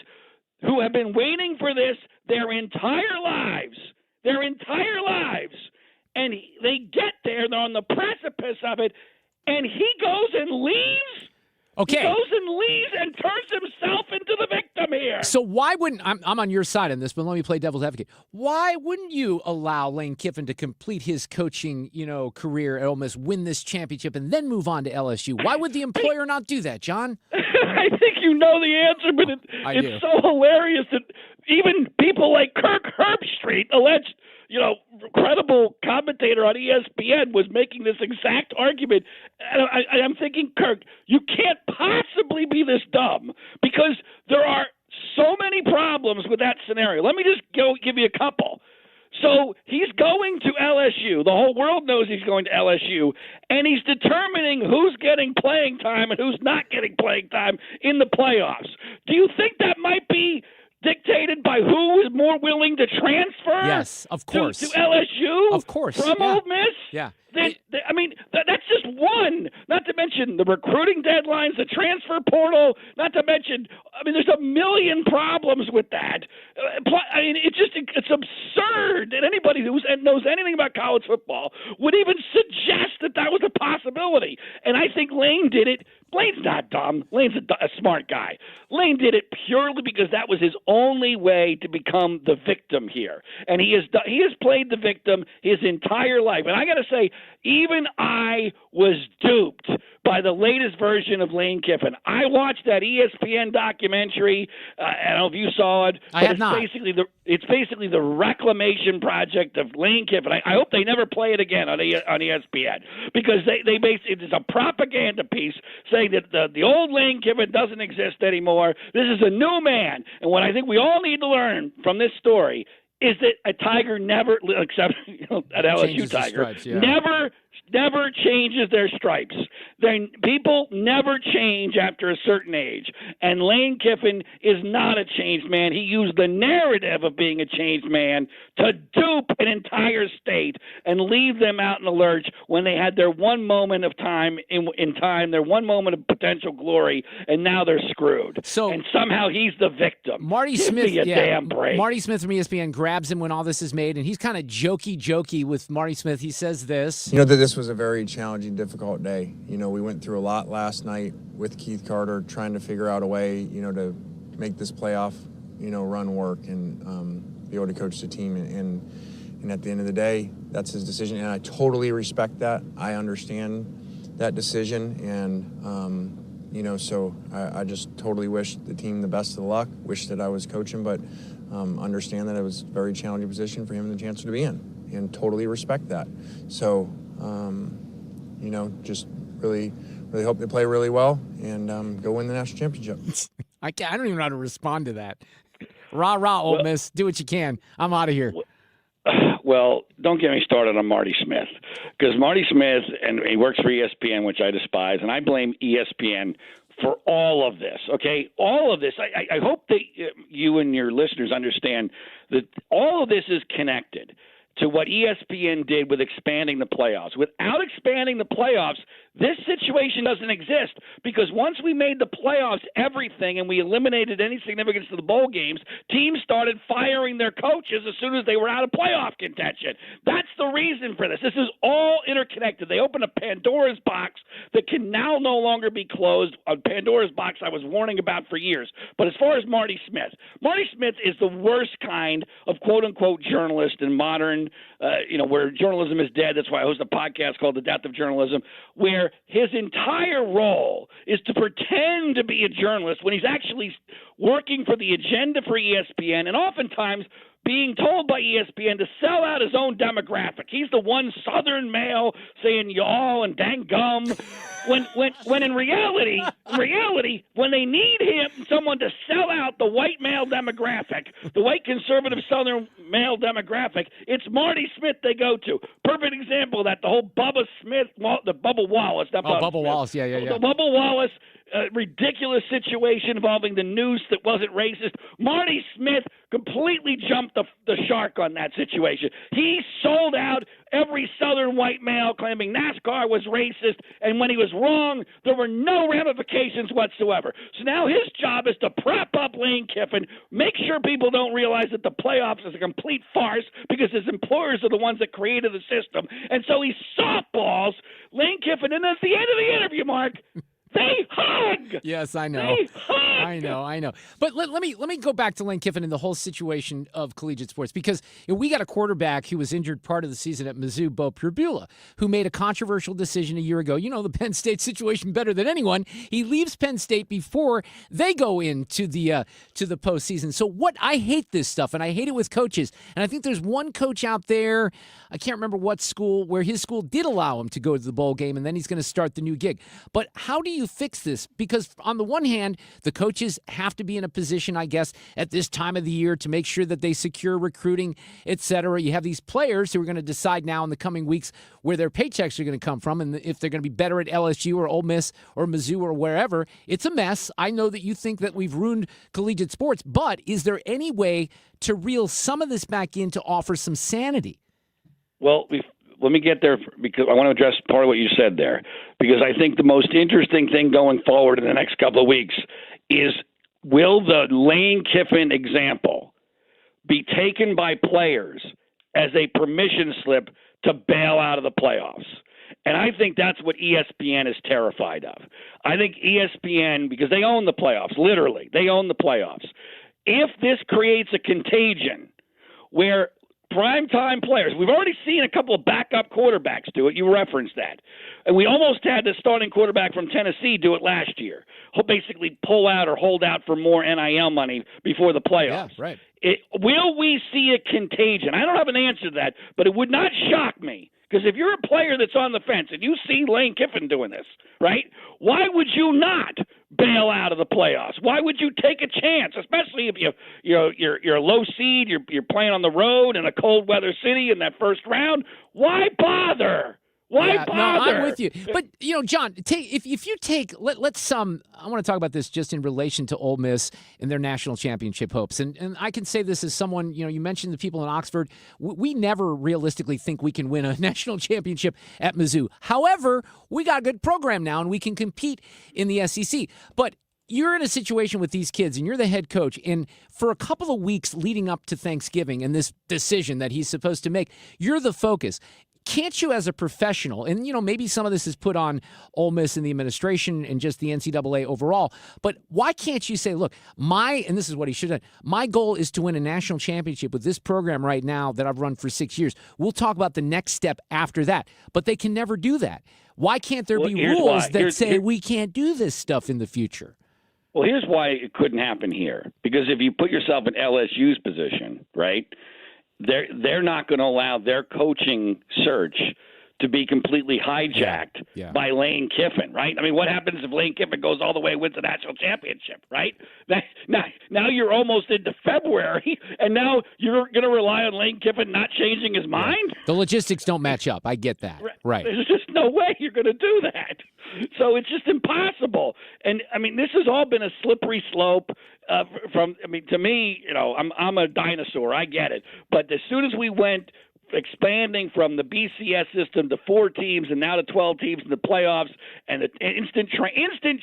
who have been waiting for this their entire lives. Their entire lives. And they get there, they're on the precipice of it, and he goes and leaves? Okay. He goes and leaves and turns himself into the victim here. So why wouldn't I'm on your side on this, but let me play devil's advocate. Why wouldn't you allow Lane Kiffin to complete his coaching, career at Ole Miss, win this championship, and then move on to LSU? Why would the employer not do that, John? I think you know the answer, but it's so hilarious that even people like Kirk Herbstreit, alleged, credible commentator on ESPN, was making this exact argument. And I'm thinking, Kirk, you can't possibly be this dumb because there are so many problems with that scenario. Let me just give you a couple. So he's going to LSU. The whole world knows he's going to LSU, and he's determining who's getting playing time and who's not getting playing time in the playoffs. Do you think that might be dictated by who is more willing to transfer? Yes, of course. To LSU? Of course. From Ole Miss? Yeah. There That's just one. Not to mention the recruiting deadlines, the transfer portal. Not to mention, there's a million problems with that. It's absurd that anybody who knows anything about college football would even suggest that was a possibility. And I think Lane did it. Lane's not dumb. Lane's a smart guy. Lane did it purely because that was his only way to become the victim here. And he has played the victim his entire life. And I got to say, even I was duped by the latest version of Lane Kiffin. I watched that ESPN documentary. I don't know if you saw it. I have not. It's basically the reclamation project of Lane Kiffin. I hope they never play it again on ESPN because they basically it's a propaganda piece saying that the old Lane Kiffin doesn't exist anymore. This is a new man. And what I think we all need to learn from this story is that a Tiger never, except an LSU Tiger, stripes, yeah. never changes their stripes. People never change after a certain age. And Lane Kiffin is not a changed man. He used the narrative of being a changed man to dupe an entire state and leave them out in the lurch when they had their one moment of time in time, their one moment of potential glory, and now they're screwed. And somehow he's the victim. Marty Give Smith, me a damn break. Marty Smith from ESPN grabs him when all this is made, and he's kind of jokey with Marty Smith. He says this. That this was a very challenging, difficult day. We went through a lot last night with Keith Carter trying to figure out a way, to make this playoff, run work and be able to coach the team. And at the end of the day, that's his decision. And I totally respect that. I understand that decision. And, so I just totally wish the team the best of luck, wish that I was coaching, but understand that it was a very challenging position for him and the chancellor to be in. And totally respect that. So, just really hope they play really well and go win the national championship. I don't even know how to respond to that. Rah, Ole Miss. Do what you can. I'm out of here. Well, don't get me started on Marty Smith because Marty Smith, and he works for ESPN, which I despise, and I blame ESPN for all of this, okay? All of this. I hope that you and your listeners understand that all of this is connected to what ESPN did with expanding the playoffs. Without expanding the playoffs, this situation doesn't exist because once we made the playoffs everything and we eliminated any significance to the bowl games, teams started firing their coaches as soon as they were out of playoff contention. That's the reason for this. This is all interconnected. They opened a Pandora's box that can now no longer be closed. A Pandora's box I was warning about for years. But as far as Marty Smith is the worst kind of quote-unquote journalist in modern where journalism is dead. That's why I host a podcast called The Death of Journalism, where his entire role is to pretend to be a journalist when he's actually working for the agenda for ESPN and oftentimes being told by ESPN to sell out his own demographic. He's the one Southern male saying y'all and dang gum. When in reality, when they need someone to sell out the white male demographic, the white conservative Southern male demographic, it's Marty Smith they go to. Perfect example of that, the whole Bubba Wallace. Bubba Wallace, yeah. The Bubba Wallace ridiculous situation involving the noose that wasn't racist. Marty Smith completely jumped the shark on that situation. He sold out every Southern white male claiming NASCAR was racist, and when he was wrong, there were no ramifications whatsoever. So now his job is to prop up Lane Kiffin, make sure people don't realize that the playoffs is a complete farce because his employers are the ones that created the system. And so he softballs Lane Kiffin, and at the end of the interview, Mark, they hug. Yes, I know. They hug. I know. But let me go back to Lane Kiffin and the whole situation of collegiate sports because we got a quarterback who was injured part of the season at Mizzou, Bo Pribula, who made a controversial decision a year ago. You know the Penn State situation better than anyone. He leaves Penn State before they go into the postseason. So I hate this stuff, and I hate it with coaches. And I think there's one coach out there, I can't remember what school, where his school did allow him to go to the bowl game, and then he's going to start the new gig. But how do you fix this? Because on the one hand, the coaches have to be in a position, I guess, at this time of the year to make sure that they secure recruiting, et cetera. You have these players who are going to decide now in the coming weeks where their paychecks are going to come from and if they're going to be better at LSU or Ole Miss or Mizzou or wherever. It's a mess. I know that you think that we've ruined collegiate sports, but is there any way to reel some of this back in to offer some sanity? Well, let me get there because I want to address part of what you said there, because I think the most interesting thing going forward in the next couple of weeks is, will the Lane Kiffin example be taken by players as a permission slip to bail out of the playoffs? And I think that's what ESPN is terrified of. I think ESPN, because they own the playoffs, literally, they own the playoffs. If this creates a contagion where primetime players, we've already seen a couple of backup quarterbacks do it. You referenced that. And we almost had the starting quarterback from Tennessee do it last year. He'll basically pull out or hold out for more NIL money before the playoffs. Yeah, right. Will we see a contagion? I don't have an answer to that, but it would not shock me. Because if you're a player that's on the fence and you see Lane Kiffin doing this, right, why would you not bail out of the playoffs? Why would you take a chance, especially if you're a low seed, you're playing on the road in a cold weather city in that first round? Why bother? Why bother? No, I'm with you. But, John, if you take – let's I want to talk about this just in relation to Ole Miss and their national championship hopes. And I can say this as someone, you mentioned the people in Oxford. We never realistically think we can win a national championship at Mizzou. However, we got a good program now, and we can compete in the SEC. But you're in a situation with these kids, and you're the head coach, and for a couple of weeks leading up to Thanksgiving and this decision that he's supposed to make, you're the focus. Can't you, as a professional, and maybe some of this is put on Ole Miss and the administration and just the NCAA overall, but why can't you say, look, and this is what he should have done, my goal is to win a national championship with this program right now that I've run for 6 years. We'll talk about the next step after that, but they can never do that. Why can't there be rules that say we can't do this stuff in the future? Well, here's why it couldn't happen here. Because if you put yourself in LSU's position, right, they're not going to allow their coaching search to be completely hijacked by Lane Kiffin, right? I mean, what happens if Lane Kiffin goes all the way and wins the national championship, right? Now you're almost into February, and now you're going to rely on Lane Kiffin not changing his mind? The logistics don't match up. I get that. Right. There's just no way you're going to do that. So it's just impossible. And, I mean, this has all been a slippery slope to me, I'm a dinosaur. I get it. But as soon as we went expanding from the BCS system to 4 teams and now to 12 teams in the playoffs, and the instant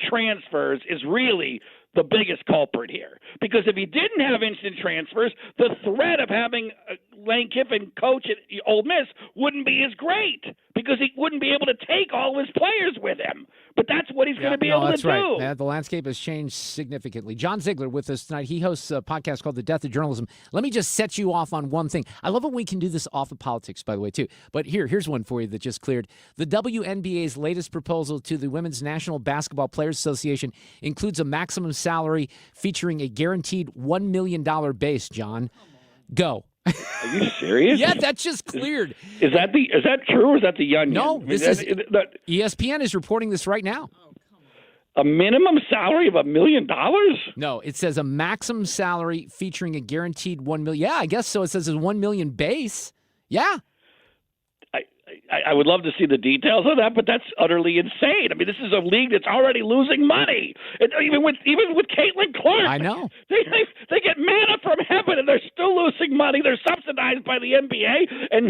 transfers is really the biggest culprit here. Because if he didn't have instant transfers, the threat of having Lane Kiffin coach at Ole Miss wouldn't be as great, because he wouldn't be able to take all his players with him. But that's what he's going to be able to do. Right. The landscape has changed significantly. John Ziegler with us tonight. He hosts a podcast called The Death of Journalism. Let me just set you off on one thing. I love it when we can do this off of politics, by the way, too. But here's one for you that just cleared. The WNBA's latest proposal to the Women's National Basketball Players Association includes a maximum salary featuring a guaranteed $1 million base, John. Go. Are you serious? Yeah, that's just cleared. Is that true, or is that the Onion? No, ESPN is reporting this right now. A minimum salary of $1 million? No, it says a maximum salary featuring a guaranteed $1 million. Yeah, I guess so. It says a $1 million base. Yeah. I would love to see the details of that, but that's utterly insane. I mean, this is a league that's already losing money. Even with Caitlin Clark, I know they get manna from heaven, and they're still losing money. They're subsidized by the NBA, and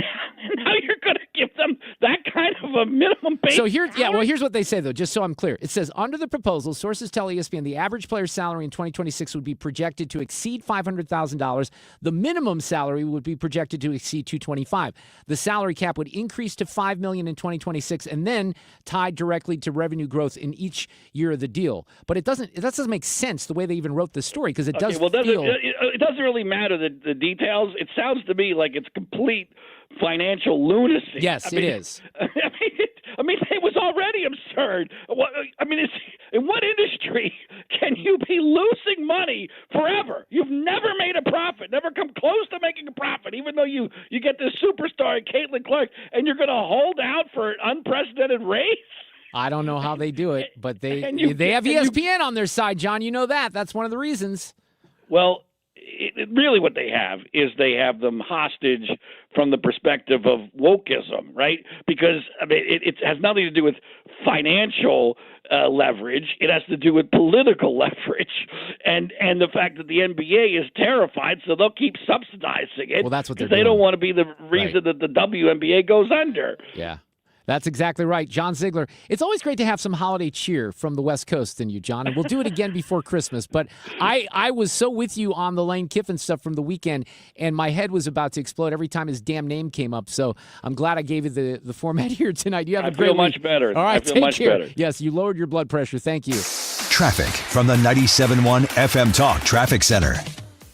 now you're going to give them that kind of a minimum base. So here's what they say though. Just so I'm clear, it says under the proposal, sources tell ESPN the average player's salary in 2026 would be projected to exceed $500,000. The minimum salary would be projected to exceed $225,000. The salary cap would increase to $5 million in 2026, and then tied directly to revenue growth in each year of the deal. But that doesn't make sense the way they even wrote the story, because it does. It doesn't really matter the details. It sounds to me like it's complete financial lunacy. Yes, it is. I mean, it was already absurd. I mean, in what industry can you be losing money forever? You've never made a profit, never come close to making a profit, even though you get this superstar, Caitlin Clark, and you're going to hold out for an unprecedented raise? I don't know how they do it, but they have ESPN on their side, John. You know that. That's one of the reasons. Well, really what they have is they have them hostage from the perspective of wokeism, right? Because I mean, it has nothing to do with financial leverage. It has to do with political leverage, and the fact that the NBA is terrified, so they'll keep subsidizing it. Well, that's what they're they doing. don't want to be the reason that the WNBA goes under. Yeah. That's exactly right. John Ziegler. It's always great to have some holiday cheer from the West Coast in you, John, and we'll do it again before Christmas. But I was so with you on the Lane Kiffin stuff from the weekend, and my head was about to explode every time his damn name came up. So I'm glad I gave you the format here tonight. You have a great feel week. much better. All right, I feel take much care. better. Yes, you lowered your blood pressure. Thank you. Traffic from the 97.1 FM Talk Traffic Center.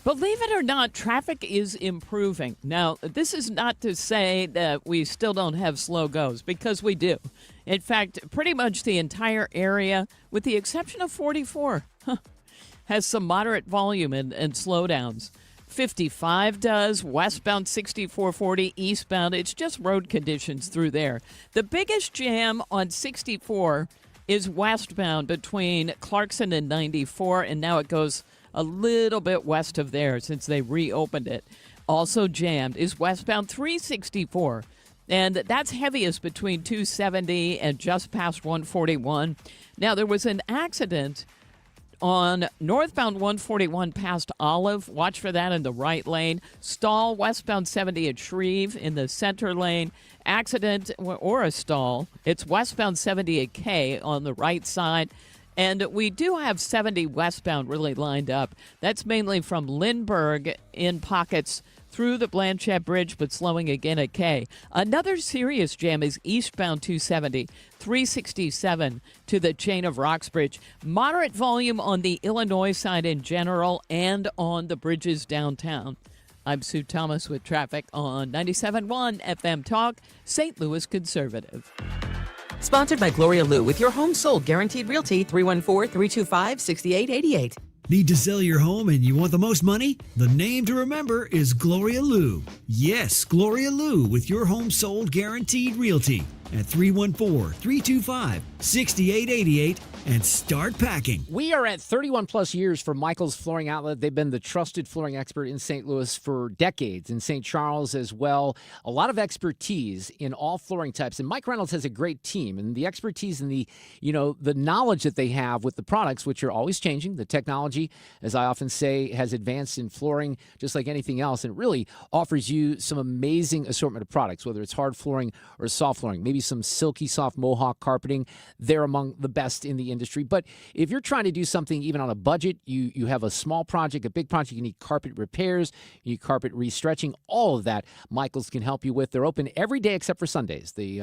Believe it or not, traffic is improving. Now, this is not to say that we still don't have slow goes, because we do. In fact, pretty much the entire area, with the exception of 44, has some moderate volume and slowdowns. 55 does, westbound 6440, eastbound. It's just road conditions through there. The biggest jam on 64 is westbound between Clarkson and 94, and now it goes a little bit west of there since they reopened it. Also jammed is westbound 364, and that's heaviest between 270 and just past 141. Now, there was an accident on northbound 141 past Olive. Watch for that in the right lane. Stall westbound 70 at Shreve in the center lane. Accident or a stall. It's westbound 70 at K on the right side. And we do have 70 westbound really lined up. That's mainly from Lindbergh in pockets through the Blanchette Bridge, but slowing again at K. Another serious jam is eastbound 270, 367 to the Chain of Rocks Bridge. Moderate volume on the Illinois side in general and on the bridges downtown. I'm Sue Thomas with traffic on 97.1 FM Talk, St. Louis Conservative. Sponsored by Gloria Lou with your home sold guaranteed realty 314-325-6888. Need to sell your home and you want the most money? The name to remember is Gloria Lou. Yes, Gloria Lou with your home sold guaranteed realty at 314-325-6888 and start packing. We are at 31 plus years for Michael's Flooring Outlet. They've been the trusted flooring expert in St. Louis for decades, in St. Charles as well. A lot of expertise in all flooring types. And Mike Reynolds has a great team, and the expertise and the knowledge that they have with the products, which are always changing. The technology, as I often say, has advanced in flooring just like anything else, and it really offers you some amazing assortment of products, whether it's hard flooring or soft flooring, maybe some silky soft mohawk carpeting. They're among the best in the industry. But if you're trying to do something even on a budget, you have a small project, a big project, you need carpet repairs, you need carpet restretching, all of that Michael's can help you with. They're open every day except for Sundays. They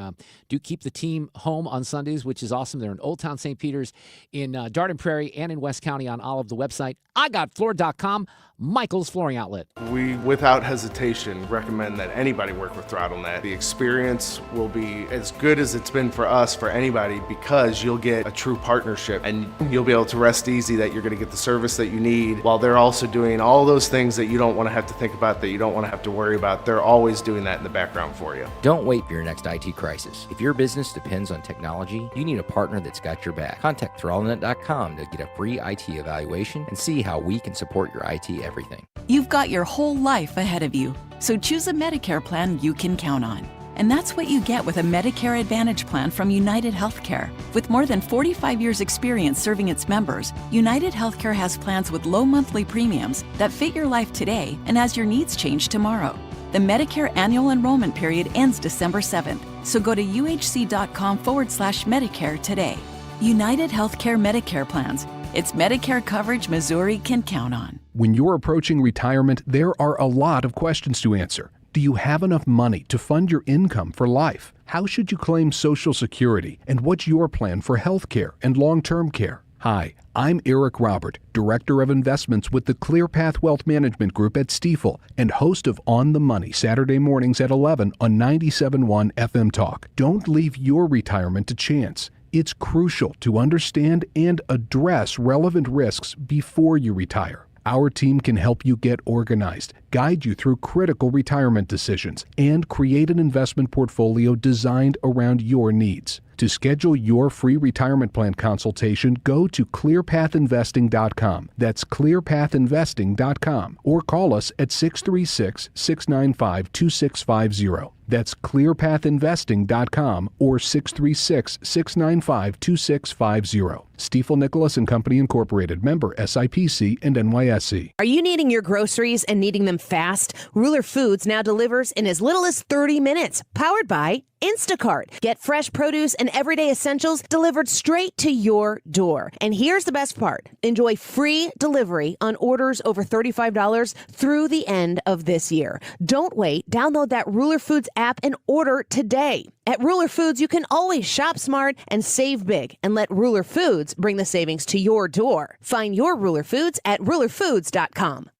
do keep the team home on Sundays, which is awesome. They're in Old Town St. Peters, in Darden Prairie, and in West County on Olive. The website, igotfloor.com, Michael's Flooring Outlet. We, without hesitation, recommend that anybody work with ThrottleNet. The experience will be as good as it's been for us, for anybody, because you'll get a true partnership and you'll be able to rest easy that you're going to get the service that you need, while they're also doing all those things that you don't want to have to think about, that you don't want to have to worry about. They're always doing that in the background for you. Don't wait for your next IT crisis. If your business depends on technology, you need a partner that's got your back. Contact ThrottleNet.com to get a free IT evaluation and see how we can support your IT everything. You've got your whole life ahead of you, so choose a Medicare plan you can count on. And that's what you get with a Medicare Advantage plan from United Healthcare. With more than 45 years' experience serving its members, United Healthcare has plans with low monthly premiums that fit your life today and as your needs change tomorrow. The Medicare annual enrollment period ends December 7th, so go to uhc.com/Medicare today. United Healthcare Medicare plans. It's Medicare coverage Missouri can count on. When you're approaching retirement, there are a lot of questions to answer. Do you have enough money to fund your income for life? How should you claim Social Security? And what's your plan for health care and long-term care? Hi, I'm Eric Robert, Director of Investments with the ClearPath Wealth Management Group at Stifel and host of On the Money Saturday mornings at 11 on 97.1 FM Talk. Don't leave your retirement to chance. It's crucial to understand and address relevant risks before you retire. Our team can help you get organized, guide you through critical retirement decisions, and create an investment portfolio designed around your needs. To schedule your free retirement plan consultation, go to clearpathinvesting.com. That's clearpathinvesting.com. Or call us at 636-695-2650. That's clearpathinvesting.com or 636-695-2650. Stiefel Nicholas and Company Incorporated, member SIPC and NYSE. Are you needing your groceries and needing them fast? Ruler Foods now delivers in as little as 30 minutes, powered by Instacart. Get fresh produce and everyday essentials delivered straight to your door. And here's the best part. Enjoy free delivery on orders over $35 through the end of this year. Don't wait. Download that Ruler Foods app and order today. At Ruler Foods, you can always shop smart and save big, and let Ruler Foods bring the savings to your door. Find your Ruler Foods at rulerfoods.com.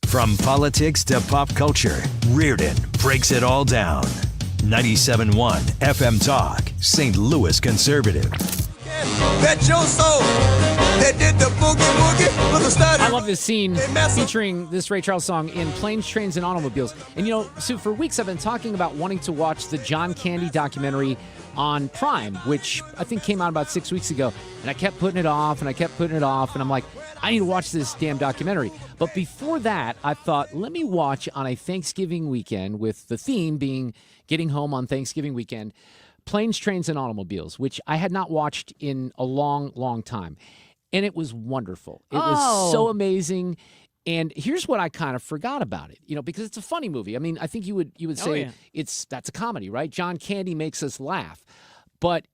From politics to pop culture, Reardon breaks it all down. 97.1 FM Talk, St. Louis Conservative. Bet your soul they did the boogie woogie with the study. I love this scene featuring this Ray Charles song in Planes, Trains, and Automobiles. And you know, Sue, for weeks I've been talking about wanting to watch the John Candy documentary on Prime, which I think came out about 6 weeks ago. And I kept putting it off, and I'm like, I need to watch this damn documentary. But before that, I thought, let me watch on a Thanksgiving weekend, with the theme being getting home on Thanksgiving weekend, Planes, Trains, and Automobiles, which I had not watched in a long, long time. And it was wonderful. It was so amazing. And here's what I kind of forgot about it, you know, because it's a funny movie. I mean, I think you would say that's a comedy, right? John Candy makes us laugh. But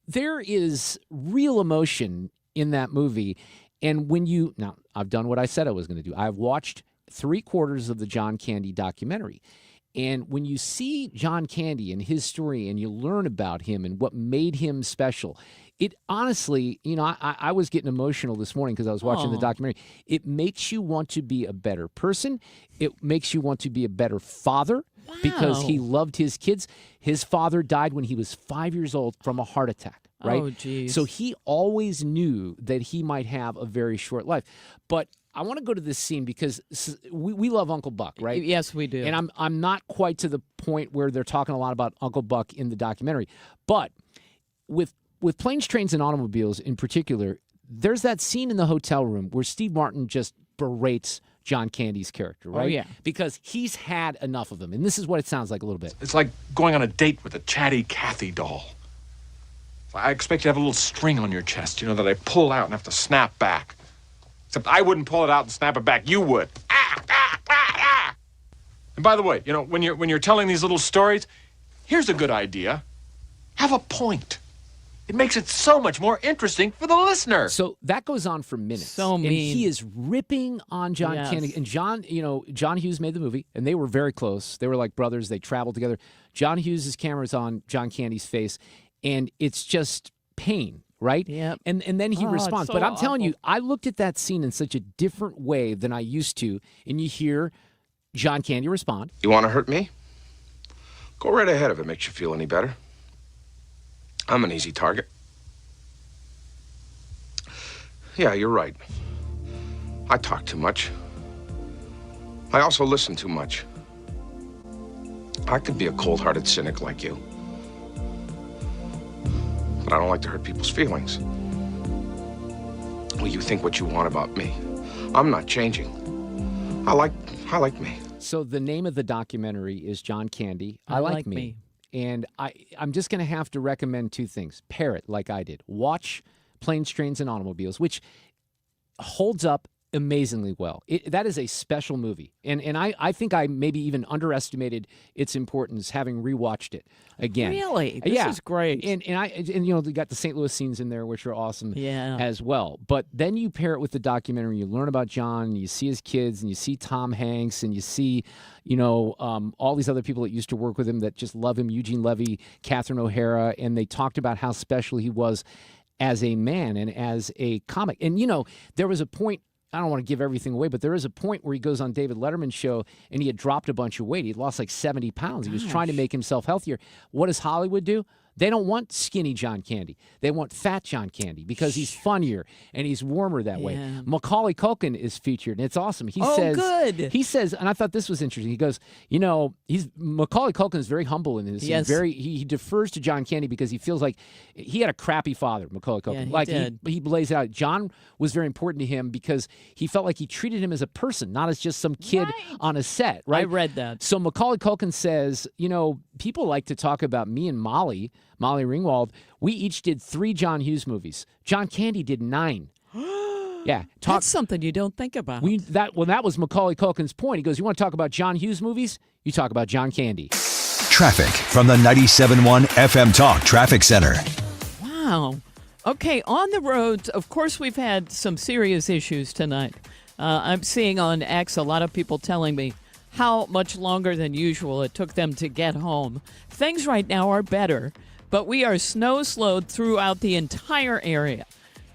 there is real emotion in that movie. And now I've done what I said I was going to do. I've watched 3/4 of the John Candy documentary. And when you see John Candy and his story and you learn about him and what made him special, it honestly, you know, I was getting emotional this morning because I was watching the documentary. It makes you want to be a better person. It makes you want to be a better father because he loved his kids. His father died when he was 5 years old from a heart attack, right? Oh, geez. So he always knew that he might have a very short life. But I want to go to this scene because we love Uncle Buck, right? Yes, we do. And I'm not quite to the point where they're talking a lot about Uncle Buck in the documentary. But with Planes, Trains, and Automobiles in particular, there's that scene in the hotel room where Steve Martin just berates John Candy's character, right? Oh, yeah. Because he's had enough of him. And this is what it sounds like a little bit. It's like going on a date with a chatty Cathy doll. I expect you to have a little string on your chest, you know, that I pull out and have to snap back. Except I wouldn't pull it out and snap it back. You would. And by the way, you know, when you're telling these little stories, here's a good idea. Have a point. It makes it so much more interesting for the listener. So that goes on for minutes. So mean. And he is ripping on John Candy. And John Hughes made the movie, and they were very close. They were like brothers. They traveled together. John Hughes' camera's on John Candy's face, and it's just pain. Right? Yep. And then he responds. so But I'm telling awful. you, I looked at that scene in such a different way than I used to. And you hear John Candy respond. You want to hurt me? Go right ahead if it makes you feel any better. I'm an easy target. Yeah, you're right. I talk too much. I also listen too much. I could be a cold-hearted cynic like you. But I don't like to hurt people's feelings. Well, you think what you want about me. I'm not changing. I like me. So the name of the documentary is John Candy, I Like Me. And I'm just going to have to recommend two things. Pair it like I did. Watch Planes, Trains, and Automobiles, which holds up amazingly well. That is a special movie. And I think I maybe even underestimated its importance having rewatched it again. Really? This is great. And you know, they got the St. Louis scenes in there, which are awesome as well. But then you pair it with the documentary, you learn about John, and you see his kids, and you see Tom Hanks, and you see, you know, all these other people that used to work with him that just love him, Eugene Levy, Catherine O'Hara, and they talked about how special he was as a man and as a comic. And, you know, there was a point, I don't want to give everything away, but there is a point where he goes on David Letterman's show and he had dropped a bunch of weight. He had lost like 70 pounds. He was trying to make himself healthier. What does Hollywood do? They don't want skinny John Candy. They want fat John Candy because he's funnier and he's warmer that way. Macaulay Culkin is featured, and it's awesome. He says, good. He says, and I thought this was interesting. He goes, Macaulay Culkin is very humble in this. Yes. He defers to John Candy because he feels like he had a crappy father, Macaulay Culkin. He He lays it out. John was very important to him because he felt like he treated him as a person, not as just some kid on a set, right? I read that. So Macaulay Culkin says, people like to talk about me and Molly Ringwald. We each did 3 John Hughes movies. John Candy did 9. Yeah. That's something you don't think about. That was Macaulay Culkin's point. He goes, you want to talk about John Hughes movies? You talk about John Candy. Traffic from the 97.1 FM Talk Traffic Center. Wow. Okay, on the roads, of course, we've had some serious issues tonight. I'm seeing on X a lot of people telling me how much longer than usual it took them to get home. Things right now are better, but we are snow slowed throughout the entire area,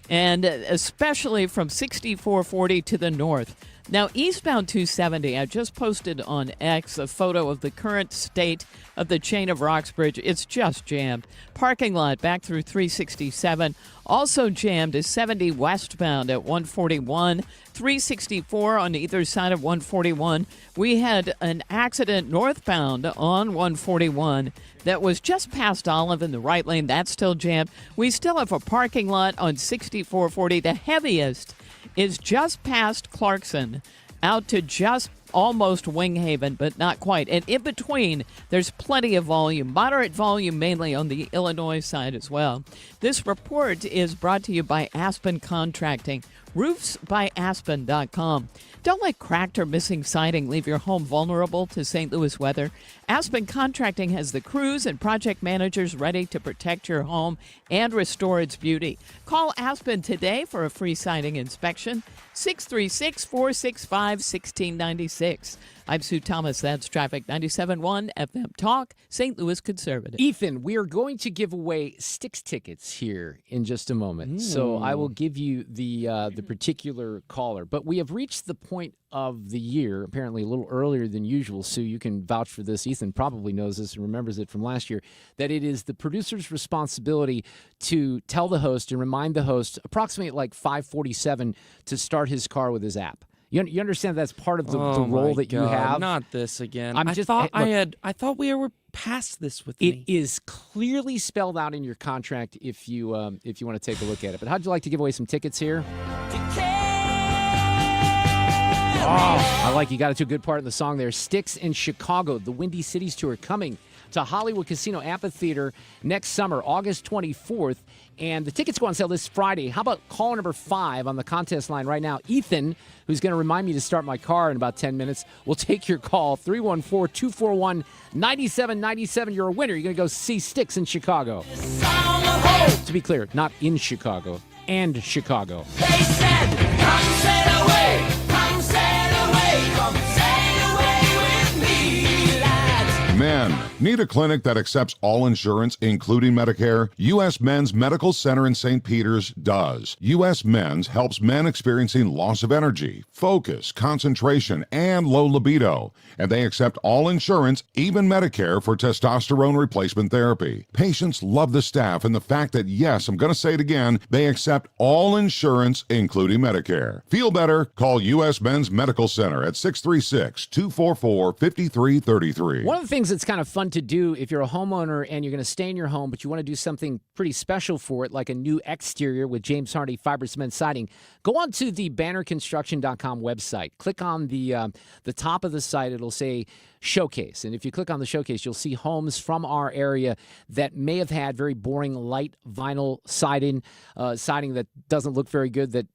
and especially from 6440 to the north. Now, eastbound 270, I just posted on X a photo of the current state of the Chain of Rocks Bridge. It's just jammed. Parking lot back through 367. Also jammed is 70 westbound at 141. 364 on either side of 141. We had an accident northbound on 141 that was just past Olive in the right lane. That's still jammed. We still have a parking lot on 6440. The heaviest is just past Clarkson out to just almost Winghaven, but not quite. And in between, there's plenty of volume, moderate volume mainly on the Illinois side as well. This report is brought to you by Aspen Contracting, roofsbyaspen.com. Don't let cracked or missing siding leave your home vulnerable to St. Louis weather. Aspen Contracting has the crews and project managers ready to protect your home and restore its beauty. Call Aspen today for a free siding inspection, 636-465-1696. I'm Sue Thomas. That's Traffic 97.1 FM Talk, St. Louis Conservative. Ethan, we are going to give away Styx tickets here in just a moment. So I will give you the particular caller. But we have reached the point of the year, apparently a little earlier than usual. Sue, you can vouch for this. Ethan probably knows this and remembers it from last year, that it is the producer's responsibility to tell the host and remind the host approximately at like 5:47 to start his car with his app. You understand that's part of the role that you have? Not this again. I thought we were past this with me. It is clearly spelled out in your contract if you want to take a look at it. But how'd you like to give away some tickets here? I like you got it to a good part of the song there. Styx in Chicago, the Windy Cities Tour, coming to Hollywood Casino Amphitheater next summer, August 24th. And the tickets go on sale this Friday. How about caller number 5 on the contest line right now? Ethan, who's going to remind me to start my car in about 10 minutes, will take your call, 314-241-9797. You're a winner. You're going to go see Styx in Chicago. To be clear, not in Chicago, and Chicago. They said, come sail away, come sail away, come sail away with me, lads. Men, need a clinic that accepts all insurance, including Medicare? U.S. Men's Medical Center in St. Peters does. U.S. Men's helps men experiencing loss of energy, focus, concentration, and low libido. And they accept all insurance, even Medicare, for testosterone replacement therapy. Patients love the staff and the fact that, yes, I'm going to say it again, they accept all insurance, including Medicare. Feel better? Call U.S. Men's Medical Center at 636-244-5333. One of the things that's kind of fun to do if you're a homeowner and you're going to stay in your home, but you want to do something pretty special for it, like a new exterior with James Hardy fiber cement siding, go on to the bannerconstruction.com website. Click on the top of the site. It'll say Showcase. And if you click on the Showcase, you'll see homes from our area that may have had very boring light vinyl siding that doesn't look very good, that,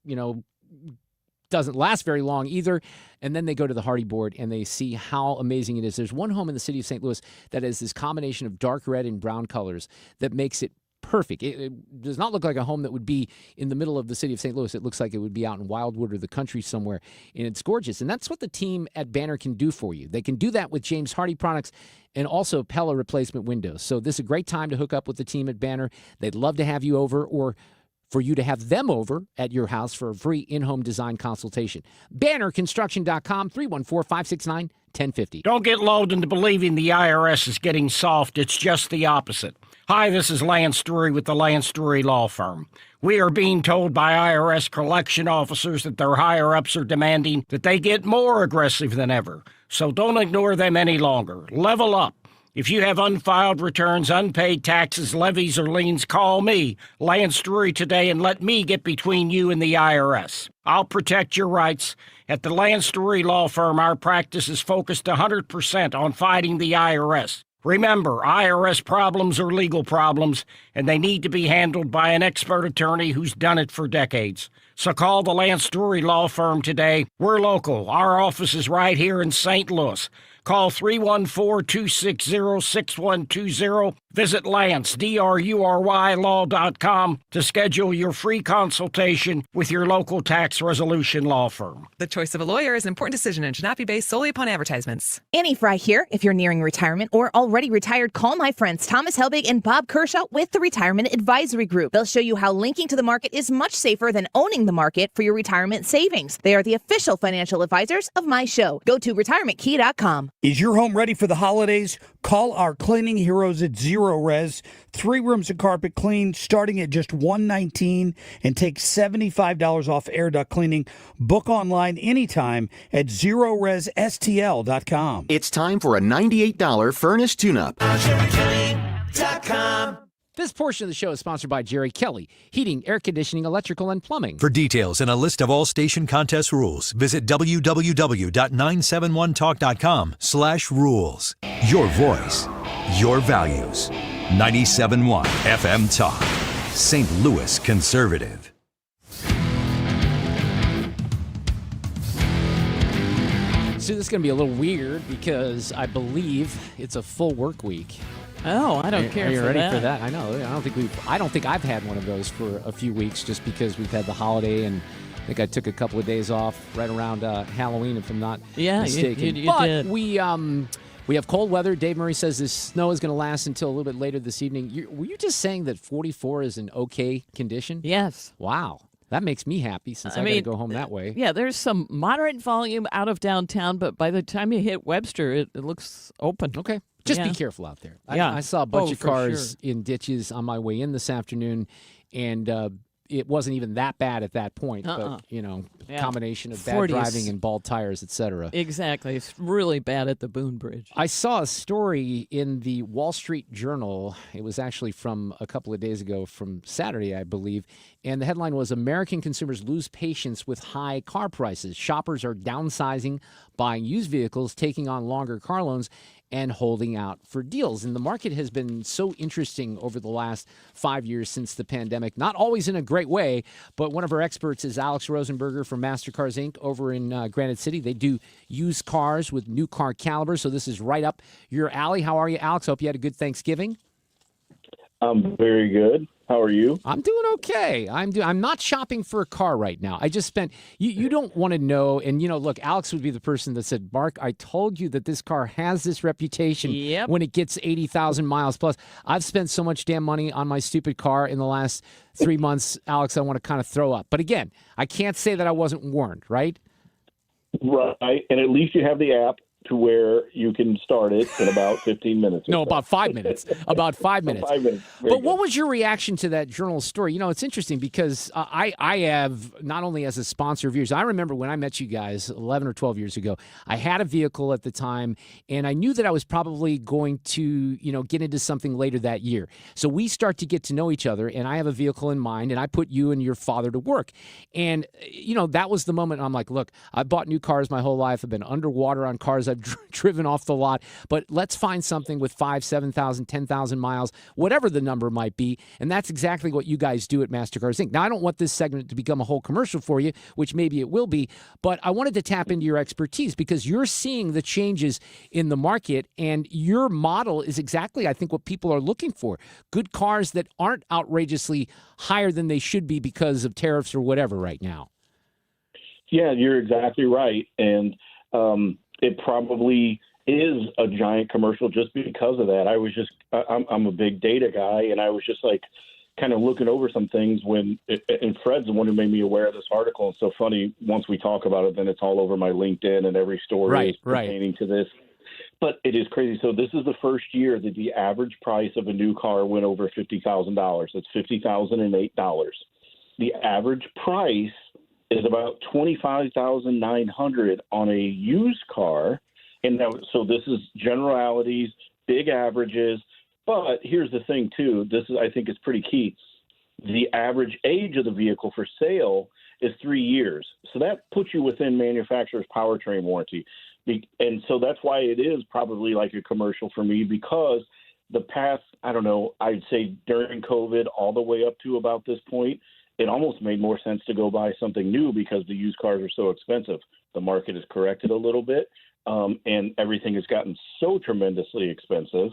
doesn't last very long either. And then they go to the Hardy board and they see how amazing it is. There's one home in the city of St. Louis that has this combination of dark red and brown colors that makes it perfect. It does not look like a home that would be in the middle of the city of St. Louis. It looks like it would be out in Wildwood or the country somewhere, and it's gorgeous. And that's what the team at Banner can do for you. They can do that with James Hardy products and also Pella replacement windows. So this is a great time to hook up with the team at Banner. They'd love to have you over, or for you to have them over at your house for a free in-home design consultation. BannerConstruction.com, 314-569-1050. Don't get lulled into believing the IRS is getting soft. It's just the opposite. Hi, this is Lance Drury with the Lance Drury Law Firm. We are being told by IRS collection officers that their higher-ups are demanding that they get more aggressive than ever. So don't ignore them any longer. Level up. If you have unfiled returns, unpaid taxes, levies, or liens, call me, Lance Drury, today and let me get between you and the IRS. I'll protect your rights. At the Lance Drury Law Firm, our practice is focused 100% on fighting the IRS. Remember, IRS problems are legal problems, and they need to be handled by an expert attorney who's done it for decades. So call the Lance Drury Law Firm today. We're local. Our office is right here in St. Louis. Call 314-260-6120. Visit Lance, D-R-U-R-Y, law.com to schedule your free consultation with your local tax resolution law firm. The choice of a lawyer is an important decision and should not be based solely upon advertisements. Annie Fry here. If you're nearing retirement or already retired, call my friends Thomas Helbig and Bob Kershaw with the Retirement Advisory Group. They'll show you how linking to the market is much safer than owning the market for your retirement savings. They are the official financial advisors of my show. Go to retirementkey.com. Is your home ready for the holidays? Call our cleaning heroes at Zero Res. 3 rooms of carpet clean starting at just $119 and take $75 off air duct cleaning. Book online anytime at ZeroResSTL.com. It's time for a $98 furnace tune-up. This portion of the show is sponsored by Jerry Kelly, heating, air conditioning, electrical, and plumbing. For details and a list of all station contest rules, visit www.971talk.com/rules. Your voice, your values. 97.1 FM Talk, St. Louis Conservative. So this is going to be a little weird because I believe it's a full work week. Oh, I don't care. Are you for ready that. for that? I know. I don't think I've had one of those for a few weeks, just because we've had the holiday, and I think I took a couple of days off right around Halloween, if I'm not mistaken. you but did. we have cold weather. Dave Murray says this snow is going to last until a little bit later this evening. Were you just saying that 44 is an okay condition? Yes. Wow. That makes me happy since I got to go home that way. Yeah, there's some moderate volume out of downtown, but by the time you hit Webster, it looks open. Okay. Just be careful out there. Yeah. I saw a bunch of for cars in ditches on my way in this afternoon, and it wasn't even that bad at that point. But, combination of bad 40s. driving and bald tires, etc. Exactly. It's really bad at the Boone Bridge. I saw a story in the Wall Street Journal. It was actually from a couple of days ago, from Saturday, I believe. And the headline was, American consumers lose patience with high car prices. Shoppers are downsizing, buying used vehicles, taking on longer car loans, and holding out for deals. And the market has been so interesting over the last 5 years since the pandemic, not always in a great way, but one of our experts is Alex Rosenberger from MasterCars Inc. over in Granite City. They do used cars with new car calibers, so this is right up your alley. How are you, Alex? Hope you had a good Thanksgiving. I'm very good. How are you? I'm doing okay. I'm not shopping for a car right now. I just spent. You don't want to know. And look, Alex would be the person that said, "Mark, I told you that this car has this reputation when it gets 80,000 miles plus." I've spent so much damn money on my stupid car in the last 3 months, Alex. I want to kind of throw up. But again, I can't say that I wasn't warned, right? Right, and at least you have the app to where you can start it in about 15 minutes. No, about 5 minutes. About 5 minutes. 5 minutes. But what was your reaction to that journal story? It's interesting because I have, not only as a sponsor of yours, I remember when I met you guys 11 or 12 years ago, I had a vehicle at the time, and I knew that I was probably going to, get into something later that year. So we start to get to know each other, and I have a vehicle in mind, and I put you and your father to work. And, that was the moment I'm like, look, I bought new cars my whole life. I've been underwater on cars I've driven off the lot, but let's find something with 5,000, 7,000, 10,000 miles, whatever the number might be, and that's exactly what you guys do at MasterCars Inc. Now, I don't want this segment to become a whole commercial for you, which maybe it will be, but I wanted to tap into your expertise because you're seeing the changes in the market, and your model is exactly, I think, what people are looking for. Good cars that aren't outrageously higher than they should be because of tariffs or whatever right now. Yeah, you're exactly right, and it probably is a giant commercial just because of that. I'm a big data guy, and I was just like kind of looking over some things and Fred's the one who made me aware of this article. It's so funny. Once we talk about it, then it's all over my LinkedIn and every story is pertaining to this. But it is crazy. So this is the first year that the average price of a new car went over $50,000. That's $50,008. The average price is about $25,900 on a used car. And now, so this is generalities, big averages. But here's the thing, too. This is, I think, is pretty key. The average age of the vehicle for sale is 3 years. So that puts you within manufacturer's powertrain warranty. And so that's why it is probably like a commercial for me, because the past, I don't know, I'd say during COVID all the way up to about this point, it almost made more sense to go buy something new because the used cars are so expensive. The market has corrected a little bit, and everything has gotten so tremendously expensive.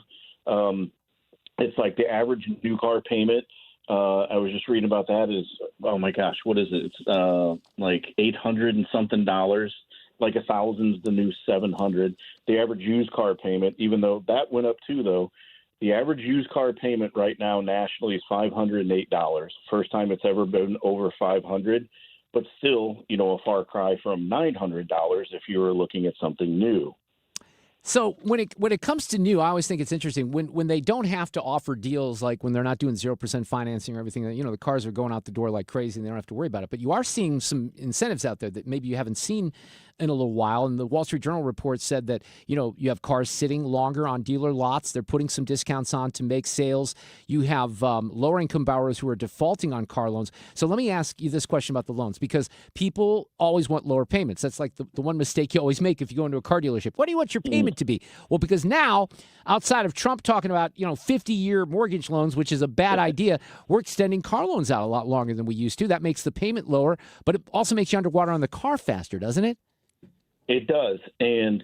It's like the average new car payment, I was just reading about that, is, oh my gosh, what is it? It's like $800 and something, like $1,000's the new $700. The average used car payment, even though that went up too, though, the average used car payment right now nationally is $508. First time it's ever been over $500, but still, a far cry from $900 if you were looking at something new. So when it comes to new, I always think it's interesting when they don't have to offer deals, like when they're not doing 0% financing or everything. The cars are going out the door like crazy and they don't have to worry about it. But you are seeing some incentives out there that maybe you haven't seen in a little while. And the Wall Street Journal report said that you have cars sitting longer on dealer lots. They're putting some discounts on to make sales. You have lower income borrowers who are defaulting on car loans. So let me ask you this question about the loans, because people always want lower payments. That's like the one mistake you always make if you go into a car dealership. What do you want your payment to be? Well, because now, outside of Trump talking about 50-year mortgage loans, which is a bad idea, we're extending car loans out a lot longer than we used to. That makes the payment lower, but it also makes you underwater on the car faster, doesn't it? It does. And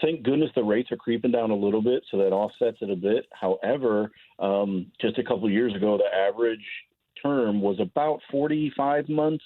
thank goodness the rates are creeping down a little bit, so that offsets it a bit. However, just a couple of years ago, the average term was about 45 months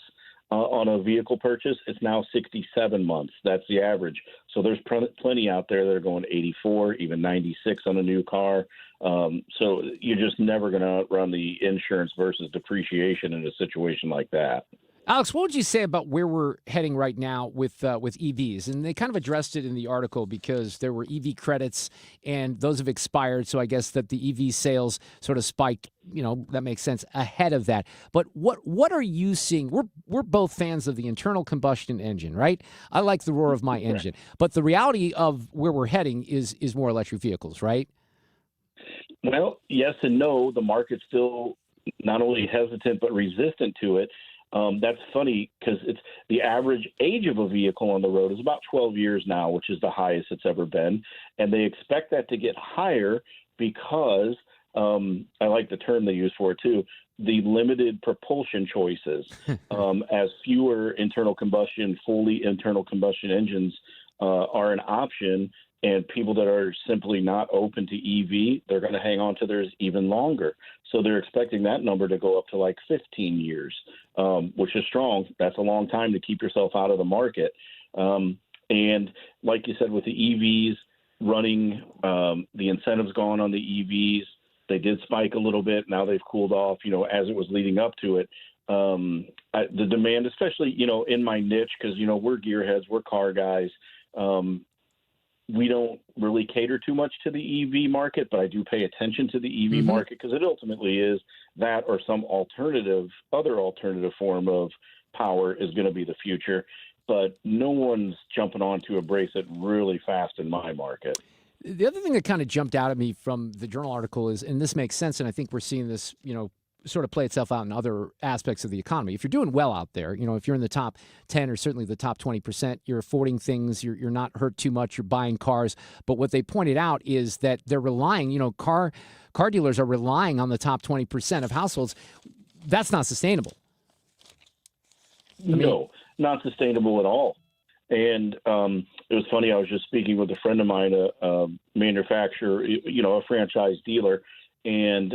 on a vehicle purchase. It's now 67 months. That's the average. So there's plenty out there that are going 84, even 96 on a new car. So you're just never going to outrun the insurance versus depreciation in a situation like that. Alex, what would you say about where we're heading right now with EVs? And they kind of addressed it in the article because there were EV credits and those have expired. So I guess that the EV sales sort of spiked, that makes sense, ahead of that. But what are you seeing? We're both fans of the internal combustion engine, right? I like the roar of my engine. But the reality of where we're heading is more electric vehicles, right? Well, yes and no. The market's still not only hesitant but resistant to it. That's funny because it's the average age of a vehicle on the road is about 12 years now, which is the highest it's ever been. And they expect that to get higher because I like the term they use for it too, the limited propulsion choices. As fewer fully internal combustion engines are an option, and people that are simply not open to EV, they're going to hang on to theirs even longer. So they're expecting that number to go up to like 15 years, which is strong. That's a long time to keep yourself out of the market. And like you said, with the EVs running, the incentives gone on the EVs, they did spike a little bit. Now they've cooled off, as it was leading up to it. The demand, especially, in my niche, because, we're gearheads, we're car guys. We don't really cater too much to the EV market, but I do pay attention to the EV market because it ultimately is that or some other alternative form of power is going to be the future. But no one's jumping on to embrace it really fast in my market. The other thing that kind of jumped out at me from the journal article is, and this makes sense, and I think we're seeing this, sort of play itself out in other aspects of the economy. If you're doing well out there, if you're in the top 10 or certainly the top 20%, you're affording things, you're not hurt too much, you're buying cars. But what they pointed out is that they're relying, car dealers are relying on the top 20% of households. That's not sustainable. No, not sustainable at all. And it was funny, I was just speaking with a friend of mine, a manufacturer, a franchise dealer, and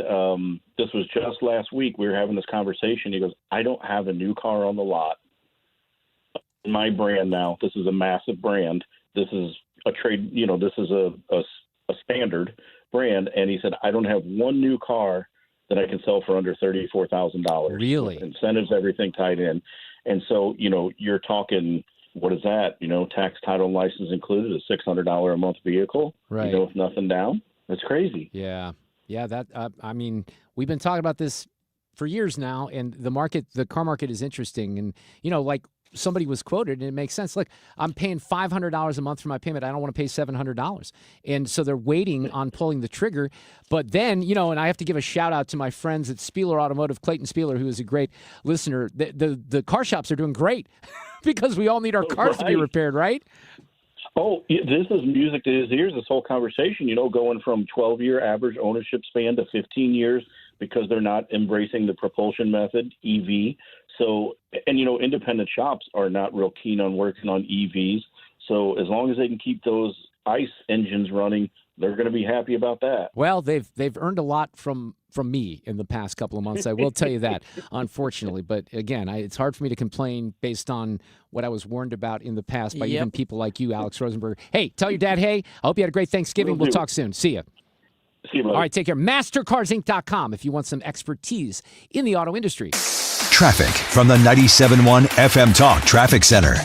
this was just last week. We were having this conversation. He goes, I don't have a new car on the lot. My brand now, this is a massive brand. This is a trade, this is a standard brand. And he said, I don't have one new car that I can sell for under $34,000. Really? With incentives, everything tied in. And so, you're talking what is that? Tax, title, and license included, a $600 a month vehicle. Right. With nothing down. That's crazy. Yeah. That we've been talking about this for years now, and the car market is interesting. And like somebody was quoted, and it makes sense. Look, I'm paying $500 a month for my payment. I don't want to pay $700, and so they're waiting on pulling the trigger. But then, and I have to give a shout out to my friends at Spieler Automotive, Clayton Spieler, who is a great listener. The car shops are doing great because we all need our cars to be repaired, right? Oh, this is music to his ears, this whole conversation, going from 12-year average ownership span to 15 years because they're not embracing the propulsion method, EV. So, and, independent shops are not real keen on working on EVs. So as long as they can keep those ICE engines running, they're going to be happy about that. Well, they've earned a lot from me in the past couple of months. I will tell you that, unfortunately. But again, it's hard for me to complain based on what I was warned about in the past by even people like you, Alex Rosenberger. Hey, tell your dad, hey, I hope you had a great Thanksgiving. We'll talk soon. See ya. See you, buddy. All right, take care. MasterCarsInc.com if you want some expertise in the auto industry. Traffic from the 97.1 FM Talk Traffic Center.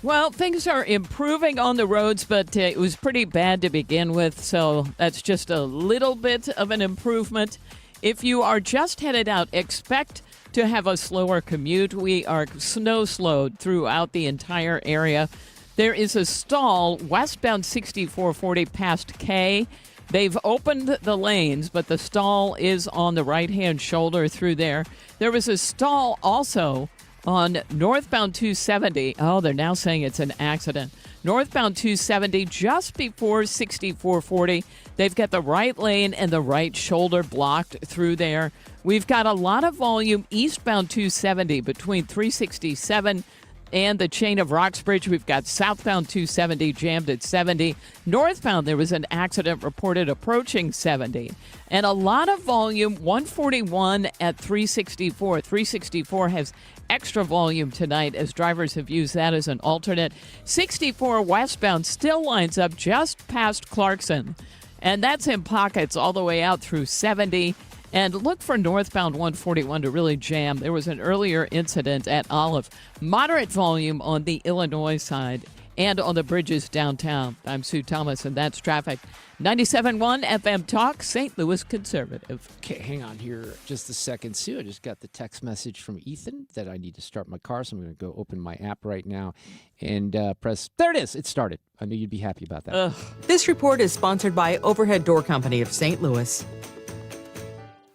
Well, things are improving on the roads, but it was pretty bad to begin with, so that's just a little bit of an improvement. If you are just headed out, expect to have a slower commute. We are snow-slowed throughout the entire area. There is a stall westbound 6440 past K. They've opened the lanes, but the stall is on the right-hand shoulder through there. There was a stall also on northbound 270. Oh, they're now saying it's an accident. Northbound 270 just before 6440. They've got the right lane and the right shoulder blocked through there. We've got a lot of volume eastbound 270 between 367 and the chain of Roxbridge. We've got southbound 270 jammed at 70. Northbound, there was an accident reported approaching 70. And a lot of volume, 141 at 364. 364 has extra volume tonight as drivers have used that as an alternate. 64 westbound still lines up just past Clarkson. And that's in pockets all the way out through 70. And look for northbound 141 to really jam. There was an earlier incident at Olive. Moderate volume on the Illinois side and on the bridges downtown. I'm Sue Thomas, and that's traffic. 97.1 FM Talk, St. Louis Conservative. Okay, hang on here just a second, Sue. I just got the text message from Ethan that I need to start my car, so I'm going to go open my app right now and press. There it is. It started. I knew you'd be happy about that. This report is sponsored by Overhead Door Company of St. Louis.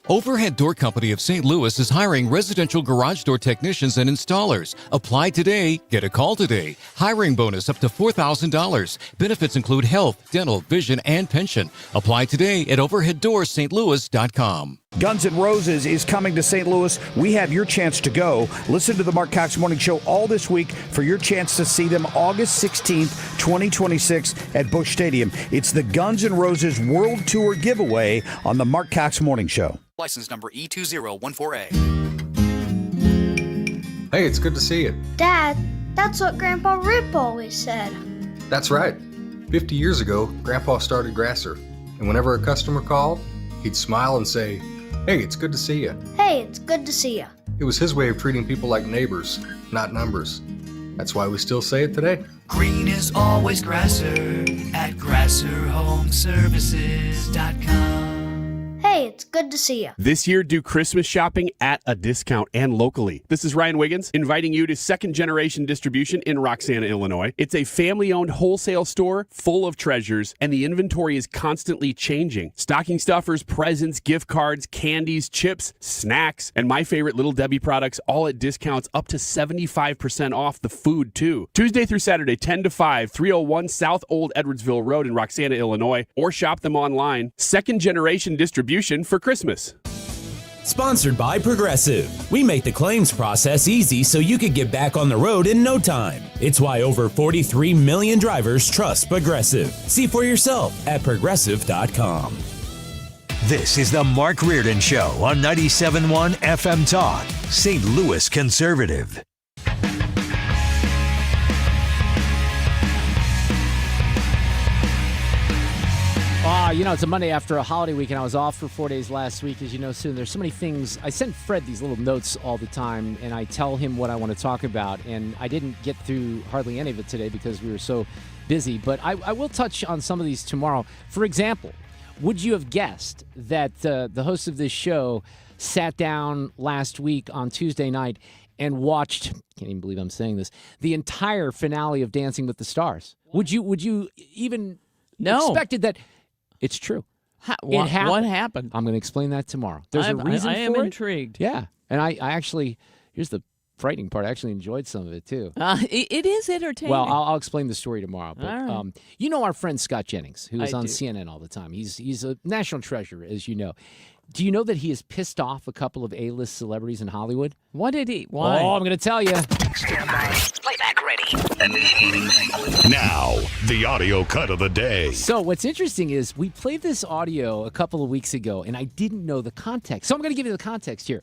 Overhead Door Company of St. Louis is hiring residential garage door technicians and installers. Apply today, get a call today. Hiring bonus up to $4,000. Benefits include health, dental, vision, and pension. Apply today at overheaddoorsstlouis.com. Guns N' Roses is coming to St. Louis. We have your chance to go. Listen to the Mark Cox Morning Show all this week for your chance to see them August 16th, 2026 at Busch Stadium. It's the Guns N' Roses World Tour giveaway on the Mark Cox Morning Show. License number E2014A. Hey, it's good to see you. Dad, that's what Grandpa Rip always said. That's right. 50 years ago, Grandpa started Grasser. And whenever a customer called, he'd smile and say, "Hey, it's good to see you." Hey, it's good to see you. It was his way of treating people like neighbors, not numbers. That's why we still say it today. Green is always Grasser at GrasserHomeServices.com. Hey, it's good to see you. This year, do Christmas shopping at a discount and locally. This is Ryan Wiggins inviting you to Second Generation Distribution in Roxana, Illinois. It's a family-owned wholesale store full of treasures, and the inventory is constantly changing. Stocking stuffers, presents, gift cards, candies, chips, snacks, and my favorite Little Debbie products, all at discounts up to 75% off the food, too. Tuesday through Saturday, 10 to 5, 301 South Old Edwardsville Road in Roxana, Illinois, or shop them online. Second Generation Distribution for Christmas. Sponsored by Progressive. We make the claims process easy so you could get back on the road in no time. It's why over 43 million drivers trust Progressive. See for yourself at Progressive.com. This is the Mark Reardon Show on 97.1 FM Talk, St. Louis Conservative. It's a Monday after a holiday week, and I was off for 4 days last week, as you know, soon. There's so many things. I send Fred these little notes all the time, and I tell him what I want to talk about, and I didn't get through hardly any of it today because we were so busy, but I will touch on some of these tomorrow. For example, would you have guessed that the host of this show sat down last week on Tuesday night and watched, can't even believe I'm saying this, the entire finale of Dancing with the Stars? Would you even expected that? It's true. What happened? I'm going to explain that tomorrow. There's a reason for it. I am intrigued. Yeah. And I actually, here's the frightening part. I actually enjoyed some of it, too. It is entertaining. Well, I'll explain the story tomorrow. But, all right. you know our friend Scott Jennings, who is I on do. CNN all the time. He's a national treasure, as you know. Do you know that he has pissed off a couple of A-list celebrities in Hollywood? What did he? Why? Oh, I'm going to tell you. Stand by. Playback ready. Now, the audio cut of the day. So what's interesting is we played this audio a couple of weeks ago, and I didn't know the context. So I'm going to give you the context here.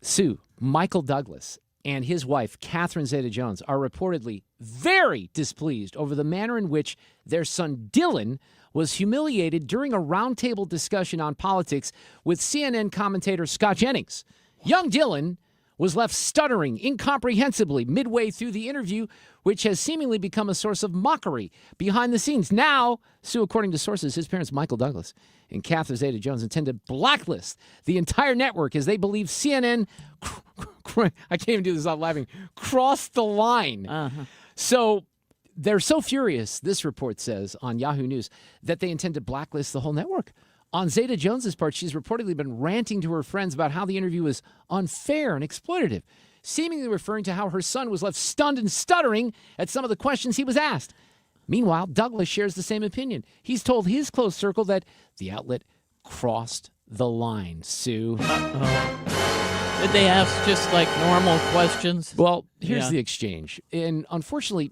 Sue, Michael Douglas, and his wife, Catherine Zeta-Jones, are reportedly very displeased over the manner in which their son Dylan was humiliated during a roundtable discussion on politics with CNN commentator Scott Jennings. Young Dylan was left stuttering incomprehensibly midway through the interview, which has seemingly become a source of mockery behind the scenes. Now, Sue, according to sources, his parents, Michael Douglas and Catherine Zeta-Jones, intend to blacklist the entire network as they believe CNN, I can't even do this without laughing, crossed the line. So they're so furious, this report says on Yahoo News, that they intend to blacklist the whole network. On Zeta-Jones' part, she's reportedly been ranting to her friends about how the interview was unfair and exploitative, seemingly referring to how her son was left stunned and stuttering at some of the questions he was asked. Meanwhile, Douglas shares the same opinion. He's told his close circle that the outlet crossed the line. Sue. Did they ask just like normal questions? Well, here's the exchange. And unfortunately,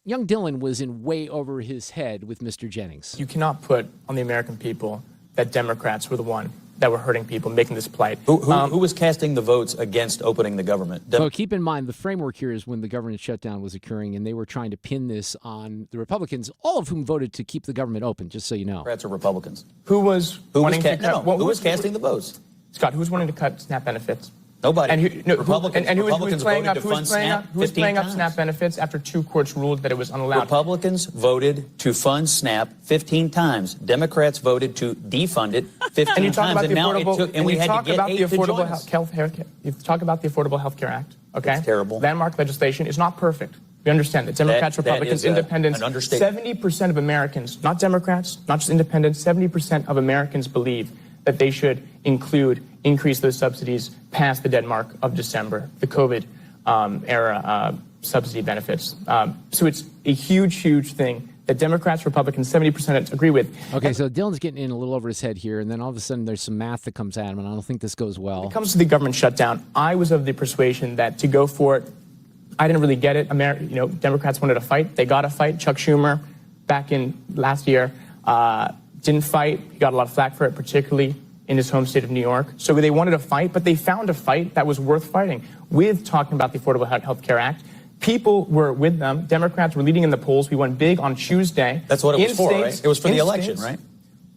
young Dylan was in way over his head with Mr. Jennings. You cannot put on the American people that Democrats were the one that were hurting people, making this plight. Who was casting the votes against opening the government? So keep in mind, the framework here is when the government shutdown was occurring, and they were trying to pin this on the Republicans, all of whom voted to keep the government open, just so you know. Democrats or Republicans? Who was wanting to cut? Who was casting the votes? Scott, who was wanting to cut SNAP benefits? Nobody. And who was playing up SNAP SNAP benefits after two courts ruled that it was unallowed? Republicans voted to fund SNAP 15 times. Democrats voted to defund it 15 and you talk times. About the affordable, and we had to get 8 to join us. You talk about the Affordable Health Care Act. Okay, it's terrible. Landmark legislation is not perfect. We understand that Democrats, Republicans, Independents, 70% of Americans, not Democrats, not just Independents, 70% of Americans believe that they should increase those subsidies past the deadmark of December, the COVID era subsidy benefits. So it's a huge, huge thing that Democrats, Republicans, 70% agree with. Okay, so Dylan's getting in a little over his head here, and then all of a sudden there's some math that comes at him, and I don't think this goes well. When it comes to the government shutdown, I was of the persuasion that to go for it, I didn't really get it. Democrats wanted a fight. They got a fight. Chuck Schumer, back in last year, didn't fight. He got a lot of flack for it, particularly in his home state of New York. So they wanted a fight, but they found a fight that was worth fighting with talking about the Affordable Health Care Act. People were with them. Democrats were leading in the polls. We won big on Tuesday. That's what it was for, right? It was for the election, right?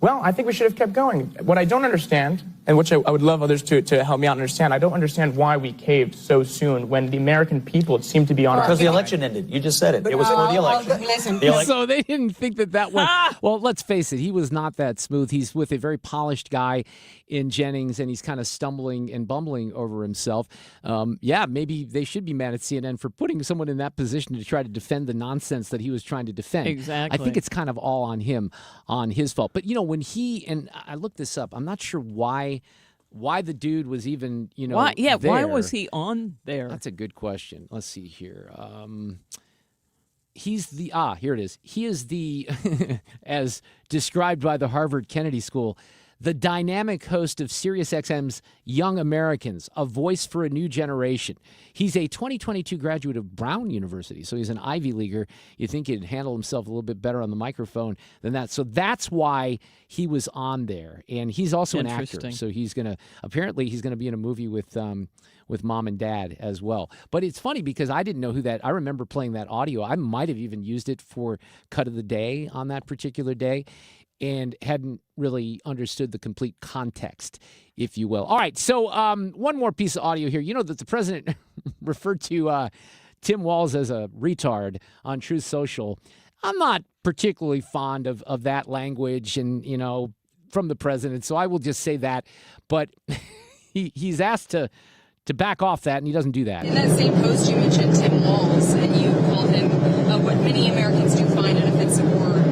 Well, I think we should have kept going. What I don't understand, and which I would love others to help me out understand, I don't understand why we caved so soon when the American people seemed to be on because the election ended. You just said it. It was for the election. So they didn't think that went. Well, let's face it. He was not that smooth. He's with a very polished guy in Jennings, and he's kind of stumbling and bumbling over himself. Maybe they should be mad at CNN for putting someone in that position to try to defend the nonsense that he was trying to defend. Exactly. I think it's kind of all on him, on his fault. But, when and I looked this up, I'm not sure why the dude was even, why was he on there? That's a good question. Let's see here. Here it is. He is the, as described by the Harvard Kennedy School, the dynamic host of SiriusXM's Young Americans, a voice for a new generation. He's a 2022 graduate of Brown University, so he's an Ivy Leaguer. You'd think he'd handle himself a little bit better on the microphone than that. So that's why he was on there. And he's also an actor, so he's going to be in a movie with Mom and Dad as well. But it's funny because I didn't know who that. I remember playing that audio. I might have even used it for Cut of the Day on that particular day. and hadn't really understood the complete context, if you will. All right, so one more piece of audio here. You know that the president referred to Tim Walz as a retard on Truth Social. I'm not particularly fond of that language and, from the president, so I will just say that. But he's asked to back off that, and he doesn't do that. In that same post, you mentioned Tim Walz, and you called him what many Americans do find an offensive word,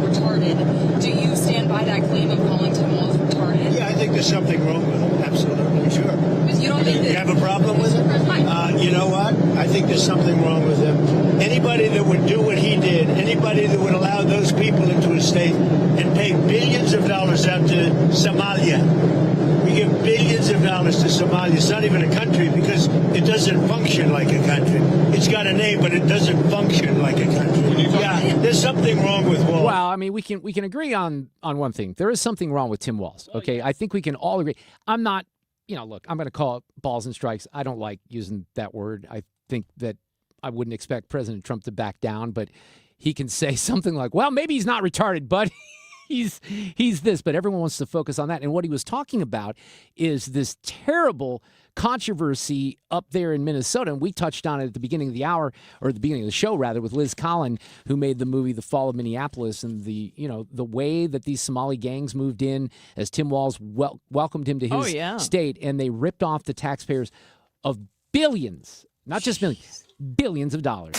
retarded. Do you stand by that claim of calling Tim Walz retarded? Yeah, I think there's something wrong with him. Absolutely, sure. But you don't think that... You have a problem with it? You know what? I think there's something wrong with him. Anybody that would do what he did, anybody that would allow those people into his state and pay billions of dollars out to Somalia. We give billions of dollars to Somalia. It's not even a country because it doesn't function like a country. It's got a name, but it doesn't function like a country. Yeah, there's something wrong with Walz. Well, I mean, we can agree on one thing. There is something wrong with Tim Walz. Okay, I think we can all agree. I'm not, look, I'm going to call it balls and strikes. I don't like using that word. I think that I wouldn't expect President Trump to back down, but he can say something like, well, maybe he's not retarded, but he's this. But everyone wants to focus on that. And what he was talking about is this terrible controversy up there in Minnesota. And we touched on it at the beginning of the hour, or the beginning of the show, rather, with Liz Collin, who made the movie The Fall of Minneapolis, and the way that these Somali gangs moved in as Tim Walz welcomed him to his state, and they ripped off the taxpayers of billions, not just millions, billions of dollars.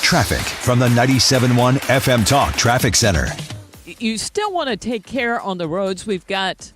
Traffic from the 97.1 FM Talk Traffic Center. You still want to take care on the roads. We've got,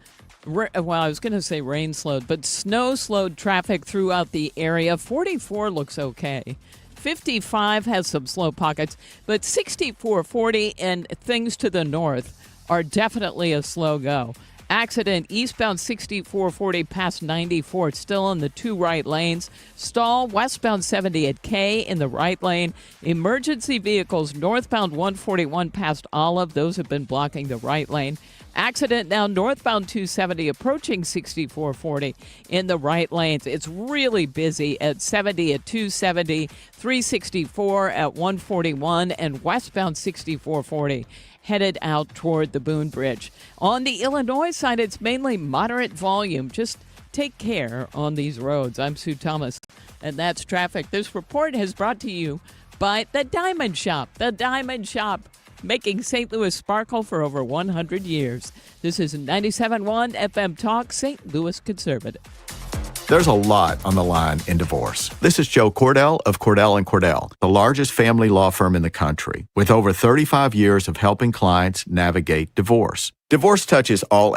I was going to say rain slowed, but snow slowed traffic throughout the area. 44 looks okay. 55 has some slow pockets, but 64, 40, and things to the north are definitely a slow go. Accident eastbound 6440 past 94. It's still in the two right lanes. Stall westbound 70 at K in the right lane. Emergency vehicles northbound 141 past Olive. Those have been blocking the right lane. Accident now northbound 270 approaching 6440 in the right lanes. It's really busy at 70 at 270, 364 at 141, and westbound 6440. Headed out toward the Boone Bridge. On the Illinois side, it's mainly moderate volume. Just take care on these roads. I'm Sue Thomas, and that's traffic. This report is brought to you by The Diamond Shop. The Diamond Shop, making St. Louis sparkle for over 100 years. This is 97.1 FM Talk, St. Louis Conservative. There's a lot on the line in divorce. This is Joe Cordell of Cordell & Cordell, the largest family law firm in the country, with over 35 years of helping clients navigate divorce. Divorce touches all